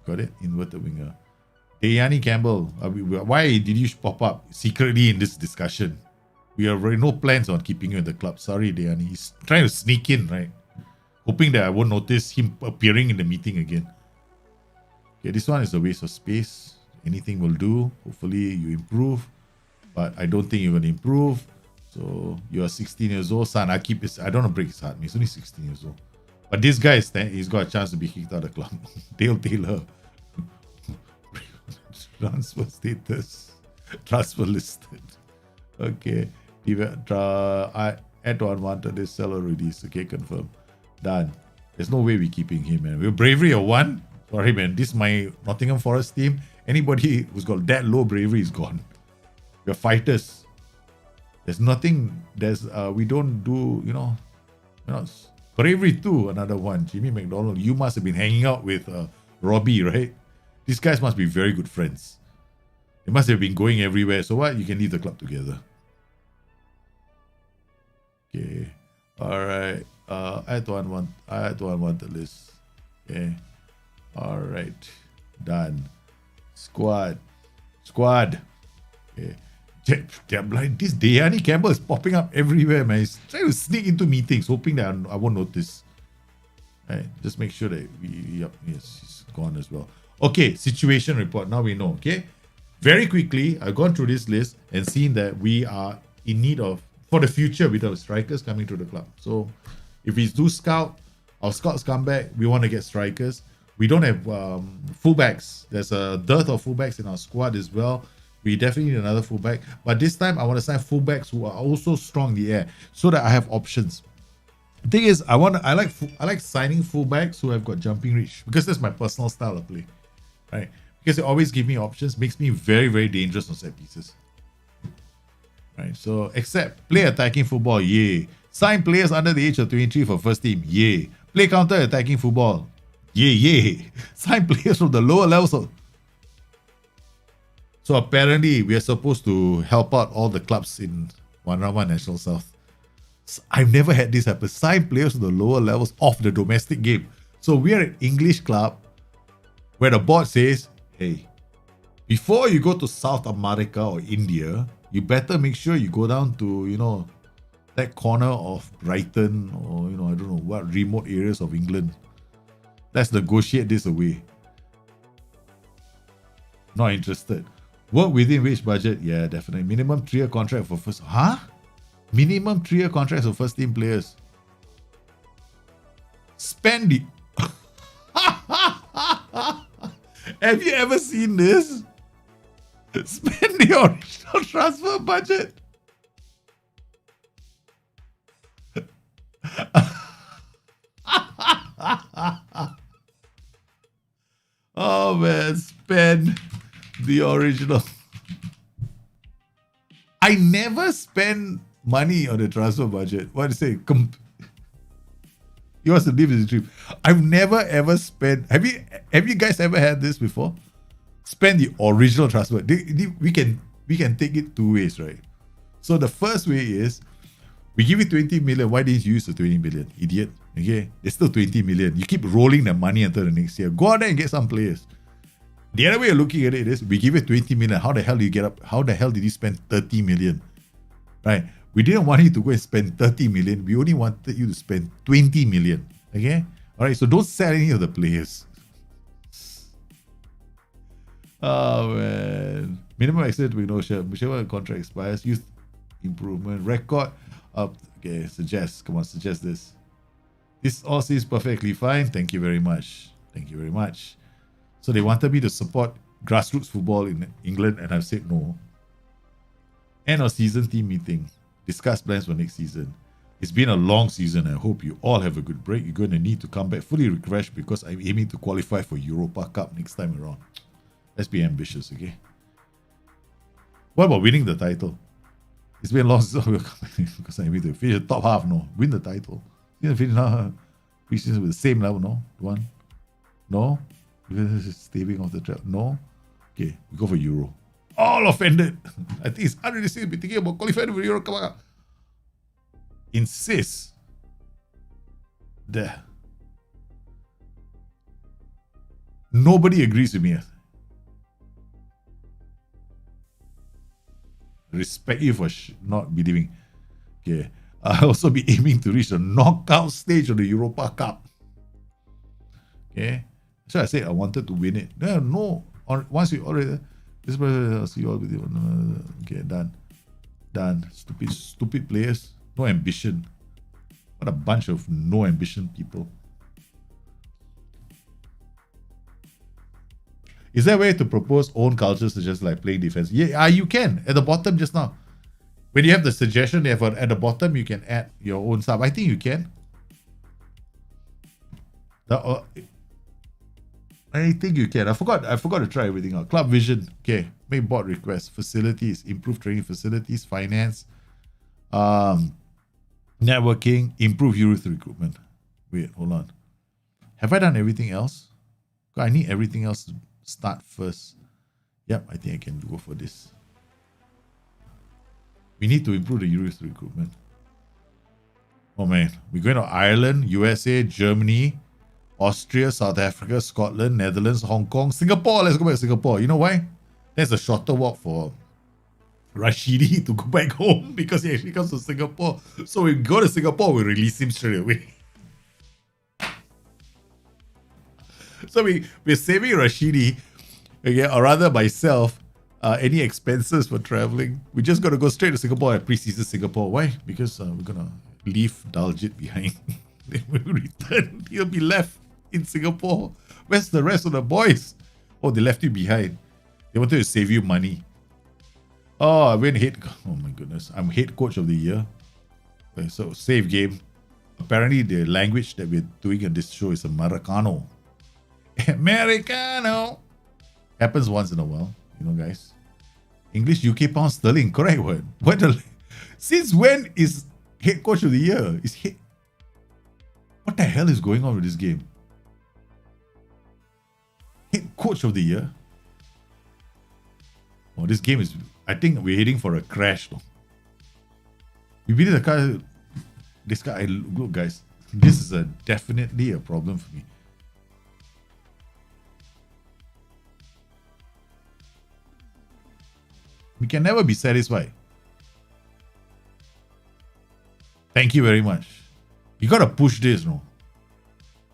B: Got it? Inverted winger. Dayani Campbell. Why did you pop up secretly in this discussion? We have no plans on keeping you in the club. Sorry, Dayani. He's trying to sneak in, right? Hoping that I won't notice him appearing in the meeting again. Okay, this one is a waste of space. Anything will do. Hopefully you improve. But I don't think you're going to improve. So you are 16 years old. Son, I don't want to break his heart. He's only 16 years old. But this guy, he's got a chance to be kicked out of the club. Dale Taylor. Transfer status. Transfer listed. Okay. Add to unwanted this seller release. Okay, confirm. Done. There's no way we're keeping him, man. We're bravery of one. Sorry, man. This is my Nottingham Forest team. Anybody who's got that low bravery is gone. We're fighters. There's nothing. We don't do, bravery too. Another one. Jimmy McDonald. You must have been hanging out with Robbie, right? These guys must be very good friends. They must have been going everywhere. So what? You can leave the club together. Okay. All right. Add to unwanted list. Okay. All right. Done. Squad. Okay. This Dayani Campbell is popping up everywhere, man. He's trying to sneak into meetings, hoping that I won't notice. Right. Just make sure that yes, he's gone as well. Okay, situation report. Now we know. Okay. Very quickly, I've gone through this list and seen that we are in need of, for the future, with our strikers coming to the club. So if we do scout, our scouts come back, we want to get strikers. We don't have fullbacks. There's a dearth of fullbacks in our squad as well. We definitely need another fullback. But this time, I want to sign fullbacks who are also strong in the air so that I have options. The thing is, I like signing fullbacks who have got jumping reach because that's my personal style of play, right? Because they always give me options, makes me very, very dangerous on set pieces. Right, so except play attacking football, yay. Sign players under the age of 23 for first team, yay. Play counter attacking football, yay. Sign players from the lower levels. So apparently we are supposed to help out all the clubs in Wanrama National South. I've never had this happen. Sign players from the lower levels of the domestic game. So we are an English club where the board says, hey, before you go to South America or India, you better make sure you go down to, that corner of Brighton or, I don't know what remote areas of England. Let's negotiate this away. Not interested. Work within which budget? Yeah, definitely. Minimum 3-year contract for first. Huh? Minimum 3-year contracts for first team players. Spend it. Have you ever seen this? Spend the original transfer budget. Oh man, spend the original. I never spend money on the transfer budget. What to say? He wants to live his dream. I've never ever spent. Have you guys ever had this before? Spend the original transfer. We can take it two ways, right? So the first way is we give you 20 million. Why didn't you use the 20 million? Idiot. Okay, there's still 20 million. You keep rolling the money until the next year. Go out there and get some players. The other way of looking at it is we give you 20 million. How the hell did you spend 30 million? Right? We didn't want you to go and spend 30 million. We only wanted you to spend 20 million. Okay? Alright, so don't sell any of the players. Oh man. Minimum extent we know share. Whichever contract expires, youth improvement, record up. Okay, suggest this. This all seems perfectly fine. Thank you very much. So they wanted me to support grassroots football in England, and I've said no. End of season team meeting. Discuss plans for next season. It's been a long season. I hope you all have a good break. You're going to need to come back fully refreshed because I'm aiming to qualify for Europa Cup next time around. Let's be ambitious, okay? What about winning the title? It's been a long season because I need to finish the top half, no. Win the title. Finish now. Preseason with the same level, no? One? No? Staving off the trap. No? Okay, we go for Euro. All offended. I think it's unrealistic to be thinking about qualifying for Euro Cup. Insist. There. Nobody agrees with me. Respect you for not believing. Okay. I'll also be aiming to reach the knockout stage of the Europa Cup. Okay. So I said I wanted to win it. No. Once you already... This person, I'll see you all with you. Okay, done. Stupid players. No ambition. What a bunch of no ambition people. Is there a way to propose own cultures to just like playing defense? Yeah, you can. At the bottom just now. When you have the suggestion, at the bottom, you can add your own stuff. I think you can. I think you can. I forgot to try everything out. Club vision. Okay. Make board requests. Facilities. Improve training facilities. Finance. Networking. Improve youth recruitment. Wait, hold on. Have I done everything else? I need everything else to start first. Yep, I think I can go for this. We need to improve the youth recruitment. Oh man, we're going to Ireland, USA, Germany, Austria, South Africa, Scotland, Netherlands, Hong Kong, Singapore. Let's go back to Singapore. You know why? There's a shorter walk for Rashidi to go back home because he actually comes to Singapore. So we go to Singapore, we release him straight away. So we're saving Rashidi, okay, or rather myself, any expenses for traveling. We just got to go straight to Singapore at pre-season Singapore. Why? Because we're going to leave Daljit behind. Then when we return, he'll be left in Singapore. Where's the rest of the boys? Oh, they left you behind. They wanted to save you money. Oh, I went oh my goodness. I'm head coach of the year. Okay, so save game. Apparently the language that we're doing in this show is Americano. Americano. Happens once in a while, you know, guys. English, UK, pound sterling. Correct word. Since when is head coach of the year? What the hell is going on with this game? Head coach of the year? Oh, this game is... I think we're heading for a crash. Though. We beat the car. This guy... Look, guys. This is definitely a problem for me. We can never be satisfied. Thank you very much. You gotta push this, no?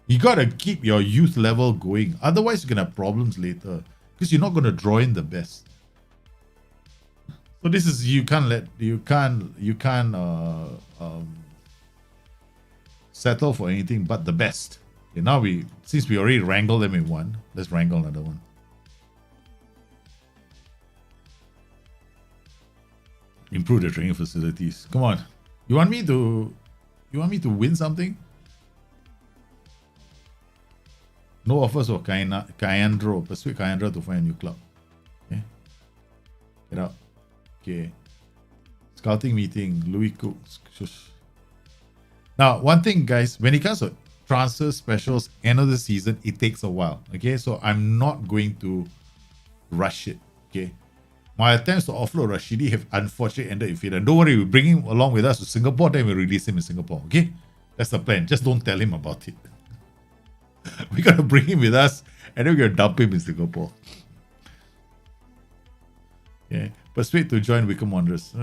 B: You gotta keep your youth level going. Otherwise, you're gonna have problems later. Because you're not gonna draw in the best. So this is, you can't settle for anything but the best. Okay, now since we already wrangled them in one, let's wrangle another one. Improve the training facilities. Come on. You want me to win something? No offers for Kayandro. Persuade Kayandro to find a new club. Okay. Get out. Okay. Scouting meeting. Louis Cook. Shush. Now, one thing, guys, when it comes to transfer specials, end of the season, it takes a while. Okay. So I'm not going to rush it. Okay. My attempts to offload Rashidi have unfortunately ended in failure. Don't worry, we'll bring him along with us to Singapore, then we'll release him in Singapore. Okay? That's the plan. Just don't tell him about it. We're going to bring him with us and then we're going to dump him in Singapore. Okay. Persuade to join Wickham Wanderers.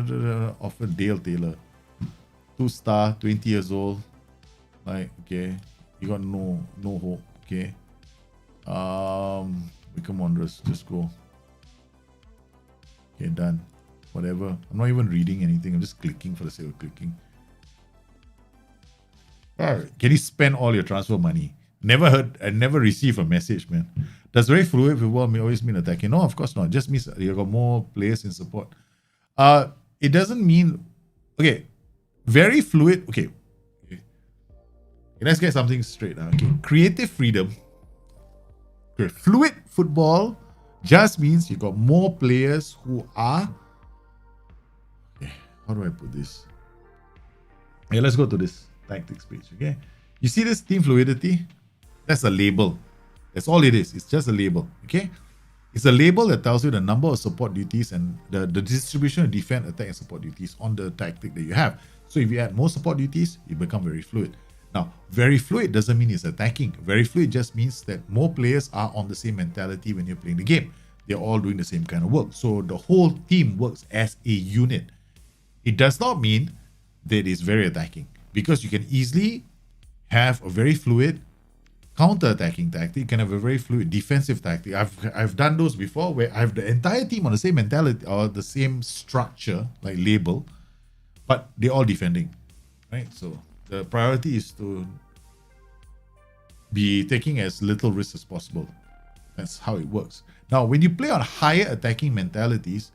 B: Offer Dale Taylor. 2-star, 20 years old. Like, okay. You got no hope. Okay. Wickham Wanderers. Just go. Okay, done. Whatever. I'm not even reading anything. I'm just clicking for the sake of clicking. Alright. Can you spend all your transfer money? Never heard and never received a message, man. Does very fluid football always mean attacking? No, of course not. It just means you got more players in support. It doesn't mean... Okay. Very fluid... Okay. Let's get something straight. Okay. Creative freedom. Okay. Fluid football... just means you got more players who are... Okay, how do I put this? Okay, let's go to this tactics page, okay? You see this team fluidity? That's a label. That's all it is. It's just a label, okay? It's a label that tells you the number of support duties and the distribution of defense, attack, and support duties on the tactic that you have. So if you add more support duties, you become very fluid. Now, very fluid doesn't mean it's attacking. Very fluid just means that more players are on the same mentality when you're playing the game. They're all doing the same kind of work. So the whole team works as a unit. It does not mean that it's very attacking, because you can easily have a very fluid counter-attacking tactic. You can have a very fluid defensive tactic. I've done those before where I have the entire team on the same mentality or the same structure, like label, but they're all defending, right? So the priority is to be taking as little risk as possible. That's how it works. Now, when you play on higher attacking mentalities,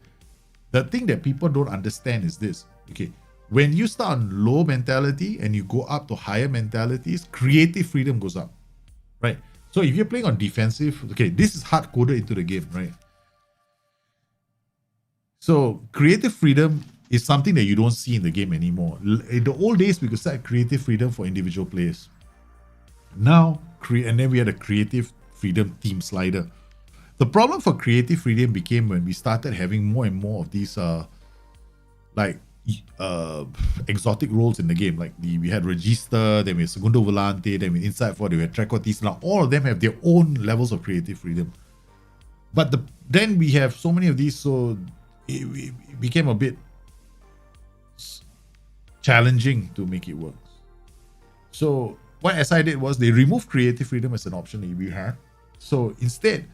B: the thing that people don't understand is this. Okay, when you start on low mentality and you go up to higher mentalities, creative freedom goes up, right? So if you're playing on defensive, okay, this is hard coded into the game, right? So creative freedom is something that you don't see in the game anymore. In the old days, we could set creative freedom for individual players. Now, and then we had a creative freedom team slider. The problem for creative freedom became when we started having more and more of these exotic roles in the game. Like we had Register, then we had Segundo Volante, then we Inside Forward, we had Trequartista. Now all of them have their own levels of creative freedom. But then we have so many of these, so it became a bit challenging to make it work. So what SI did was they removed creative freedom as an option that we had. So instead,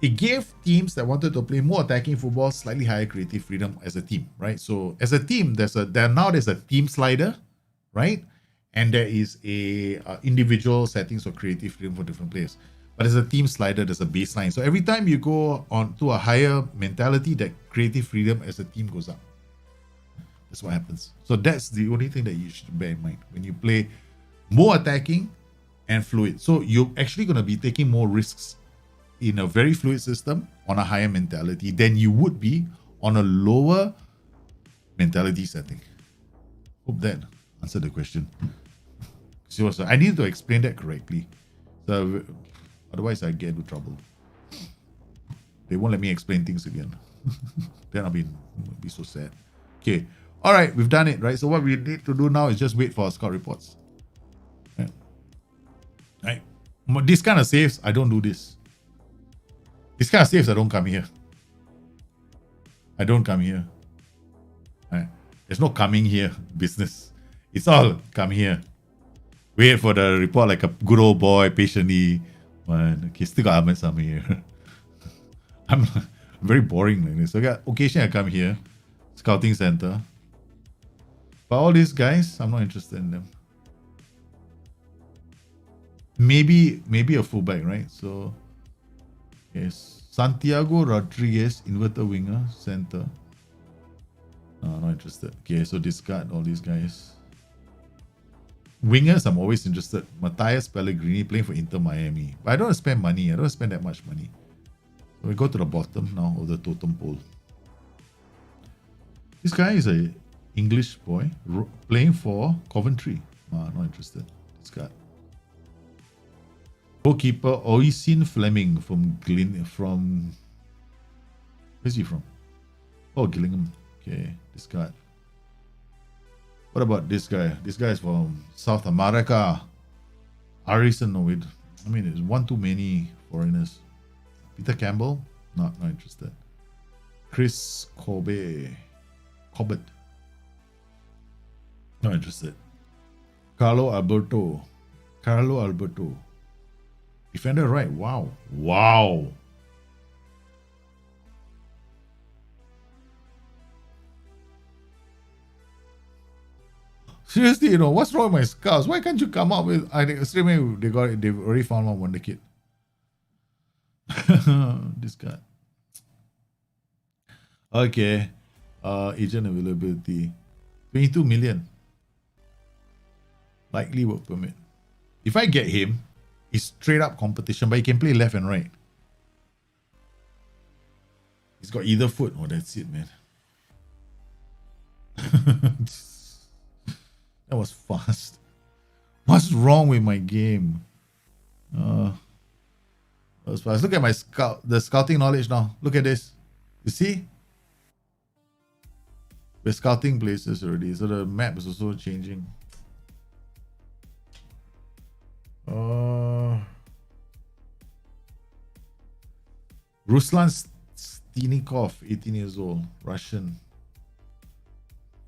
B: it gave teams that wanted to play more attacking football slightly higher creative freedom as a team, right? So as a team, there's a team slider, right? And there is a individual settings for creative freedom for different players. But as a team slider, there's a baseline. So every time you go on to a higher mentality, that creative freedom as a team goes up. That's what happens. So that's the only thing that you should bear in mind when you play more attacking and fluid. So you're actually going to be taking more risks in a very fluid system on a higher mentality than you would be on a lower mentality setting. Hope that answered the question. So I need to explain that correctly. So otherwise I get into trouble. They won't let me explain things again. Then I'll be so sad. Okay. All right, we've done it, right? So what we need to do now is just wait for our scout reports. Right? This kind of saves, I don't do this. This kind of saves, I don't come here. I don't come here. Right? There's no coming here business. It's all come here. Wait for the report like a good old boy, patiently. Okay, still got Ahmed Sami here. I'm very boring like this. Okay, occasionally I come here. Scouting center. But all these guys, I'm not interested in them. Maybe a fullback, right? So yes, Santiago Rodriguez, inverted winger, center. No, not interested. Okay, so discard all these guys. Wingers, I'm always interested. Matthias Pellegrini playing for Inter Miami. But I don't want to spend money. I don't spend that much money. So we go to the bottom now of the totem pole. This guy is a English boy playing for Coventry. Not interested. Discard. Goalkeeper Oisin Fleming from where's he from? Oh, Gillingham. Okay, discard. What about this guy? This guy is from South America. Harrison, no wait. I mean, there's one too many foreigners. Peter Campbell, not interested. Chris Cobbett, not interested. Carlo Alberto. Defender right. Wow. Seriously, what's wrong with my scouts? Why can't you come up with? I think straight away they've already found one wonder kid. This guy. Okay. Agent availability. 22 million. Likely work permit. If I get him, it's straight up competition, but he can play left and right. He's got either foot. Oh, that's it, man. That was fast. What's wrong with my game? That was fast. Look at my the scouting knowledge now. Look at this. You see? We're scouting places already, so the map is also changing. Ruslan Stinikov, 18 years old, Russian.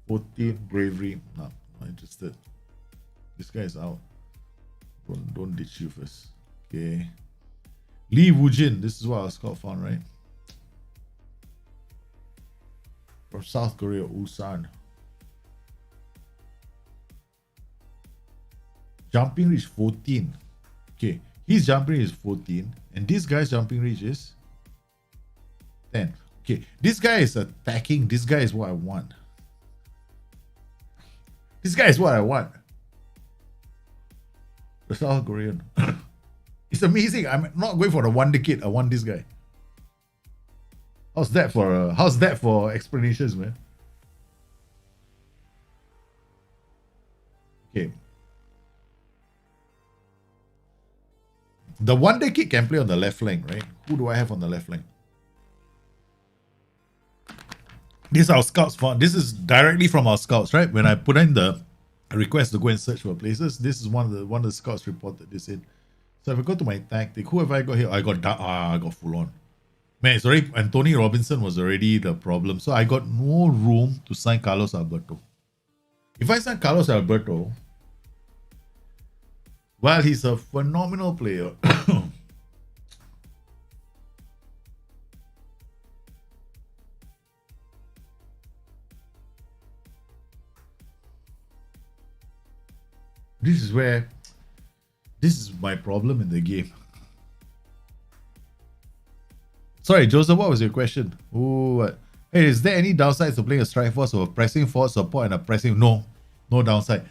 B: 14, bravery. Not interested. This guy is out. Don't ditch you first. Okay. Lee Woojin. This is what our scout found, right? From South Korea, Ulsan. Jumping reach 14. Okay. His jumping reach is 14, and this guy's jumping reach is 10. Okay, this guy is attacking. This guy is what I want. This guy is what I want. The South Korean. It's amazing. I'm not going for the wonder kid. I want this guy. How's that for explanations, man? Okay. The wonder kid can play on the left flank, right? Who do I have on the left flank? This is our scouts for. This is directly from our scouts, right? When I put in the request to go and search for places, this is one of the scouts reported this in. So if I go to my tactic, who have I got here? I got full on. Man, it's already, and Tony Robinson was already the problem. So I got no room to sign Carlos Alberto. If I sign Carlos Alberto, while he's a phenomenal player, this is my problem in the game. Sorry, Joseph, what was your question? What? Hey, is there any downsides to playing a strike force or pressing forward support and a pressing? No downside.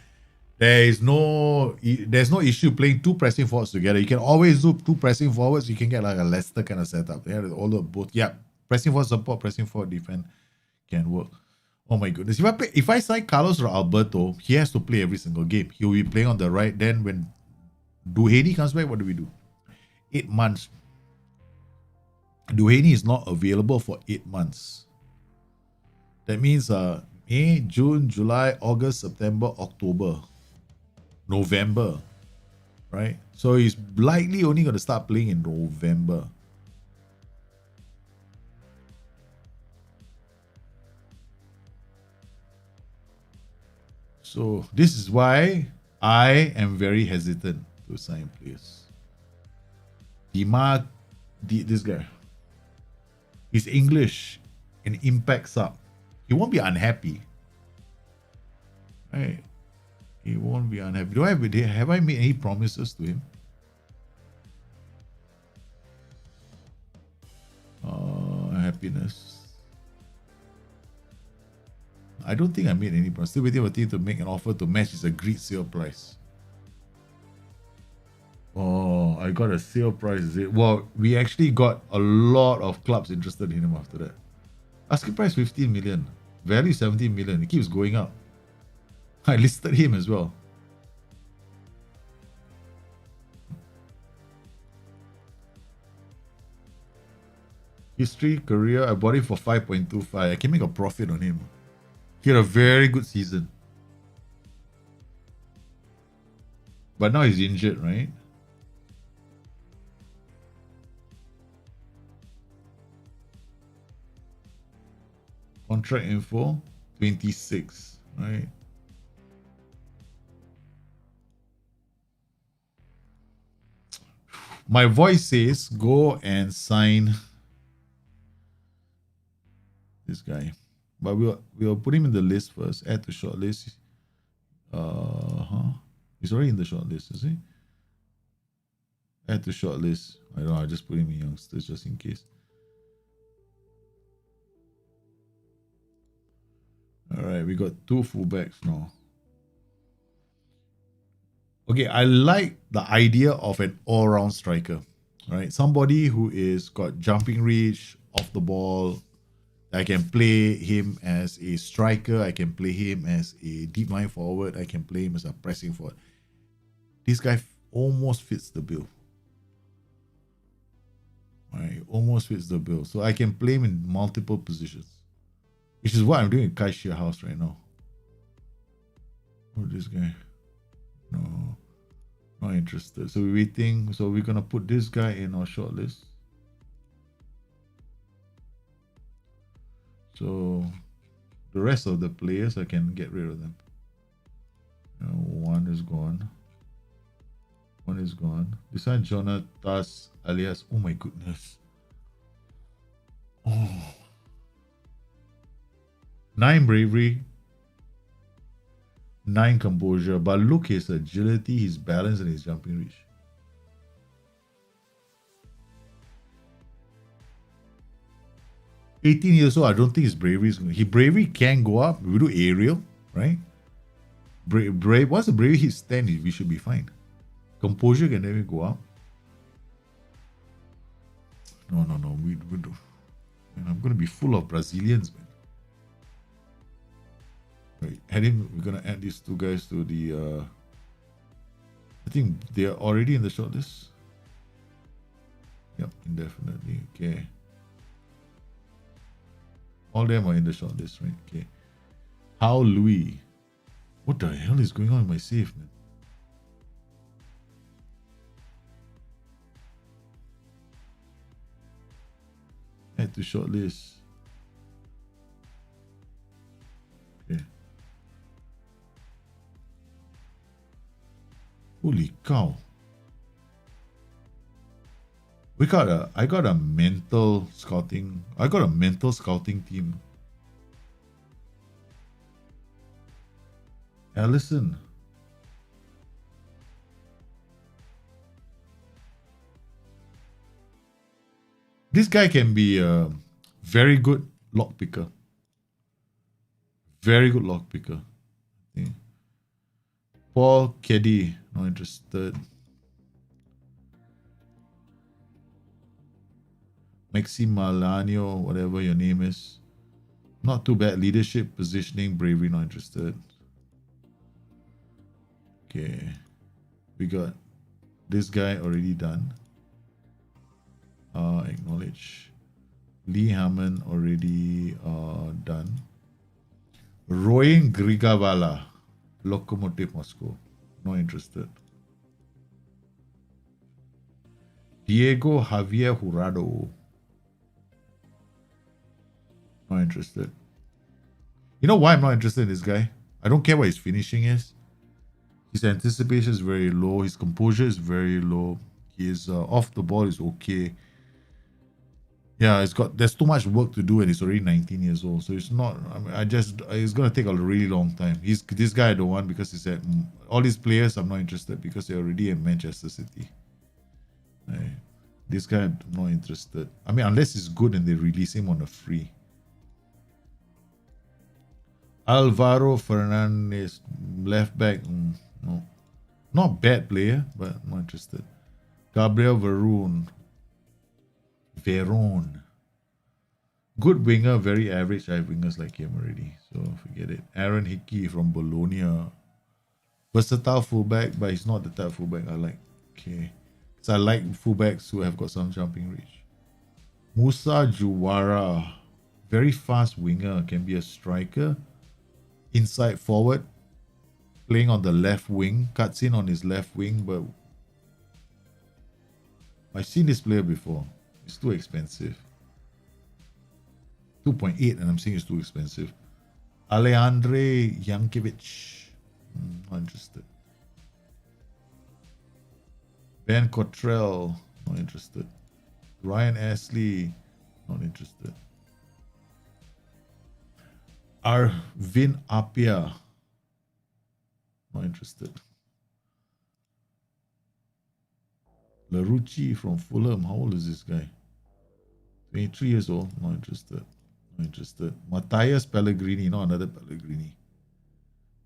B: There's no issue playing two pressing forwards together. You can always do two pressing forwards. You can get like a Leicester kind of setup. Yeah, all of both. Yeah, pressing forward support, pressing forward defend can work. Oh my goodness! If I sign Carlos or Alberto, he has to play every single game. He will be playing on the right. Then when Duhaney comes back, what do we do? 8 months. Duhaney is not available for 8 months. That means May, June, July, August, September, October, November, right? So he's likely only going to start playing in November. So this is why I am very hesitant to sign players. This guy, he's English and impact sub. He won't be unhappy, right? He won't be unhappy. Have I made any promises to him? Happiness. I don't think I made any promise. Still waiting for team to make an offer to match his agreed sale price. Oh, I got a sale price, is it? Well, we actually got a lot of clubs interested in him after that. Asking price 15 million. Value 17 million. It keeps going up. I listed him as well. History, career, I bought him for 5.25. I can make a profit on him. He had a very good season. But now he's injured, right? Contract info, 26, right? My voice says go and sign this guy. But we'll put him in the list first. Add to short list. He's already in the short list, is he? Add to short list. I don't know, I just put him in youngsters just in case. Alright, we got 2 fullbacks now. Okay, I like the idea of an all-round striker. Right? Somebody who is got jumping reach, off the ball. I can play him as a striker. I can play him as a deep line forward. I can play him as a pressing forward. This guy almost fits the bill. Right, almost fits the bill. So I can play him in multiple positions, which is what I'm doing in Kai House right now. Oh, this guy. No, not interested. So we're waiting. So we're gonna put this guy in our shortlist. So the rest of the players, I can get rid of them. One is gone. One is gone. This one, Jonatas alias. Oh my goodness. Oh. 9 bravery. 9 composure. But look his agility, his balance, and his jumping reach. 18 years old, I don't think his bravery is good. Bravery can go up. We do aerial, right? Brave. Once the bravery hits 10, we should be fine. Composure can never go up. No. We do. Man, I'm gonna be full of Brazilians, man. Right, we're gonna add these two guys to the. I think they are already in the shortlist. Yep, indefinitely. Okay. All them are in the shortlist, right? Okay. How Louis. What the hell is going on in my save, man? Add to shortlist. Okay. Holy cow. I got a mental scouting. I got a mental scouting team. Allison. This guy can be a very good lock picker. Very good lock picker. Yeah. Paul Keddy, not interested. Maximalanio, whatever your name is. Not too bad. Leadership, positioning, bravery, not interested. Okay. We got this guy already done. Acknowledge. Lee Hammond already done. Royin Grigavala, Lokomotiv Moscow. Not interested. Diego Javier Jurado. Not interested. You know why I'm not interested in this guy? I don't care what his finishing is. His anticipation is very low. His composure is very low. His off the ball is okay. Yeah, there's too much work to do and he's already 19 years old. So it's not, it's going to take a really long time. This guy I don't want because he said, all these players I'm not interested because they're already in Manchester City. Right. This guy I'm not interested. I mean, unless he's good and they release him on a free. Alvaro Fernandez, left back, no. Not bad player, but not interested. Gabriel Veron. Good winger, very average. I have wingers like him already, so forget it. Aaron Hickey from Bologna. Versatile fullback, but he's not the type of fullback I like. Okay. So I like fullbacks who have got some jumping reach. Musa Juwara. Very fast winger, can be a striker. Inside forward. Playing on the left wing. Cuts in on his left wing, but I've seen this player before. It's too expensive. 2.8 and I'm saying it's too expensive. Alejandre Jankovic. Not interested. Ben Cottrell. Not interested. Ryan Ashley. Not interested. Arvin Apia. Not interested. Larucci from Fulham. How old is this guy? 23 years old. Not interested. Not interested. Matthias Pellegrini. Not another Pellegrini.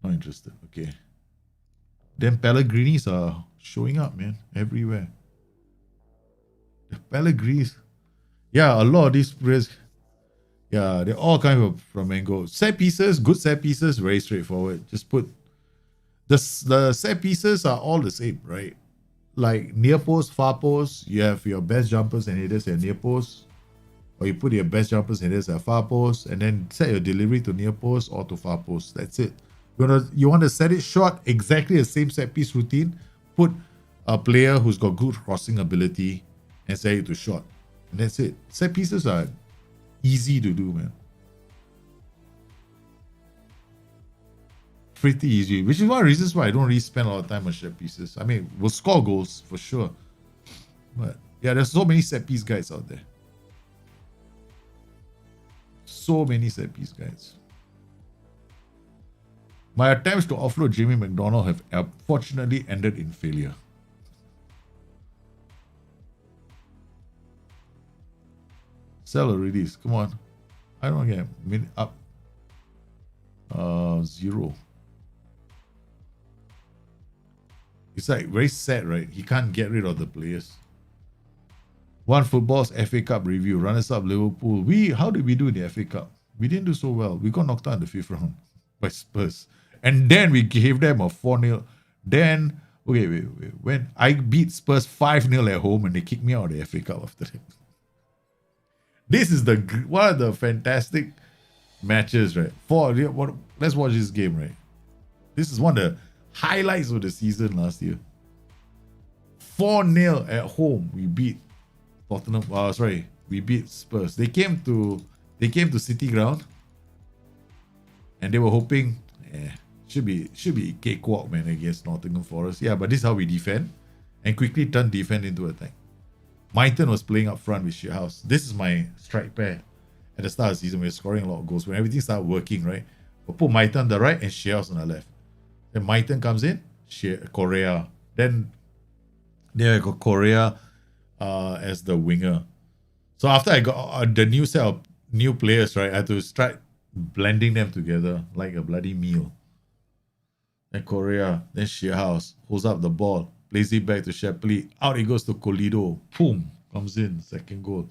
B: Not interested. Okay. Them Pellegrinis are showing up, man. Everywhere. The Pellegrinis. Yeah, a lot of these players. Yeah, they're all kind of from Mango. Set pieces, good set pieces, very straightforward. Just put the set pieces are all the same, right? Like near post, far post, you have your best jumpers and headers at near post, or you put your best jumpers and headers at far post, and then set your delivery to near post or to far post. That's it. You want to set it short, exactly the same set piece routine. Put a player who's got good crossing ability and set it to short, and that's it. Set pieces are easy to do, man. Pretty easy, which is one of the reasons why I don't really spend a lot of time on set pieces. I mean, we'll score goals for sure, but yeah, there's so many set piece guys out there. So many set piece guys. My attempts to offload Jamie McDonald have unfortunately ended in failure. Sell or release? Come on. I don't get minute up 0. It's like very sad, right? He can't get rid of the players. One Football's FA Cup review. Runners up Liverpool. How did we do in the FA Cup? We didn't do so well. We got knocked out in the 5th round by Spurs. And then we gave them a 4-0. Then, okay, wait. When I beat Spurs 5-0 at home and they kicked me out of the FA Cup after that. This is one of the fantastic matches, right? Let's watch this game, right? This is one of the highlights of the season last year. 4-0 at home. We beat Tottenham. We beat Spurs. They came to City Ground, and they were hoping, should be cakewalk, man, against Nottingham Forest. Yeah, but this is how we defend, and quickly turn defense into attack. Myton was playing up front with Shithouse. This is my strike pair. At the start of the season, we were scoring a lot of goals. When everything started working, right, we'll put Myton on the right and Shithouse on the left. Then Myton comes in, Correa. Then there I got Correa as the winger. So after I got the new set of new players, right, I had to start blending them together like a bloody meal. Then Correa, then Shithouse holds up the ball, plays it back to Shapley. Out it goes to Colido. Boom, comes in, second goal.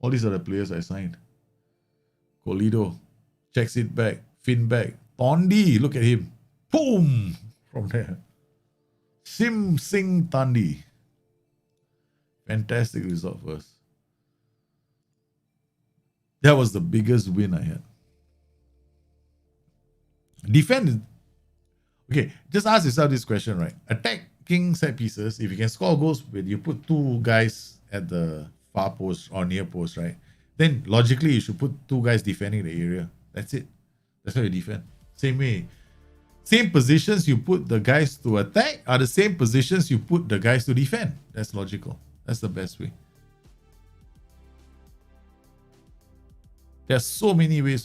B: All these are the players I signed. Colido checks it back, Finn back. Tondi, look at him. Boom, from there. Sim Sing Tandi. Fantastic result for us. That was the biggest win I had. Defend. Okay, just ask yourself this question, right? Attacking set pieces, if you can score goals when you put 2 guys at the far post or near post, right? Then logically you should put 2 guys defending the area. That's it. That's how you defend. Same way. Same positions you put the guys to attack are the same positions you put the guys to defend. That's logical. That's the best way. There's so many ways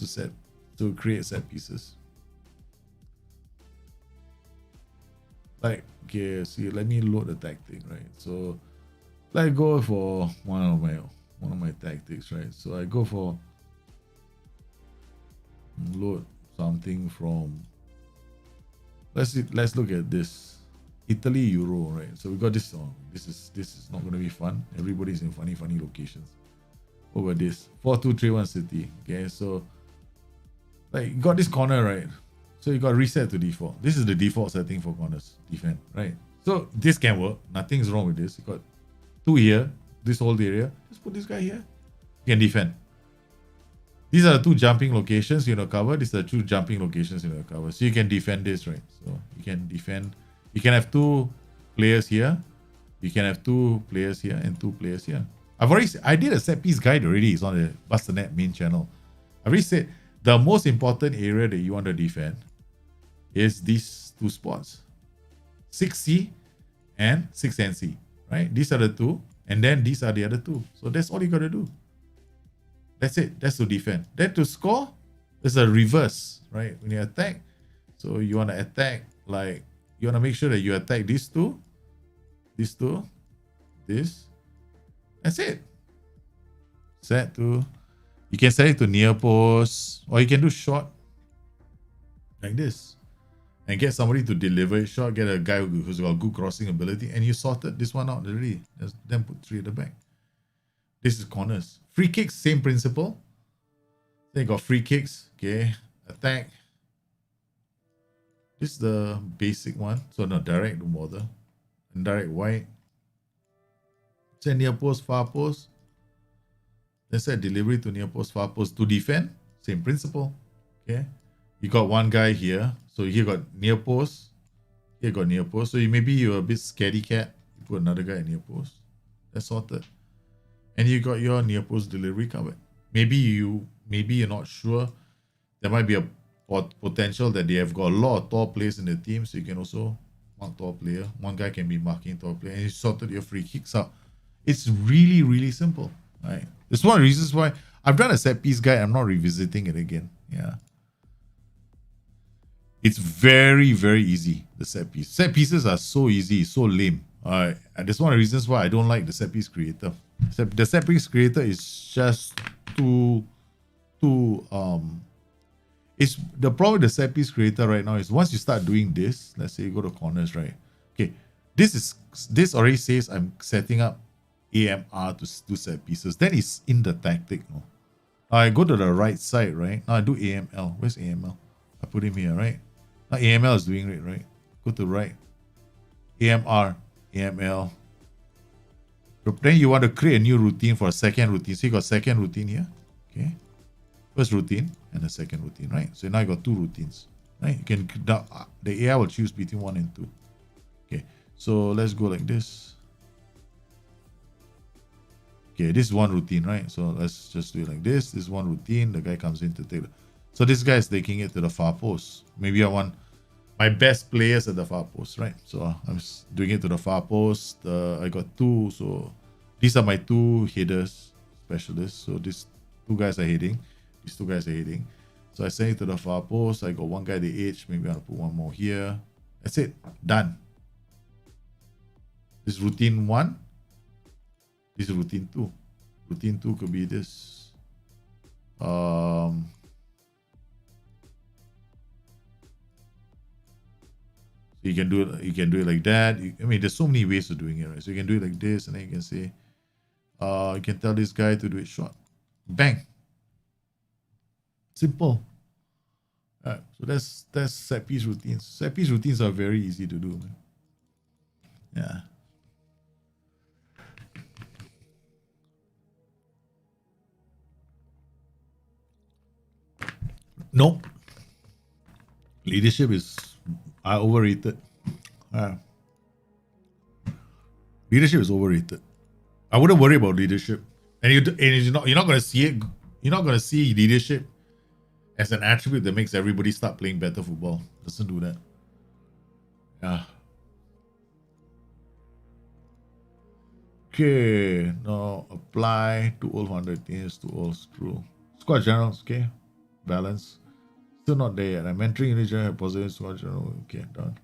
B: to create set pieces. Like, okay, see, let me load the tactic, right? So let's go for one of my tactics, right? So I go for load something from, let's look at this. Italy Euro, right? So we got this on. This is not gonna be fun. Everybody's in funny locations. Over this 4-2-3-1 City. Okay, so like you got this corner, right? So you got reset to default. This is the default setting for corners defend, right? So this can work. Nothing's wrong with this. You got 2 here, this whole area. Just put this guy here. You can defend. These are the 2 jumping locations you're gonna cover. These are the 2 jumping locations you're gonna cover. So you can defend this, right? So you can defend. You can have 2 players here. You can have 2 players here and 2 players here. I did a set piece guide already. It's on the Bust the Net main channel. I already said the most important area that you want to defend is these 2 spots, 6C and 6NC, right? These are the 2, and then these are the other 2. So that's all you got to do. That's it. That's to defend. Then to score, there's a reverse, right? When you attack, so you want to attack, like, you want to make sure that you attack these 2, this. That's it. You can set it to near post, or you can do short like this and get somebody to deliver it short, get a guy who's got good crossing ability, and you sorted this one out already. Then put 3 at the back. This is corners. Free kicks, same principle. Then you got free kicks, okay, attack. This is the basic one. So no, direct, don't bother. Indirect wide. Set near post, far post. Then set delivery to near post, far post to defend. Same principle. Okay. You got one guy here. So here got near post. Here got near post. So maybe you're a bit scaredy cat. You put another guy at near post. That's sorted. And you got your near post delivery covered. Maybe you're not sure. There might be a potential that they have got a lot of tall players in the team. So you can also mark tall player. One guy can be marking tall player. And you sorted your free kicks out. It's really, really simple, right? That's one of the reasons why I've done a set piece guide. I'm not revisiting it again. Yeah. It's very, very easy, the set piece. Set pieces are so easy, so lame. And that's one of the reasons why I don't like the set piece creator. The set piece creator is just too to it's the problem with the set piece creator right now is once you start doing this, let's say you go to corners, right? Okay, this already says I'm setting up AMR to do set pieces. That is in the tactic. No? I go to the right side, right? Now I do AML. Where's AML? I put him here, right? Now AML is doing it, right? Go to right. AMR, AML. Then you want to create a new routine for a second routine. So you got second routine here. Okay. First routine and the second routine, right? So now you got two routines, right? You can the AI will choose between 1 and 2. Okay. So let's go like this. Okay, this is one routine, right? So let's just do it like this. This is one routine. The guy comes in to take it. So this guy is taking it to the far post. Maybe I want my best players at the far post, right? So I'm doing it to the far post. I got 2. So these are my 2 headers specialists. So these 2 guys are heading. These 2 guys are heading. So I send it to the far post. I got one guy at the edge. Maybe I'll put one more here. That's it. Done. This is routine 1. This is routine 2. Routine 2 could be this. So you can do it. You can do it like that. I mean, there's so many ways of doing it, right? So you can do it like this, and then you can say, you can tell this guy to do it short. Bang. Simple. Alright, so that's set piece routines. Set piece routines are very easy to do, man. Yeah. Nope. Leadership is overrated. Leadership is overrated. I wouldn't worry about leadership, and you're not going to see it. You're not going to see leadership as an attribute that makes everybody start playing better football. Doesn't do that. Yeah. Okay. Now apply to all 100 teams to all screw. Squad generals. Okay. Balance. Still not there yet. I'm entering individual positive squad general. Okay, done.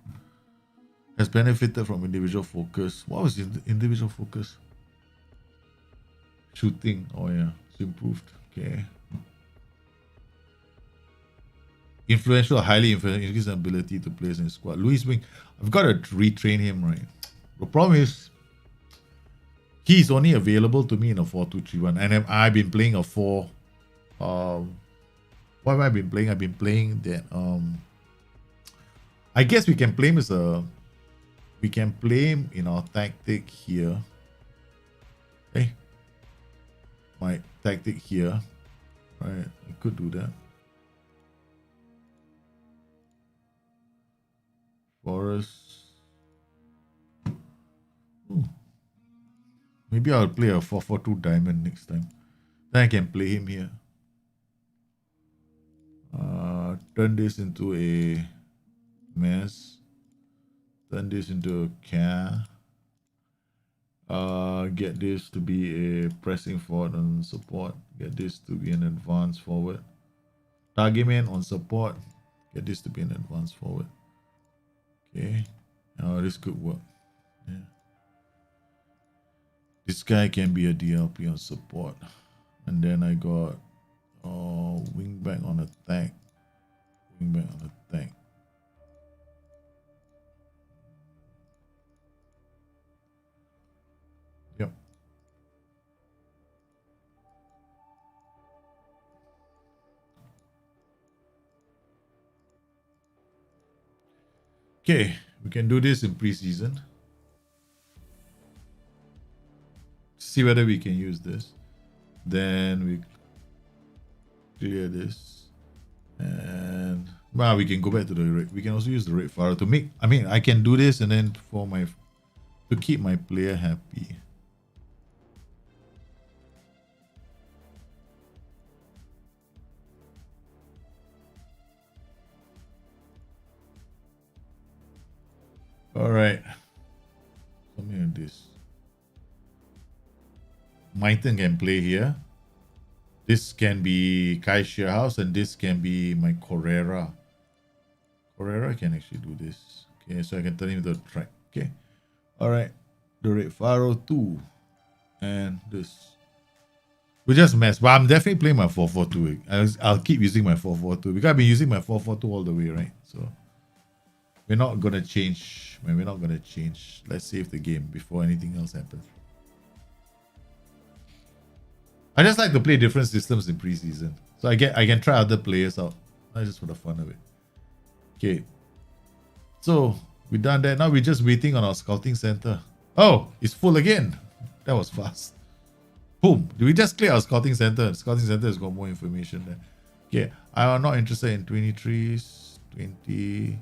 B: Has benefited from individual focus. What was the individual focus? Shooting. Oh yeah, it's improved. Okay. Influential, highly influential, increase the ability to play in squad. Luis Wing, I've got to retrain him, right? The problem is he's only available to me in a 4-2-3-1, and I've been playing a 4. What have I been playing? I've been playing that. I guess we can play him as a. We can play him in our tactic here. Okay. My tactic here. Right. I could do that. Forest. Ooh. Maybe I'll play a 4-4-2 diamond next time. Then I can play him here. Turn this into a mess. Turn this into a car. Get this to be a pressing forward on support. Get this to be an advanced forward. Target man on support. Get this to be an advanced forward. Okay. This could work. Yeah. This guy can be a DLP on support. And then I got wingback on attack. Wingback on attack. Yep. Okay, we can do this in preseason. See whether we can use this. Then we clear this. And well, we can go back to the red. We can also use the red file to make. I mean, I can do this and then to keep my player happy. All right. Something like this. Myton can play here. This can be Kai Shearhouse, and this can be my Correra. Correra can actually do this. Okay, so I can turn him into a track. Okay. All right. The Red Faro 2. And this. We just mess. But I'm definitely playing my 4-4-2. I'll keep using my 4-4-2 because I've been using my 4-4-2 all the way, right? So we're not gonna change. Man, we're not gonna change. Let's save the game before anything else happens. I just like to play different systems in preseason, so I can try other players out. Not just for the fun of it. Okay. So we done that. Now we're just waiting on our scouting center. Oh, it's full again. That was fast. Boom. Do we just clear our scouting center? Scouting center has got more information there. Okay. I'm not interested in 23s, 20.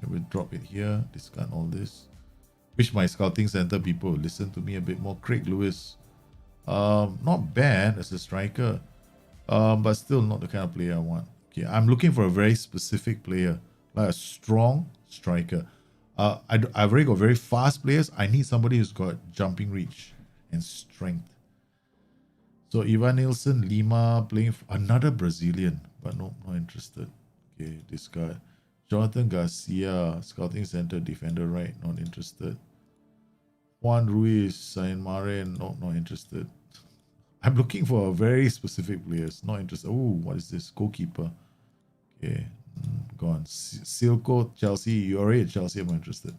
B: We'll drop it here. Discard all this. Wish my scouting center people would listen to me a bit more. Craig Lewis. Not bad as a striker. But still not the kind of player I want. Okay. I'm looking for a very specific player. Like a strong striker. I've already got very fast players. I need somebody who's got jumping reach and strength. So Ivan Nilsson, Lima playing for another Brazilian, but no, not interested. Okay, this guy. Jonathan Garcia, scouting center, defender right, not interested. Juan Ruiz, Saint Marin, no, not interested. I'm looking for a very specific players, not interested. Oh, what is this? Goalkeeper. Okay, gone. Silco, Chelsea. You're already at Chelsea, I'm not interested.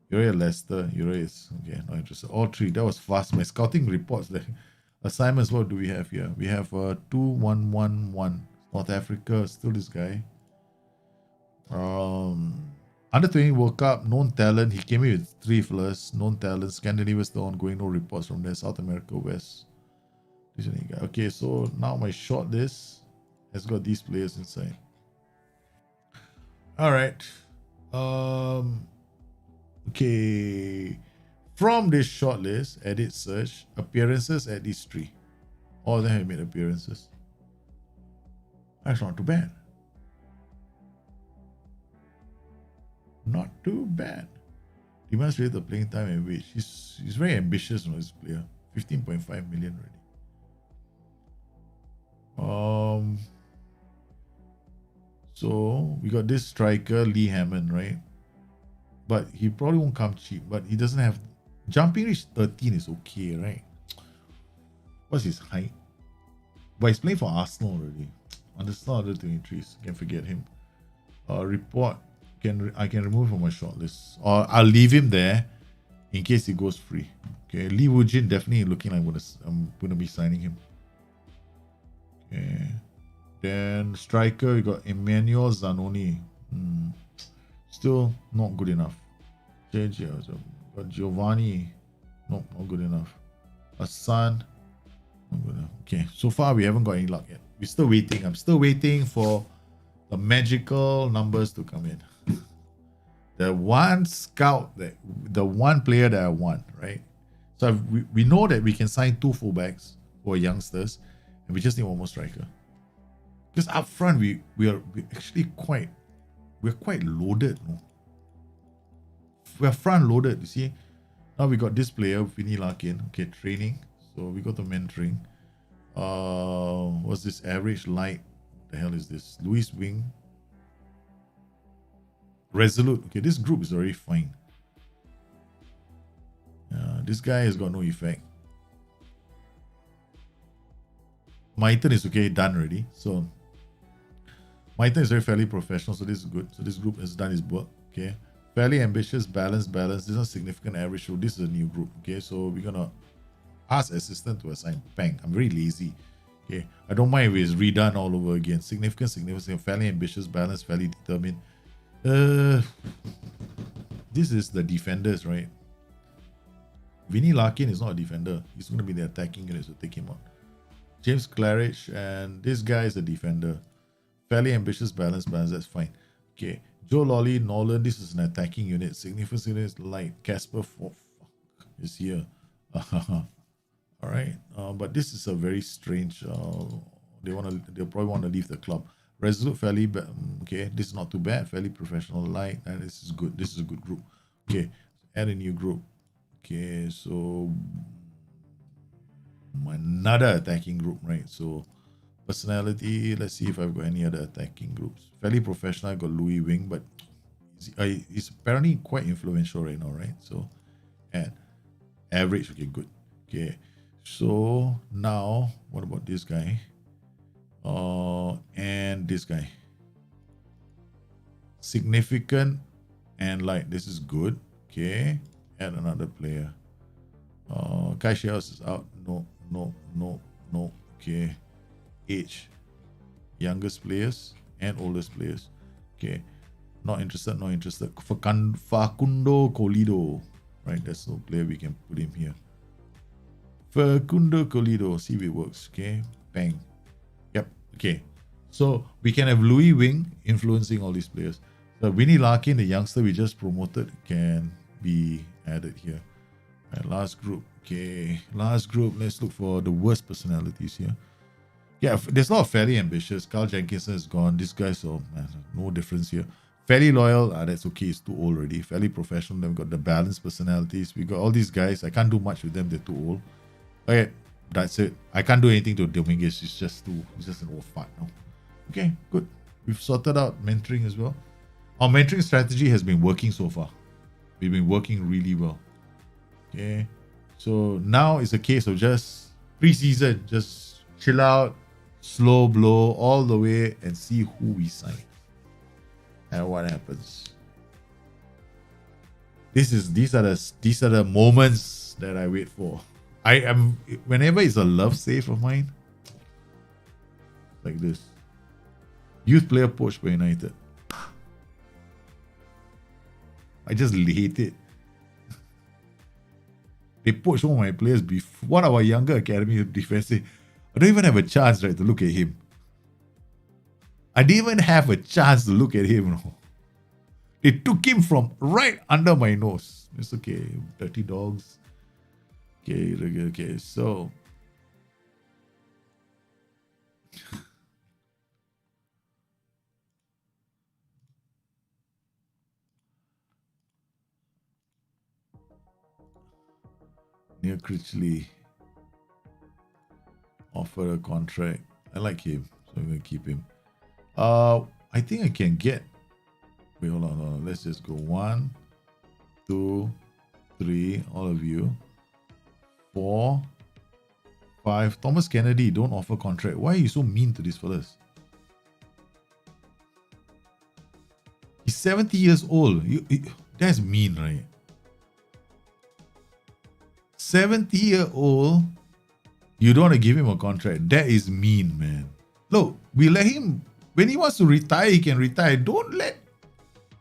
B: You're already at Leicester. You're already okay, not interested. All three. That was fast. My scouting reports there. Assignments, what do we have here? We have 2111 North Africa, still this guy. Under 20 World Cup, known talent. He came in with 3 fillers, known talent. Scandinavia still ongoing, no reports from there. South America, West. This guy. Okay, so now my short list has got these players inside. Alright. Okay. From this shortlist, edit search, appearances at these 3. All of them have made appearances. That's not too bad. Not too bad. Demonstrate the playing time and wage. He's very ambitious on this player. 15.5 million already. So we got this striker, Lee Hammond, right? But he probably won't come cheap. But he doesn't have jumping reach 13 is okay, right? What's his height? But he's playing for Arsenal already. Understand other 23s. Can forget him. Report. I can remove from my shortlist. Or I'll leave him there in case he goes free. Okay. Lee Woojin definitely looking like I'm gonna be signing him. Okay. Then striker, you got Emmanuel Zanoni. Still not good enough. Got Giovanni. Nope, not good enough. Hassan. Not good enough. Okay, so far we haven't got any luck yet. We're still waiting. I'm still waiting for the magical numbers to come in. The one player that I want, right? So we know that we can sign 2 fullbacks for youngsters, and we just need one more striker. Because up front we're actually quite loaded. No? We're front loaded. You see, now we got this player, Vinny Larkin. Okay, training. So we go to mentoring. What's this? Average light. What the hell is this? Luis Wing. Resolute. Okay, this group is already fine. This guy has got no effect. My turn is okay, done already. So my turn is very fairly professional, so this is good. So this group has done its work. Okay. Fairly ambitious, balanced. This is a significant average. So this is a new group. Okay, so we're gonna ask assistant to assign. Bang. I'm very lazy. Okay. I don't mind if it's redone all over again. Significant, fairly ambitious, balanced, fairly determined. This is the defenders, right? Vinny Larkin is not a defender. He's going to be the attacking unit, so take him on. James Claridge, and this guy is a defender. Fairly ambitious, balanced, that's fine. Okay. Joe Lolly, Nolan, this is an attacking unit. Significant is light. Casper is here. Alright. But this is a very strange. They'll probably want to leave the club. Resolute, fairly okay. This is not too bad. Fairly professional, light, and this is good. This is a good group. Okay, add a new group. Okay, so another attacking group, right? So personality. Let's see if I've got any other attacking groups. Fairly professional. I got Louis Wing, but he's apparently quite influential right now, right? So, and average. Okay, good. Okay, So now, what about this guy? And this guy. Significant and like this is good. Okay. Add another player. Kai Shiaos is out. No, no, no, no. Okay. Age. Youngest players and oldest players. Okay. Not interested, not interested. Facundo Colido. Right, that's no player we can put him here. Facundo Colido. See if it works. Okay. Bang. Yep. Okay. So we can have Louis Wing influencing all these players. So Winnie Larkin, the youngster we just promoted, can be added here. Right, last group. Okay. Last group. Let's look for the worst personalities here. Yeah, there's a lot of fairly ambitious. Carl Jenkinson is gone. This guy, so no difference here. Fairly loyal, that's okay. It's too old already. Fairly professional. Then we got the balanced personalities. We got all these guys. I can't do much with them. They're too old. Okay, that's it. I can't do anything to Dominguez. It's just an old fart now. Okay, good. We've sorted out mentoring as well. Our mentoring strategy has been working so far. We've been working really well. Okay, so now it's a case of just pre-season, just chill out, slow blow all the way and see who we sign and what happens. These are the moments that I wait for. I am whenever it's a love save of mine, like this. Youth player poached by United. I just hate it. They poached one of my players before one of our younger academy defensive. I don't even have a chance, right, to look at him. I didn't even have a chance to look at him. No. They took him from right under my nose. It's okay. Dirty dogs. Okay. So. Near Critchley offer a contract. I like him, so I'm gonna keep him. I think I can get. Wait, hold on. Let's just go 1, 2, 3. All of you. 4, 5. Thomas Kennedy, don't offer contract. Why are you so mean to these fellas? He's 70 years old. That's mean, right? 70-year-old, you don't want to give him a contract. That is mean, man. Look, we let him, when he wants to retire, he can retire. Don't let,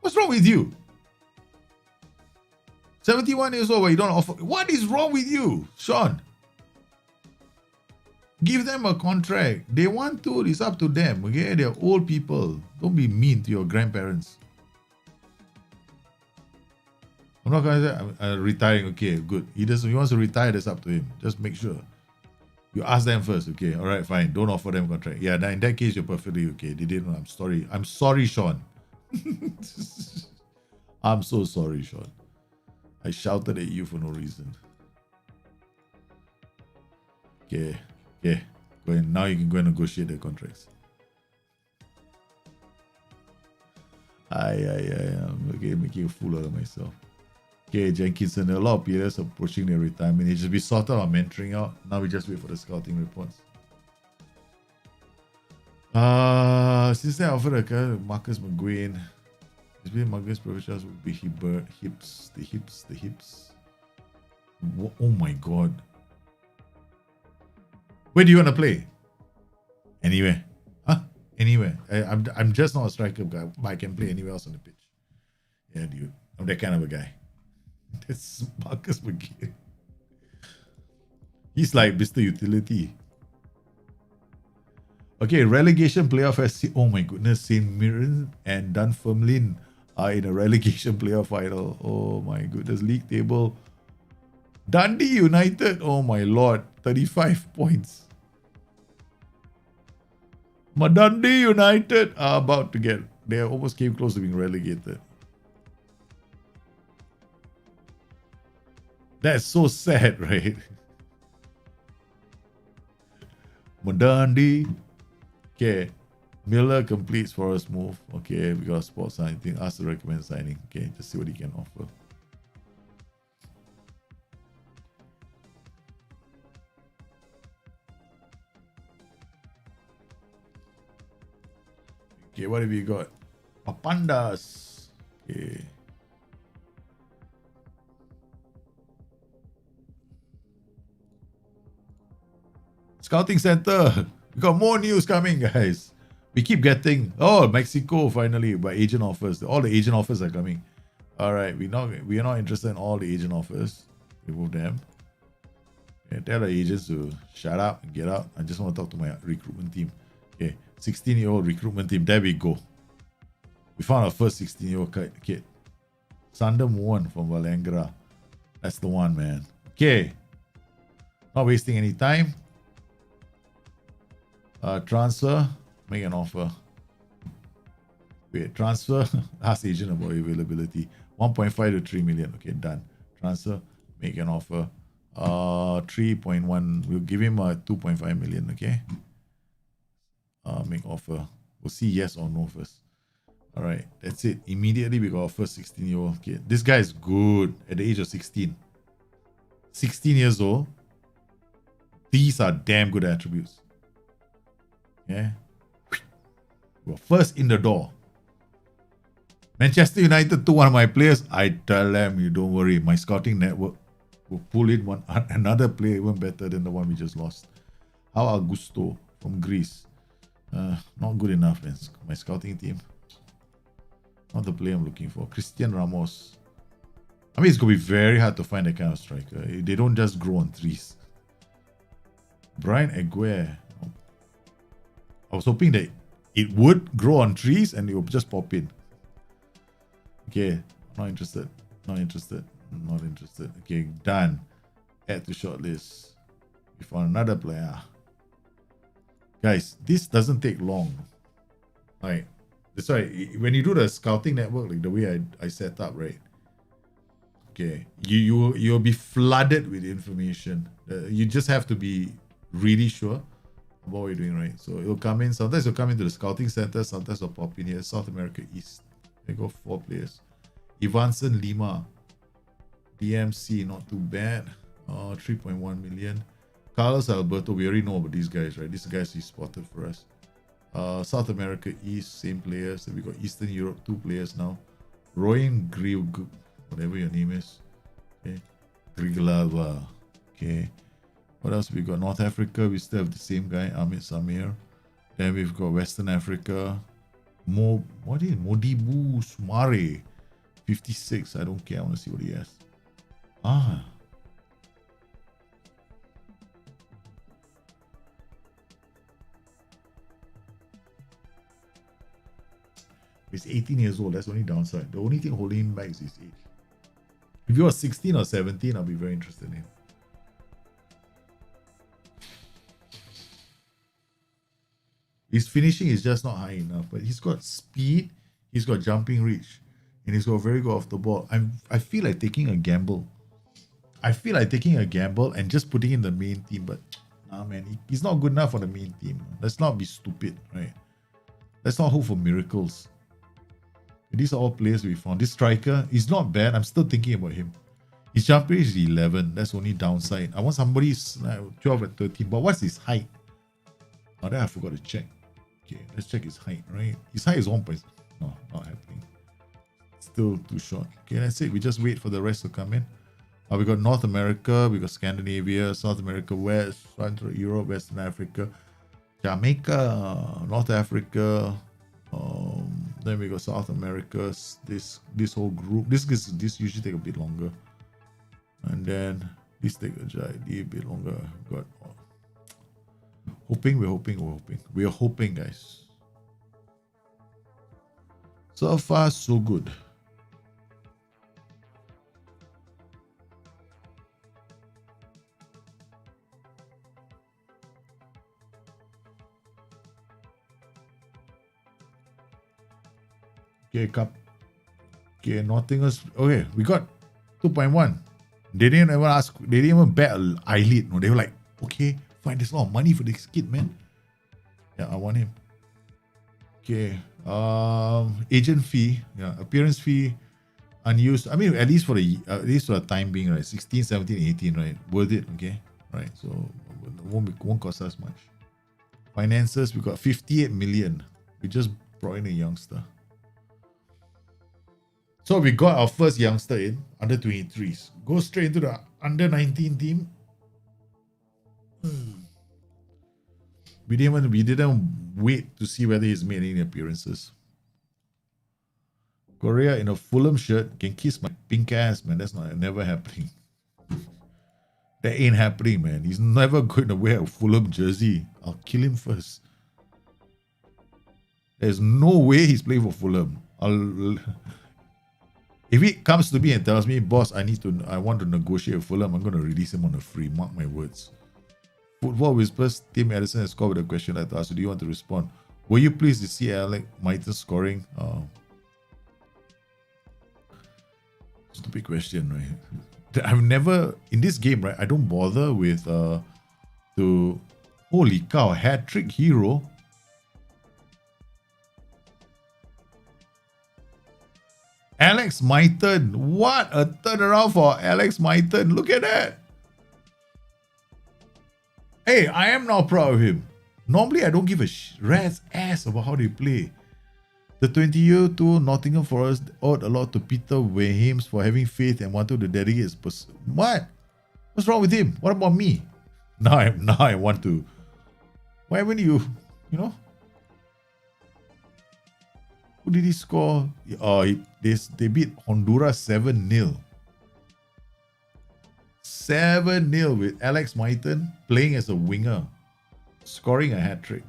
B: what's wrong with you? 71 years old, but you don't offer, what is wrong with you, Sean? Give them a contract. They want to, it's up to them, okay? They're old people. Don't be mean to your grandparents. I'm not going to say I'm retiring. Okay, good. He wants to retire. That's up to him. Just make sure you ask them first. Okay, all right, fine. Don't offer them contract. Yeah, in that case, you're perfectly okay. They didn't know. I'm sorry. I'm sorry, Sean. I'm so sorry, Sean. I shouted at you for no reason. Okay. Go in. Now you can go and negotiate the contracts. I'm okay, making a fool out of myself. Okay, Jenkinson, there are a lot of players approaching their retirement. It should be sorted out mentoring out. Now we just wait for the scouting reports. Since they offered a guy, Marcus McGuinn. It's been Marcus professionals would be the hips. Oh my god. Where do you want to play? Anywhere. Huh? Anywhere. I'm just not a striker guy, but I can play anywhere else on the pitch. Yeah, dude. I'm that kind of a guy. That's Marcus McGee. He's like Mr. Utility. Okay, relegation playoff has... Oh my goodness, St. Mirren and Dunfermline are in a relegation playoff final. Oh my goodness, league table. Dundee United, oh my lord, 35 points. But Dundee United are about to get... They almost came close to being relegated. That's so sad, right? Dundee. Okay. Miller completes Forest move. Okay, we got a spot signing. Ask to recommend signing. Okay, just see what he can offer. Okay, what have we got? Papandas. Okay. Scouting Center. We got more news coming, guys. We keep getting Mexico finally by agent offers. All the agent offers are coming. All right, we are not interested in all the agent offers. Remove them. Okay, tell the agents to shut up and get out. I just want to talk to my recruitment team. Okay, 16-year-old recruitment team. There we go. We found our first 16-year-old kid. Sander Mohan from Valengra. That's the one, man. Okay. Not wasting any time. Transfer. Make an offer. Wait, transfer. Ask agent about availability. 1.5 to 3 million. Okay, done. Transfer. Make an offer. 3.1. We'll give him a 2.5 million. Okay. Make offer. We'll see yes or no first. All right, that's it. Immediately we got our first 16-year-old kid. This guy is good at the age of 16. 16 years old. These are damn good attributes. Yeah. We're first in the door. Manchester United to one of my players. I tell them, you don't worry. My scouting network will pull in another player even better than the one we just lost. How Augusto from Greece. Not good enough, man. My scouting team. Not the player I'm looking for. Christian Ramos. I mean, it's going to be very hard to find that kind of striker. They don't just grow on trees. Brian Aguirre. I was hoping that it would grow on trees and it would just pop in. Okay, not interested. Not interested. Not interested. Okay, done. Add to shortlist. We found another player. Guys, this doesn't take long. Right. That's why when you do the scouting network, like the way I set up, right? Okay, you'll be flooded with information. You just have to be really sure about what you're doing, right? So it'll come in. Sometimes it'll come into the scouting center. Sometimes it'll pop in here. South America East. They go 4 players. Ivanson Lima, DMC, not too bad. 3.1 million. Carlos Alberto, we already know about these guys, right? These guys he spotted for us. South America East, same players. Then we got Eastern Europe, 2 players now. Royan Grieg, whatever your name is. Okay. Griglava. Okay. What else we got? North Africa, we still have the same guy, Amit Samir. Then we've got Western Africa. Modibu Sumare. 56. I don't care. I want to see what he has. He's 18 years old. That's the only downside. The only thing holding him back is his age. If he was 16 or 17, I'll be very interested in him. His finishing is just not high enough, but he's got speed, he's got jumping reach, and he's got very good off the ball. I feel like taking a gamble. And just putting in the main team, but nah, man, he's not good enough for the main team. Let's not be stupid, right? Let's not hope for miracles. These are all players we found. This striker is not bad. I'm still thinking about him. His jump rate is 11. That's only downside. I want somebody 12 and 13. But what's his height? Oh, then I forgot to check. Okay, let's check his height, right? His height is 1 point. No, not happening. Still too short. Okay, that's it. We just wait for the rest to come in. We got North America, we got Scandinavia, South America, West, Central Europe, Western Africa, Jamaica, North Africa. Then we got South America. This whole group. This usually take a bit longer, and then this take a bit longer. Got we're hoping, guys. So far, so good. Okay, okay, Nottingham. Okay, we got 2.1. They didn't even ask. They didn't even bet an eyelid. No, they were like, okay, fine. There's a lot of money for this kid, man. Yeah, I want him. Okay. Agent fee. Yeah, appearance fee. Unused. I mean, at least for the time being, right? 16, 17, 18, right? Worth it. Okay, right. So it won't cost us much. Finances. We got 58 million. We just brought in a youngster. So we got our first youngster in, under 23s. Go straight into the under 19 team. We didn't wait to see whether he's made any appearances. Korea in a Fulham shirt can kiss my pink ass, man. That's never happening. That ain't happening, man. He's never going to wear a Fulham jersey. I'll kill him first. There's no way he's playing for Fulham. If he comes to me and tells me, boss, I want to negotiate with Fulham, I'm going to release him on a free. Mark my words. Football Whispers, Tim Edison has scored with a question like that. So do you want to respond? Were you pleased to see Alex Mighton scoring? Stupid question, right? I've never, in this game, right, I don't bother with holy cow, hat-trick hero. Alex Mighton. What a turnaround for Alex Mighton. Look at that. Hey, I am now proud of him. Normally, I don't give a rat's ass about how they play. The 20-year-old Nottingham Forest owed a lot to Peter Wehims for having faith and wanted to dedicate his What? What's wrong with him? What about me? Now I want to. Why haven't you know? Who did he score? They beat Honduras 7-0. 7-0 with Alex Mighton playing as a winger, scoring a hat-trick.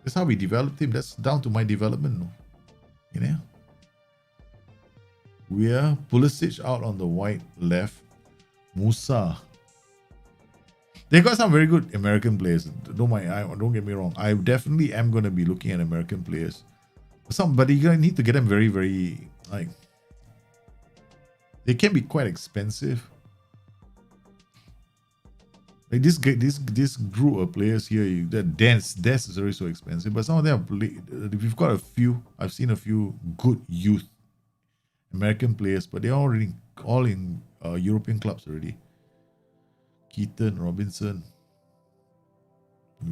B: That's how we developed him. That's down to my development. You know? We're Pulisic out on the wide left. Musa. They got some very good American players. Don't get me wrong. I definitely am going to be looking at American players. But you're going to need to get them very, very, like, they can be quite expensive. Like this group of players here, that Des is already so expensive. But some of them, we've got a few. I've seen a few good youth American players, but they're already all in European clubs already. Keaton, Robinson.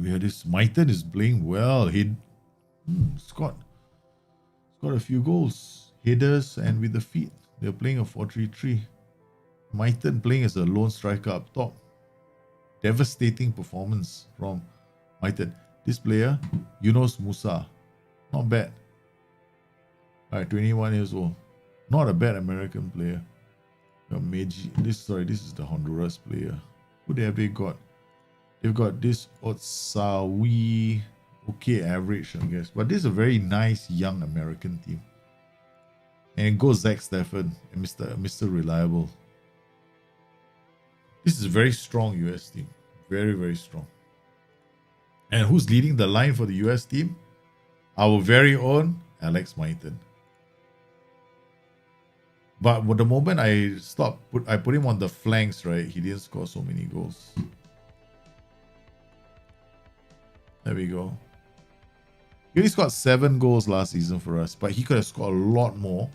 B: We had this Mighton is playing well. He scored a few goals, headers, and with the feet. They're playing a 4-3-3. Mighton playing as a lone striker up top. Devastating performance from Mighton. This player, Yunus Musa, not bad. Alright, 21 years old. Not a bad American player. This is the Honduras player. Who have they got? They've got this Otsawi. Okay, average, I guess. But this is a very nice young American team. And it goes Zach Steffen and Mr. Reliable. This is a very strong US team. Very, very strong. And who's leading the line for the US team? Our very own Alex Mighton. But the moment I put him on the flanks, right? He didn't score so many goals. There we go. He only scored 7 goals last season for us, but he could have scored a lot more.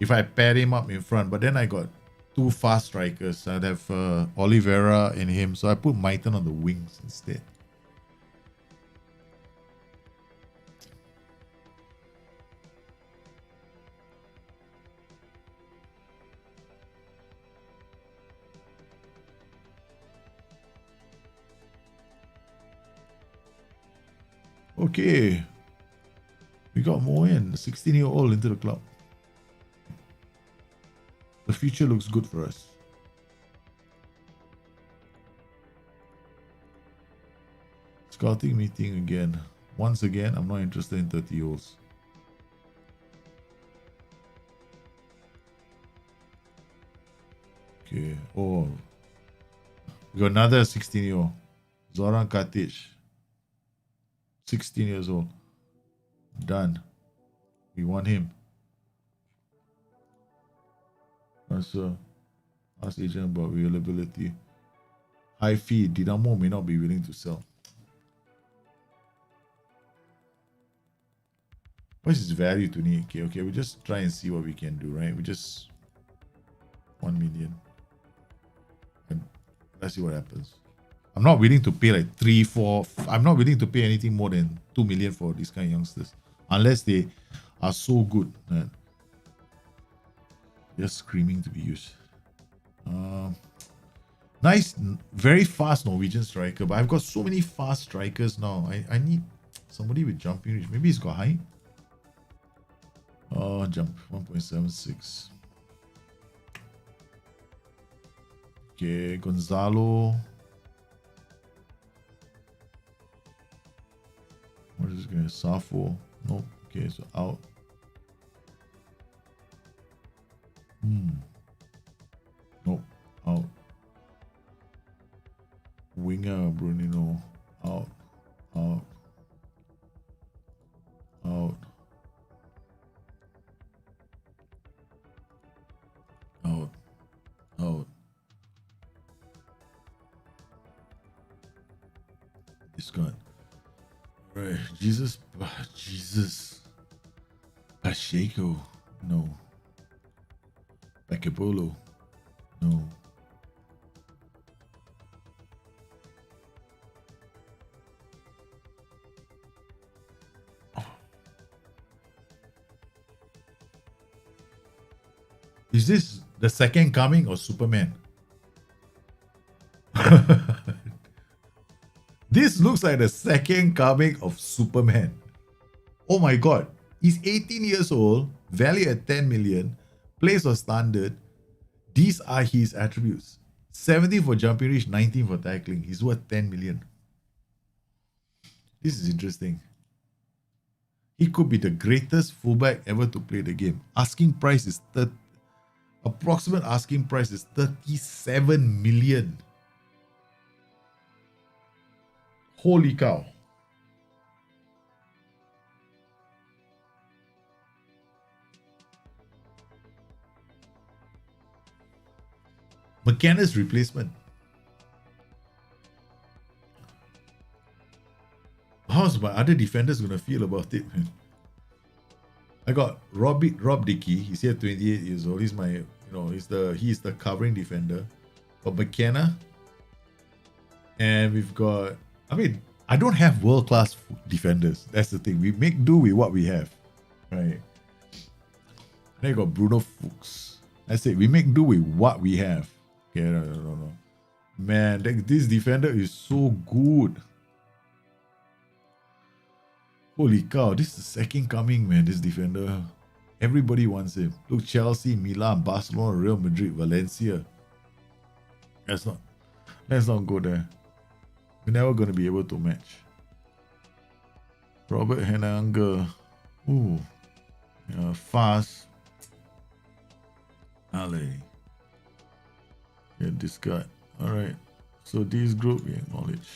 B: If I paired him up in front, but then I got 2 fast strikers. I'd have Oliveira and him, so I put Mighton on the wings instead. Okay. We got Moen, the 16-year-old, into the club. The future looks good for us. Scouting meeting again. Once again, I'm not interested in 30-year-olds. Okay. Oh. We got another 16-year-old. Zoran Katic. 16 years old. Done. We want him. Ask agent about availability. High fee. Dinamo may not be willing to sell. What is his value to 28k? Okay, we just try and see what we can do, right? We just 1 million. And let's see what happens. I'm not willing to pay like 3, 4. I'm not willing to pay anything more than 2 million for these kind of youngsters, unless they are so good that they're screaming to be used. Nice, very fast Norwegian striker, but I've got so many fast strikers now. I need somebody with jumping reach. Maybe he's got height. Oh, jump 1.76. Okay, Gonzalo. What is this guy? Safo. Nope. Okay, so out. Nope. Out. Winger Brunino. Out. Out. Out. Out. Out. Discard. Right. Jesus. Pacheco. No. Bakabolo. No. Is this the second coming or Superman? This looks like the second coming of Superman. Oh my god. He's 18 years old, value at 10 million, plays for standard. These are his attributes. 70 for jumping reach, 19 for tackling. He's worth 10 million. This is interesting. He could be the greatest fullback ever to play the game. Asking price is approximate asking price is 37 million. Holy cow. McKenna's replacement. How's my other defenders gonna feel about it? I got Rob Dickey. He's here 28 years old. He's my, he's the covering defender. But McKenna. And we've got, I don't have world-class defenders. That's the thing. We make do with what we have. Right. Then you got Bruno Fuchs. That's it. We make do with what we have. Okay, no. Man, this defender is so good. Holy cow, this is the second coming, man, this defender. Everybody wants him. Look, Chelsea, Milan, Barcelona, Real Madrid, Valencia. Let's not go there. We're never going to be able to match. Robert Henanga. Ooh. Fast. Ale. Yeah, discard. Alright. So this group we acknowledge.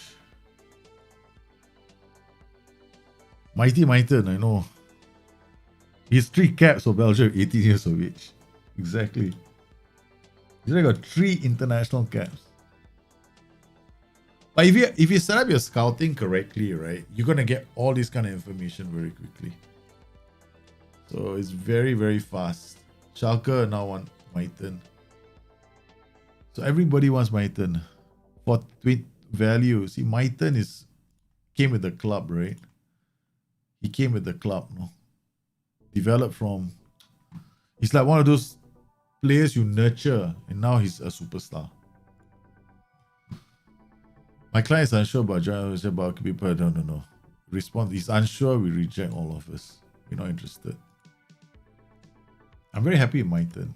B: Mighty Mighton, I know. He's 3 caps for Belgium, 18 years of age. Exactly. He's already got 3 international caps. But if you set up your scouting correctly, right, you're gonna get all this kind of information very quickly. So it's very, very fast. Schalke now want Mighton. So everybody wants Mighton. For tweet value. See, Mighton came with the club, right? He came with the club, no? Developed from... He's like one of those players you nurture, and now he's a superstar. My client is unsure about John about people. No. Response. He's unsure, we reject all of us. We're not interested. I'm very happy with Mighton.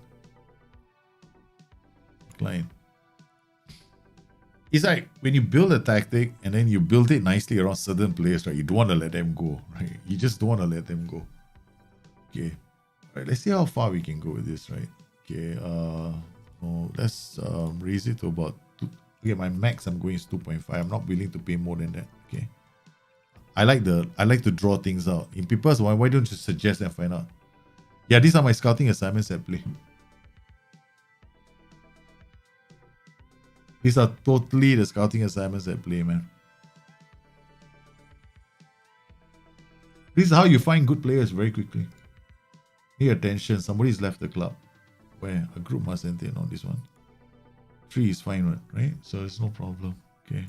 B: Client. It's like when you build a tactic and then you build it nicely around certain players, right? You don't want to let them go, right? You just don't want to let them go. Okay. All right, let's see how far we can go with this, right? Okay. Let's raise it to about 2. Okay, my max I'm going is 2.5. I'm not willing to pay more than that. Okay. I like to draw things out. In people's why don't you suggest and find out? Yeah, these are my scouting assignments at play. These are totally the scouting assignments at play, man. This is how you find good players very quickly. Pay attention. Somebody's left the club. Where? A group must enter on this one. 3 is fine, right? So it's no problem. Okay.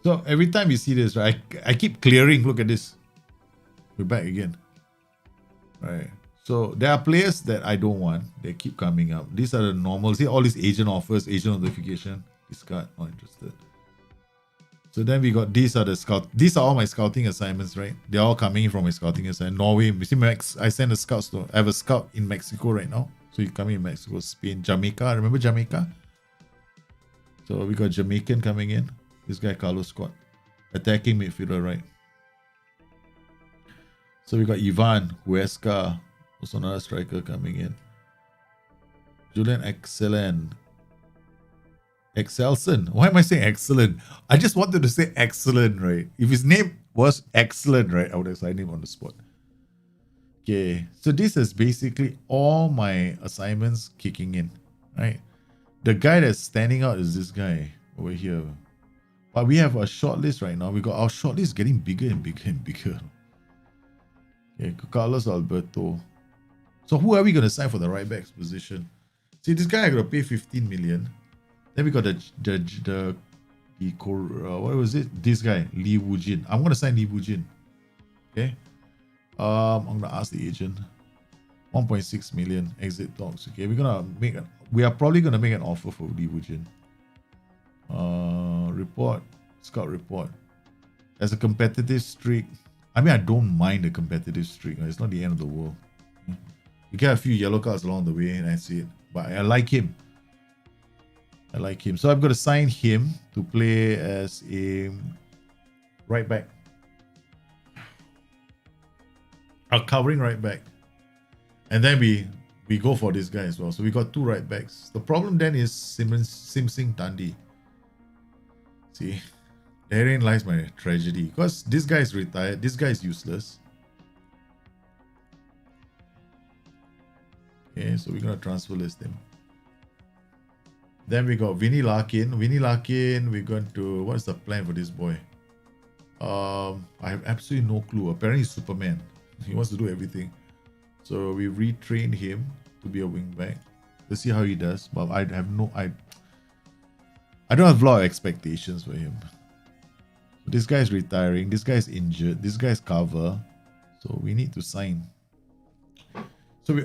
B: So every time you see this, right, I keep clearing. Look at this. We're back again. Right. So there are players that I don't want. They keep coming up. These are the normal. See all these agent offers, agent notification. Discard, not interested. So then we got these are the scout. These are all my scouting assignments, right? They're all coming in from my scouting assignment. Norway, you see, I send the scouts to. I have a scout in Mexico right now. So you come in Mexico, Spain, Jamaica. Remember Jamaica? So we got Jamaican coming in. This guy Carlos Scott, attacking midfielder, right? So we got Ivan Huesca, also another striker coming in. Julian Excelson. Why am I saying excellent? I just wanted to say excellent, right? If his name was excellent, right, I would have signed him on the spot. Okay, so this is basically all my assignments kicking in, right? The guy that's standing out is this guy over here. But we have a short list right now. We got our short list getting bigger and bigger and bigger. Okay, Carlos Alberto. So who are we going to sign for the right back's position? See, this guy I got to pay 15 million. Then we got what was it? This guy, Lee Woo-jin. I'm going to sign Lee Woo-jin. Okay. I'm going to ask the agent. 1.6 million exit talks. Okay, we are probably going to make an offer for Lee Woo-jin. Report, scout report. As a competitive streak, I mean, I don't mind a competitive streak. It's not the end of the world. You get a few yellow cards along the way, and I see it. But I like him. So I've got to sign him to play as a right back. A covering right back. And then we go for this guy as well. So we got two right backs. The problem then is Simsing Tandi. See, therein lies my tragedy. Because this guy is retired. This guy is useless. Okay, so we're going to transfer list him. Then we got Vinny Larkin. We're going to... What is the plan for this boy? I have absolutely no clue. Apparently he's Superman. He wants to do everything. So we retrained him to be a wingback. Let's see how he does. But I don't have a lot of expectations for him. This guy's retiring. This guy's injured. This guy's cover. So we need to sign. So we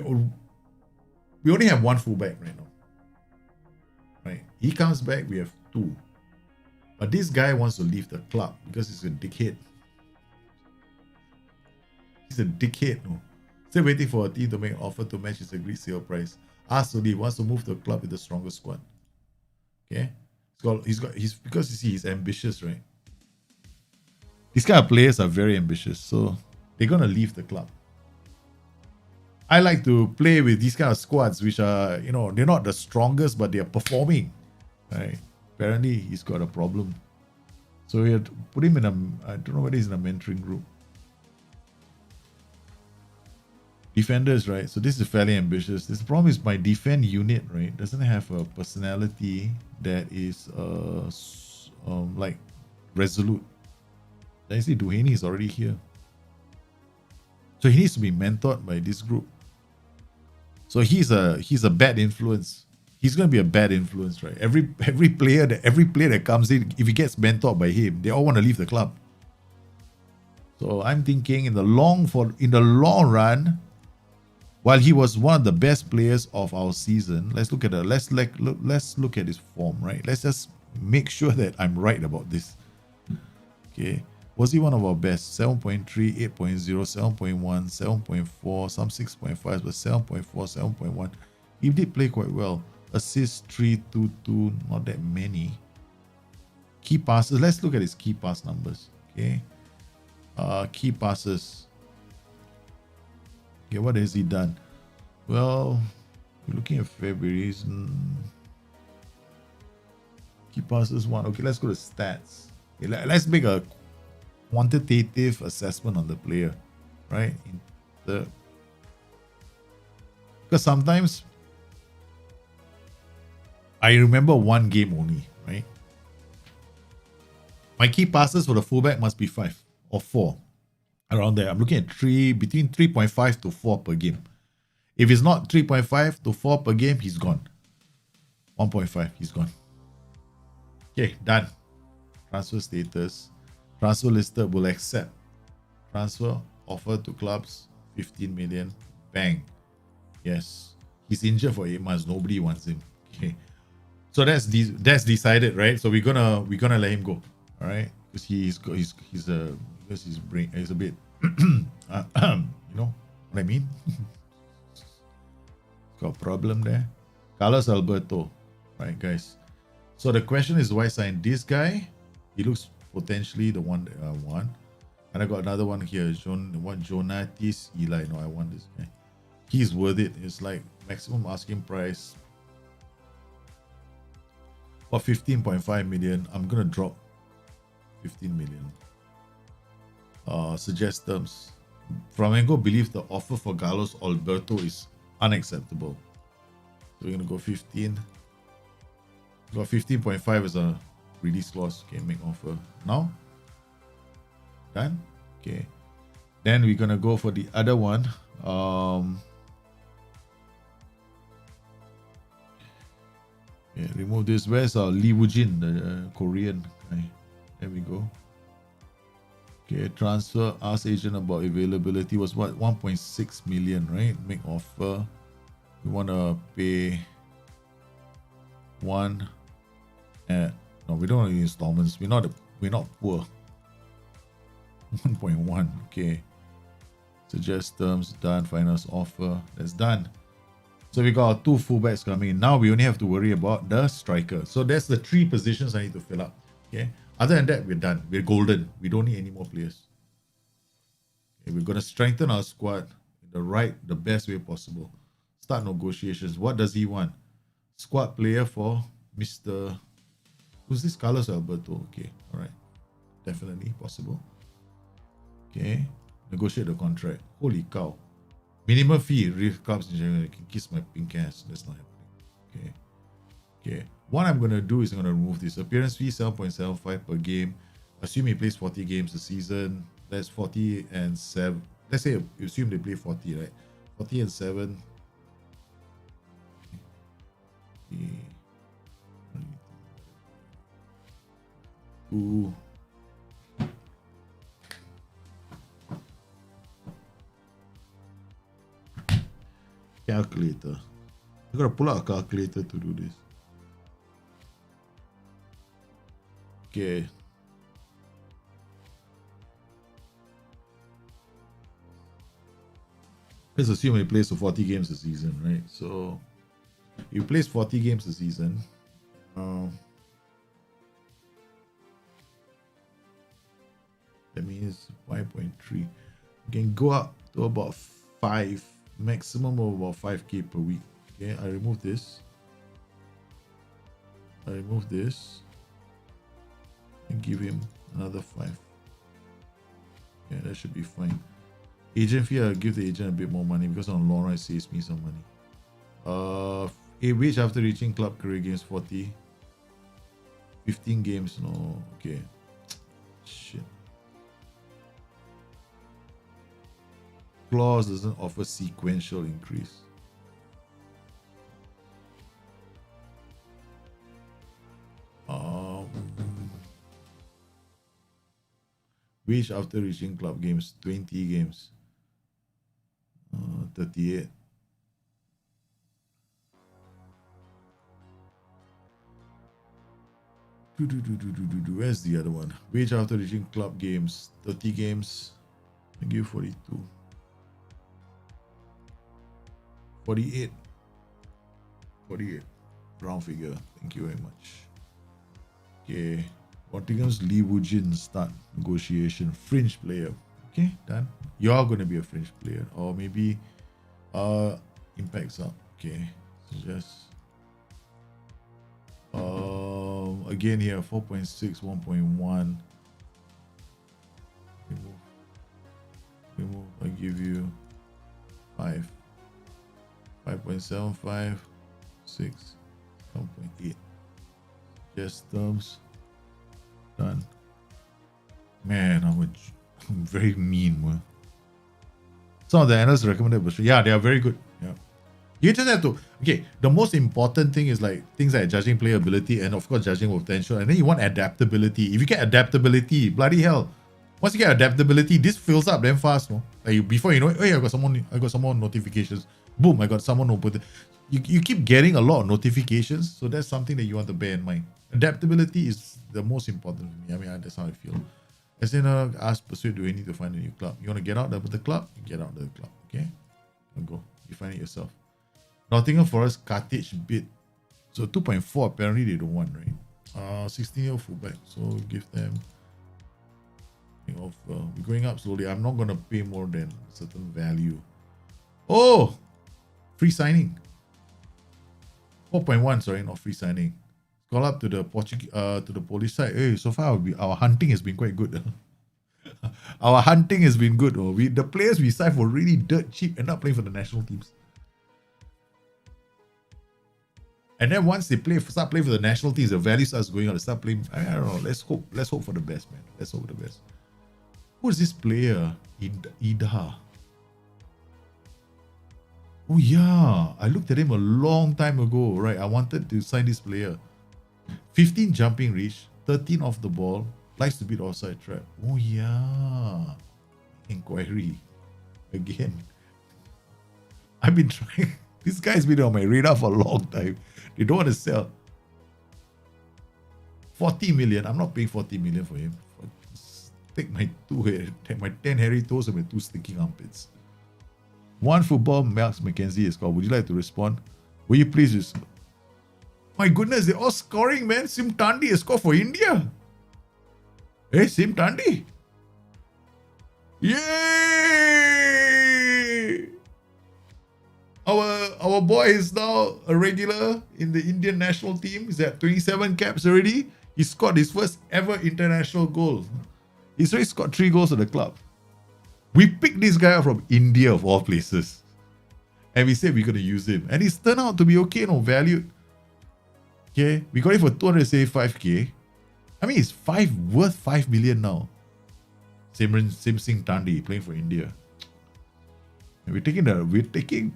B: only have one fullback right now. Right? He comes back, we have two. But this guy wants to leave the club because he's a dickhead. He's a dickhead. No. Still waiting for a team to make an offer to match his agreed sale price. Asked to leave, wants to move to the club with the stronger squad. Okay? He's because you see, he's ambitious, right? These kind of players are very ambitious, so they're gonna leave the club. I like to play with these kind of squads, which are, they're not the strongest, but they're performing. Right? Apparently, he's got a problem. So we had to put him in I don't know whether he's in a mentoring group. Defenders, right? So this is fairly ambitious. This problem is my defend unit, right? Doesn't have a personality that is like resolute. I see Duhaney is already here. So he needs to be mentored by this group. So he's a bad influence. He's gonna be a bad influence, right? Every player that comes in, if he gets mentored by him, they all want to leave the club. So I'm thinking in the long run, while he was one of the best players of our season, let's look at his form, right? Let's just make sure that I'm right about this. Okay. Was he one of our best? 7.3, 8.0, 7.1, 7.4, some 6.5, but 7.4, 7.1. He did play quite well. Assists 3, 2, 2, not that many. Key passes. Let's look at his key pass numbers. Okay. Key passes. Okay, what has he done? Well, we're looking at February's key passes 1. Okay, let's go to stats. Okay, let's make a quantitative assessment on the player, right? Because sometimes I remember one game only, right? My key passes for the fullback must be 5 or 4, around there. I'm looking at between 3.5 to 4 per game. If it's not 3.5 to 4 per game, he's gone. 1.5, he's gone. Okay, done. Transfer status. Transfer listed will accept. Transfer offer to clubs 15 million. Bang. Yes. He's injured for 8 months. Nobody wants him. Okay. So that's decided, right? So we're gonna let him go. All right. Because he's his brain is a bit you know what I mean? Got a problem there. Carlos Alberto. Right, guys. So the question is, why sign this guy? He looks potentially the one that I want. And I got another one here. Jonatis Eli. No, I want this guy. He's worth it. It's like maximum asking price for 15.5 million. I'm gonna drop 15 million. Suggest terms. Flamengo believe the offer for Carlos Alberto is unacceptable. So we're gonna go 15. Got 15.5 as a release clause. Okay, make offer now. Done. Okay. Then we're gonna go for the other one. Yeah, remove this. Where's Lee Woo-jin, the Korean guy? There we go. Okay, transfer. Ask agent about availability. Was what, 1.6 million, right? Make offer. We want to pay one. No, we don't want installments. We're not poor. 1.1. Okay. Suggest terms. Done. Finance offer. That's done. So we got our 2 fullbacks coming in. Now we only have to worry about the striker. So that's the 3 positions I need to fill up. Okay. Other than that, we're done. We're golden. We don't need any more players. Okay, we're gonna strengthen our squad in the best way possible. Start negotiations. What does he want? Squad player for Mr. Who's this? Carlos Alberto. Okay. All right. Definitely possible. Okay. Negotiate the contract. Holy cow. Minimum fee. Real clubs in general. I can kiss my pink ass. That's not happening. Okay. Okay. What I'm going to do is I'm going to remove this. Appearance fee 7.75 per game. Assume he plays 40 games a season. That's 40 and 7. Let's say you assume they play 40, right? 40 and 7. Okay. Ooh. Calculator. I gotta pull out a calculator to do this. Okay. Let's assume he plays for 40 games a season, right? So he plays 40 games a season. That means 5.3. You can go up to about 5, maximum of about 5k per week. Okay, I remove this. I remove this and give him another 5. Yeah, that should be fine. Agent fee, I'll give the agent a bit more money because on long run it saves me some money. A wage after reaching club career games 40. 15 games, no. Okay. Shit. Clause doesn't offer sequential increase. Wage after reaching club games 20 games. 38. Where's the other one? Wage after reaching club games 30 games. I give 42. 48. 48. Round figure. Thank you very much. Okay. Nottingham's Lee Woo-jin start negotiation. Fringe player. Okay, done. You're gonna be a fringe player. Or maybe impacts up. Okay. So just again here 4.6, 1.1. Remove. I give you 5. 5.75, 6, 1.8. Just terms. Done. Man, I'm very mean, man. Some of the analysts recommended, but yeah, they are very good. Yeah. You just have to, okay, the most important thing is like things like judging playability and of course judging potential. And then you want adaptability. If you get adaptability, bloody hell. Once you get adaptability, this fills up damn fast, no? Like before you know it, hey, I got some more notifications. Boom, I got someone open. You keep getting a lot of notifications, so that's something that you want to bear in mind. Adaptability is the most important for me. I mean, that's how I feel. As in, ask Pursuit, do we need to find a new club? You want to get out of the club? Get out of the club, okay? And go. You find it yourself. Nottingham Forest Carthage bid. So 2.4 apparently they don't want, right? 16-year fullback. So give them we're going up slowly. I'm not gonna pay more than a certain value. Oh, free signing. 4.1, sorry, not free signing. Call up to the police side. Hey, so far our hunting has been quite good. Our hunting has been good. Oh, the players we signed for really dirt cheap and not playing for the national teams. And then once they start playing for the national teams, the value starts going on. They start playing. I don't know. Let's hope for the best, man. Let's hope for the best. Who is this player? Ida. Oh yeah, I looked at him a long time ago. Right, I wanted to sign this player. 15 jumping reach, 13 off the ball, likes to beat offside trap. Oh yeah, inquiry again. I've been trying. This guy's been on my radar for a long time. They don't want to sell. 40 million. I'm not paying 40 million for him. Take my 10 hairy toes and my 2 stinking armpits. One football, Max McKenzie is called. Would you like to respond? Will you please respond? My goodness, they're all scoring, man. Sim Tandi has scored for India. Hey, Sim Tandi. Yay! Our boy is now a regular in the Indian national team. He's at 27 caps already. He scored his first ever international goal. He's already scored 3 goals for the club. We picked this guy up from India of all places. And we said we're going to use him. And he's turned out to be okay, valued. Okay, we got him for 275k. I mean, he's worth 5 million now. Sim Singh Tandi playing for India. And we're taking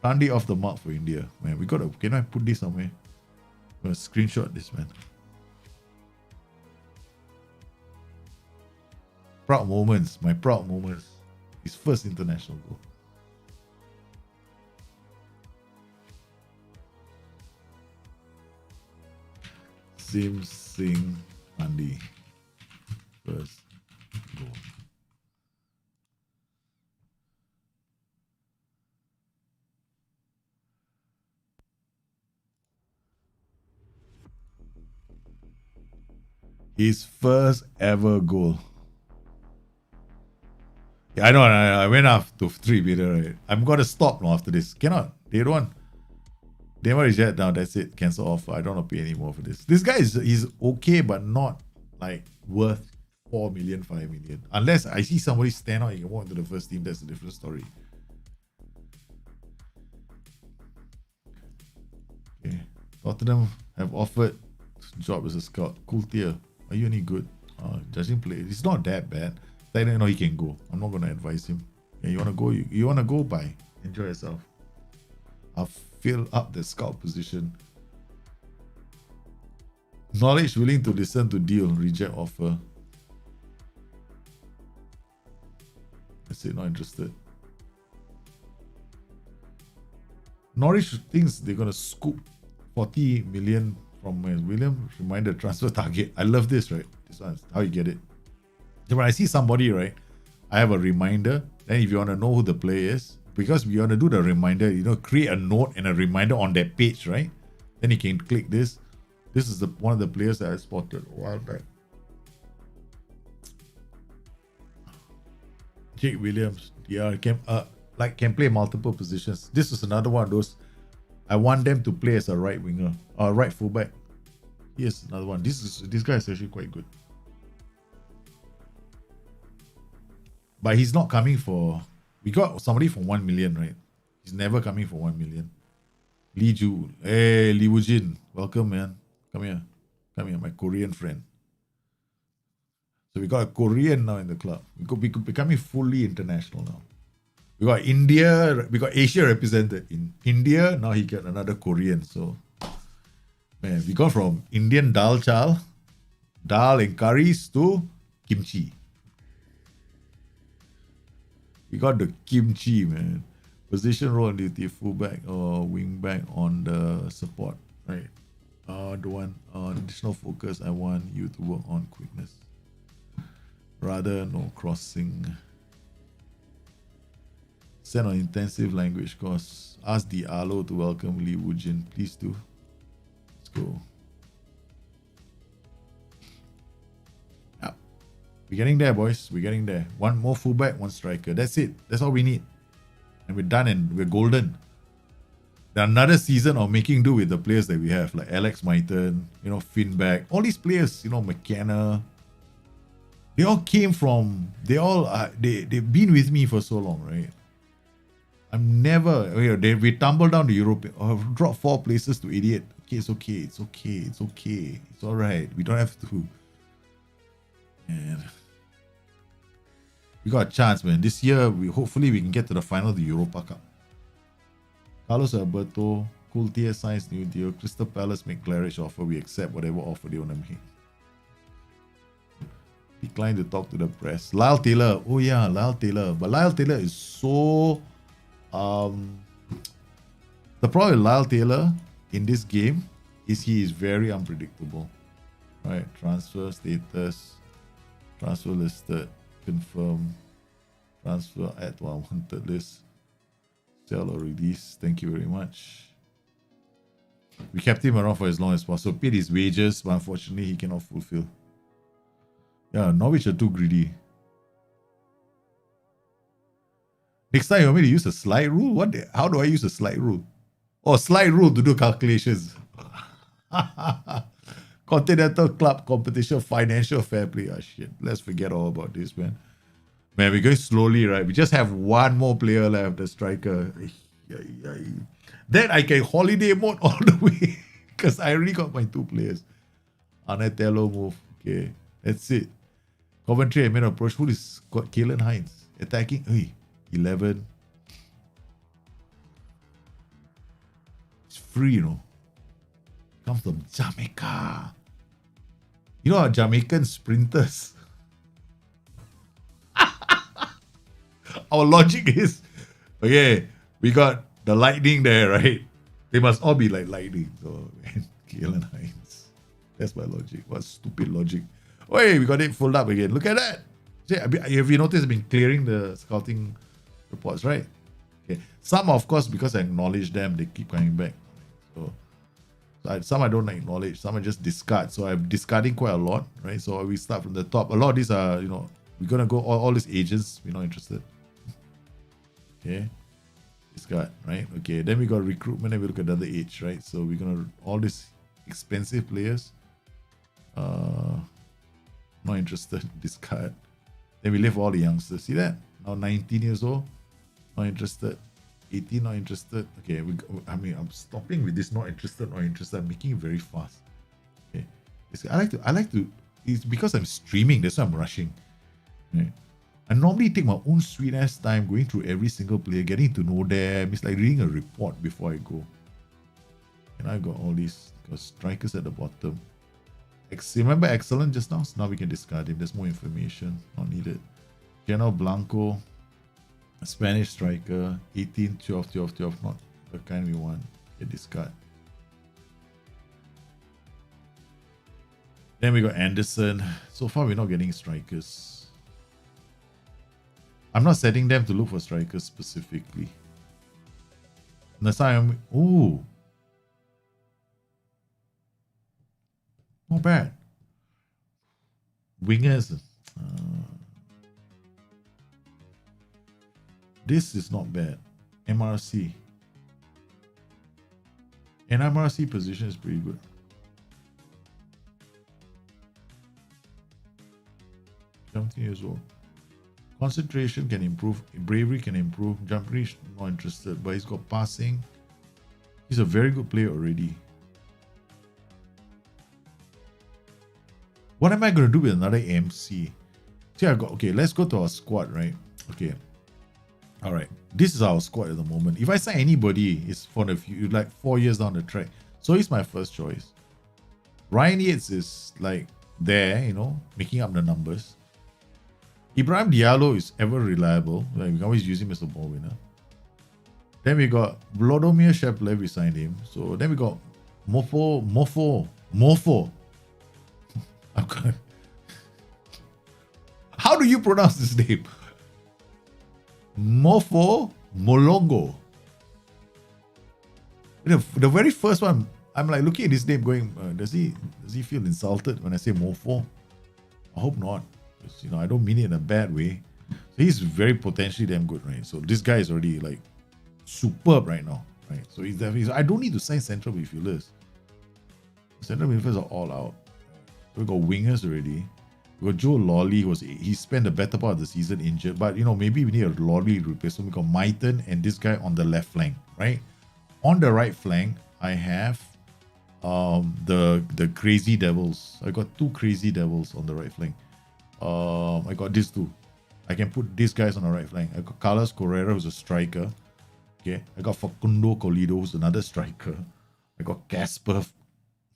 B: Tandi off the mark for India. Man, can I put this somewhere? I'm going to screenshot this, man. Proud moments, my proud moments. His first international goal. Sim Singh Tandi. First goal. His first ever goal. Yeah, I know. I went up to 3 meter. Right? I'm gonna stop now after this. Cannot. They don't want. They want reject now. That's it. Cancel offer. I don't want to pay any more for this. This guy is okay, but not like worth 4 million, 5 million. Unless I see somebody stand out and can walk into the first team. That's a different story. Okay. Tottenham have offered job as a scout. Cool tier. Are you any good? Judging play. It's not that bad. I don't know he can go. I'm not gonna advise him. Yeah, you wanna go? You wanna go? Bye. Enjoy yourself. I'll fill up the scout position. Knowledge willing to listen to deal. Reject offer. That's it. Not interested. Norwich thinks they're gonna scoop 40 million from William. Reminder transfer target. I love this, right? This one's how you get it. When I see somebody, right, I have a reminder. Then if you want to know who the player is, because we want to do the reminder, create a note and a reminder on that page, right? Then you can click this. This is one of the players that I spotted a while back. Jake Williams, yeah, can play multiple positions. This is another one of those. I want them to play as a right winger or right fullback. Here's another one. This guy is actually quite good. But he's not coming for. We got somebody for 1 million, right? He's never coming for 1 million. Lee Ju. Hey, Lee Woo Jin. Welcome, man. Come here, my Korean friend. So we got a Korean now in the club. We could be becoming fully international now. We got India, we got Asia represented in India. Now he got another Korean. So, man, we got from Indian dal and curries to kimchi. We got the kimchi, man. Position role on duty, fullback or wingback on the support, right? The one additional focus. I want you to work on quickness. Rather, no crossing. Send on intensive language course. Ask the Alo to welcome Lee Woojin. Please do. Let's go. Yep. We're getting there, boys. We're getting there. One more fullback, one striker. That's it. That's all we need. And we're done and we're golden. Another season of making do with the players that we have, like Alex Maiton, Finback, all these players, McKenna. They all came from, they've been with me for so long, right? I'm never, we tumbled down to Europe, dropped 4 places to 88. Okay, it's okay, it's okay, it's okay. It's all right. We don't have to. Man. We got a chance, man. This year, hopefully we can get to the final of the Europa Cup. Carlos Alberto, Cool Tier Science New Deal, Crystal Palace make Claridge offer. We accept whatever offer they want to make. Decline to talk to the press. Lyle Taylor. Oh yeah, Lyle Taylor. But Lyle Taylor is so... the problem with Lyle Taylor in this game is he is very unpredictable. Right? Transfer status. Transfer listed. Confirm. Transfer add to our wanted list. Sell or release. Thank you very much. We kept him around for as long as possible. Paid his wages, but unfortunately he cannot fulfill. Yeah, Norwich are too greedy. Next time you want me to use a slide rule? How do I use a slide rule? Oh, slide rule to do calculations. Continental Club competition, financial fair play. Ah, shit. Let's forget all about this, man. Man, we're going slowly, right? We just have one more player left, the striker. Then I can holiday mode all the way because I already got my 2 players. Anatello move. Okay, that's it. Coventry and main approach. Who is got Kalen Hines? Attacking. Hey, 11. It's free, Comes from Jamaica. You know our Jamaican sprinters. Our logic is, okay, we got the lightning there, right? They must all be like lightning. So, Kalen Hines. That's my logic. What stupid logic. Oh, hey, we got it full up again. Look at that. See, have you noticed I've been clearing the scouting reports, right? Okay. Some, of course, because I acknowledge them, they keep coming back. So some I don't acknowledge. Some I just discard. So I'm discarding quite a lot, right? So we start from the top. A lot of these are, we're going to go all these agents. We're not interested. Okay. Discard, right? Okay. Then we got recruitment and we look at another age, right? So we're going to, all these expensive players. Not interested. Discard. Then we leave all the youngsters. See that? Now 19 years old. Not interested. 18, not interested. Okay, I'm stopping with this not interested. I'm making it very fast. Okay. I like to, it's because I'm streaming, that's why I'm rushing. Okay. I normally take my own sweet ass time going through every single player, getting to know them. It's like reading a report before I go. And I got all these strikers at the bottom. Remember Excellent just now? So now we can discard him. There's more information. Not needed. General Blanco. A Spanish striker. 18, 12. Not the kind we want. Get discard. Then we got Anderson. So far we're not getting strikers. I'm not setting them to look for strikers specifically. That's why ooh. Not bad. Wingers. This is not bad. MRC. And MRC position is pretty good. Years old. Concentration can improve. Bravery can improve. Jump reach, not interested. But he's got passing. He's a very good player already. What am I going to do with another MC? See, okay, let's go to our squad, right? Okay. All right. This is our squad at the moment. If I sign anybody, it's for the few, like 4 years down the track. So he's my first choice. Ryan Yates is like there, you know, making up the numbers. Ibrahim Diallo is ever reliable. Like, we can always use him as a ball winner. Then we got Vladimir Sheplev, we signed him. So then we got Mofo. How do you pronounce this name? Mofo Molongo. The very first one, I'm like looking at his name going, does he feel insulted when I say Mofo? I hope not. Because, you know, I don't mean it in a bad way. So he's very potentially damn good, right? So this guy is already like superb right now, right? So he's definitely. I don't need to sign central midfielders. Central midfielders are all out. We got wingers already. We got Joe Lawley. He spent the better part of the season injured, but you know, maybe we need a Lawley replacement. We got Maiton and this guy on the left flank, right? On the right flank, I have the Crazy Devils. I got two Crazy Devils on the right flank. I got these two. I can put these guys on the right flank. I got Carlos Correa, who's a striker. Okay, I got Facundo Colido, who's another striker. I got Casper,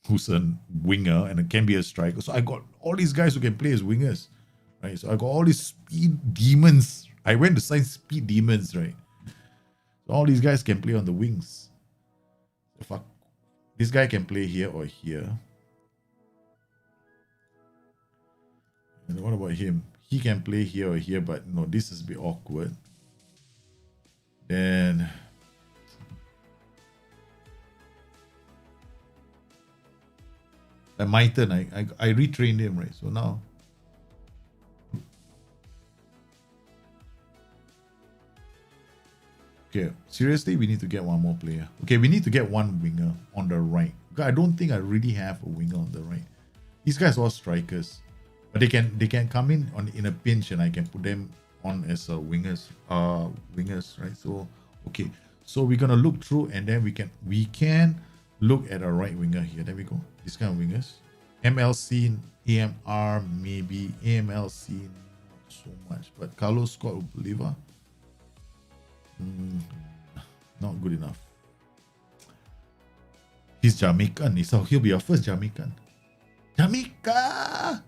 B: who's a winger and it can be a striker. So I got all these guys who can play as wingers, right? So I got all these speed demons. I went to sign speed demons, right? So all these guys can play on the wings. This guy can play here or here. And what about him? He can play here or here, but no, this is a bit awkward. Then my turn, I retrained him, right? So now okay, seriously, we need to get one more player. Okay, we need to get one winger on the right. I don't think I really have a winger on the right. These guys are all strikers, but they can come in a pinch, and I can put them on as wingers, right? So okay, so we're gonna look through, and then we can look at a right winger here. There we go. This kind of wingers, MLC, AMR, maybe AMLC, not so much, but Carlos Scott Oliva. Not good enough. He's Jamaican, so he'll be our first Jamaican. Jamaica!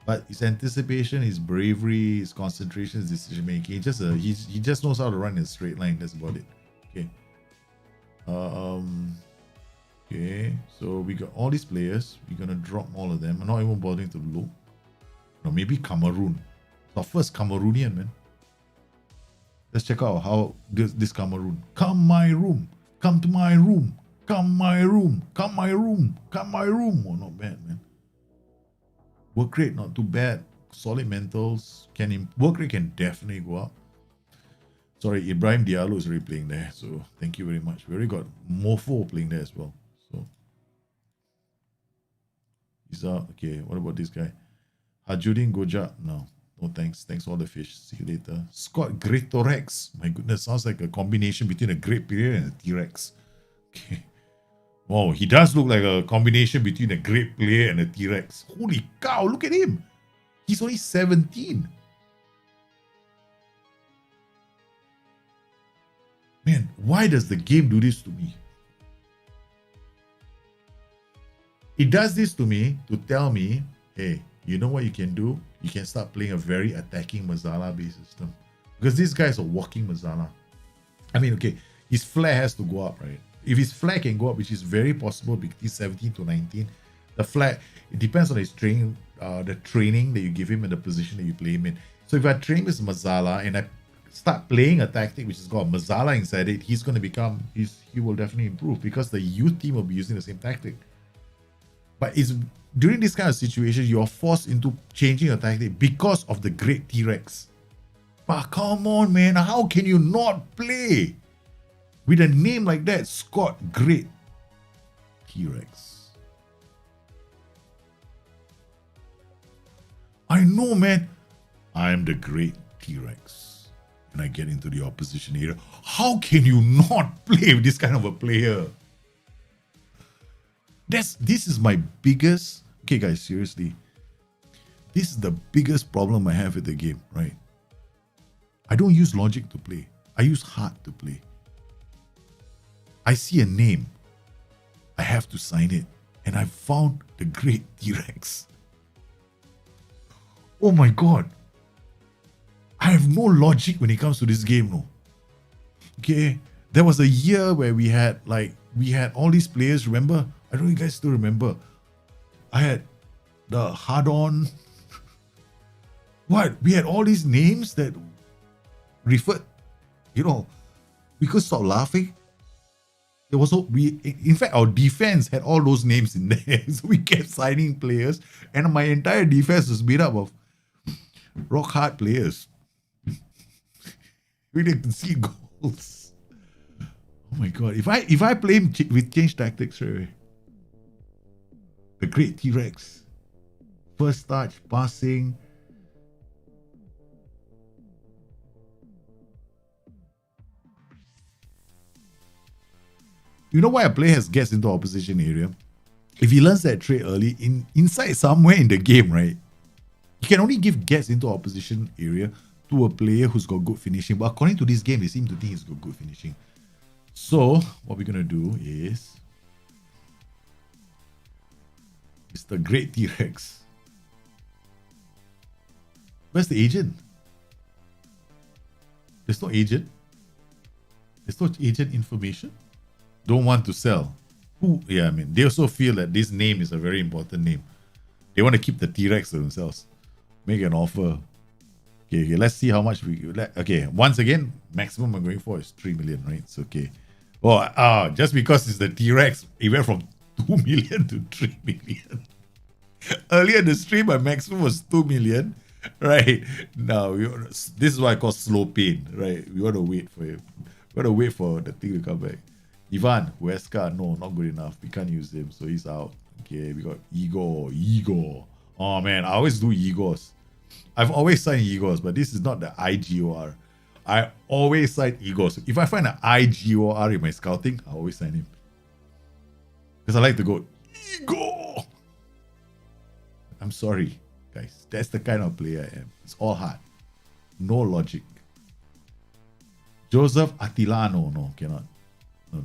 B: But his anticipation, his bravery, his concentration, his decision making, he just knows how to run in a straight line. That's about it. Okay. Okay, so we got all these players. We're gonna drop all of them. I'm not even bothering to look. No, maybe Cameroon. It's our first Cameroonian, man. Let's check out how this Cameroon. Come my room. Come to my room. Come my room. Come my room. Come my room. Oh, not bad, man. Work rate, not too bad. Solid mentals. Work rate can definitely go up. Sorry, Ibrahim Diallo is already playing there. So thank you very much. We already got Mofo playing there as well. So he's out. Okay, what about this guy? Hajuddin Goja. No thanks. Thanks for all the fish. See you later. Scott Greatorex. My goodness, sounds like a combination between a great player and a T-Rex. Okay. Oh, he does look like a combination between a great player and a T-Rex. Holy cow, look at him. He's only 17. Man, why does the game do this to me? It does this to me to tell me, hey, you know what you can do? You can start playing a very attacking Mazala-based system. Because this guy is a walking Mazala. I mean, okay, his flair has to go up, right? If his flair can go up, which is very possible between 17 to 19, the flair, it depends on his training, the training that you give him and the position that you play him in. So if I train with Mazala and I start playing a tactic which has got Mazala inside it, he's going to become, he will definitely improve because the youth team will be using the same tactic. But it's during this kind of situation, you're forced into changing your tactic because of the great T-Rex. But come on, man, how can you not play with a name like that? Scott Great T-Rex. I know, man. I'm the great T-Rex. And I get into the opposition area. How can you not play with this kind of a player? This is my biggest... Okay, guys, seriously. This is the biggest problem I have with the game, right? I don't use logic to play. I use heart to play. I see a name. I have to sign it. And I found the great T-Rex. Oh my God. I have no logic when it comes to this game, no. Okay. There was a year where we had all these players, remember? I don't know if you guys still remember. I had the hard-on. What? We had all these names that referred, we could stop laughing. There was in fact, our defense had all those names in there. So we kept signing players, and my entire defense was made up of rock hard players. We didn't see goals. Oh my God! If I play with change tactics, right? The great T-Rex, first touch, passing. You know why a player gets into opposition area? If he learns that trait early, inside somewhere in the game, right? You can only give gets into opposition area to a player who's got good finishing. But according to this game, they seem to think he's got good finishing. So what we're gonna do is it's the great T-Rex. Where's the agent? There's no agent. There's no agent information. Don't want to sell. Yeah, I mean, they also feel that this name is a very important name. They want to keep the T-Rex to themselves. Make an offer. Okay, let's see how much okay, once again, maximum I'm going for is 3 million, right? It's okay. Oh, just because it's the T-Rex, it went from 2 million to 3 million. Earlier in the stream, my maximum was 2 million, right? Now, this is what I call slow pain, right? We want to wait for it. We want to wait for the thing to come back. Ivan, Huesca, no, not good enough. We can't use him, so he's out. Okay, we got Igor. Oh man, I always do Igors. I've always signed Igors, but this is not the IGOR. I always sign Igors. If I find an IGOR in my scouting, I always sign him. Because I like to go, Igor! I'm sorry, guys. That's the kind of player I am. It's all hard. No logic. Joseph Attilano, no, cannot. No.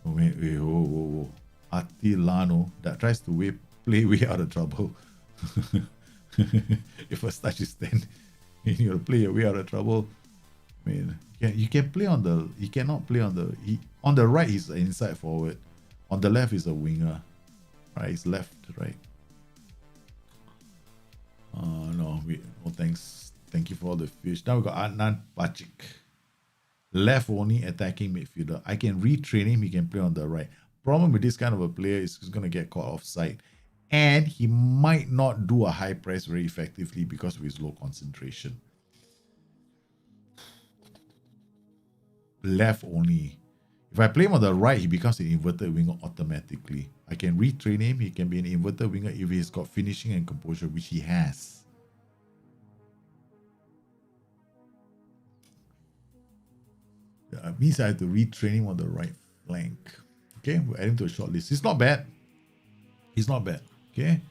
B: Oh, wait, whoa. Attilano that tries to play way out of trouble. Your first touch is 10. You gotta play your way out of trouble. I mean, you can play on the. You cannot play on the. On the right, he's an inside forward. On the left, is a winger. Right, he's left, right. No, thanks. Thank you for all the fish. Now we got Adnan Pacic. Left only attacking midfielder. I can retrain him. He can play on the right. Problem with this kind of a player is he's going to get caught offside. And he might not do a high press very effectively because of his low concentration. Left only. If I play him on the right, he becomes an inverted winger automatically. I can retrain him. He can be an inverted winger if he's got finishing and composure, which he has. That means I have to retrain him on the right flank. Okay, we'll add him to a short list. He's not bad. Okay.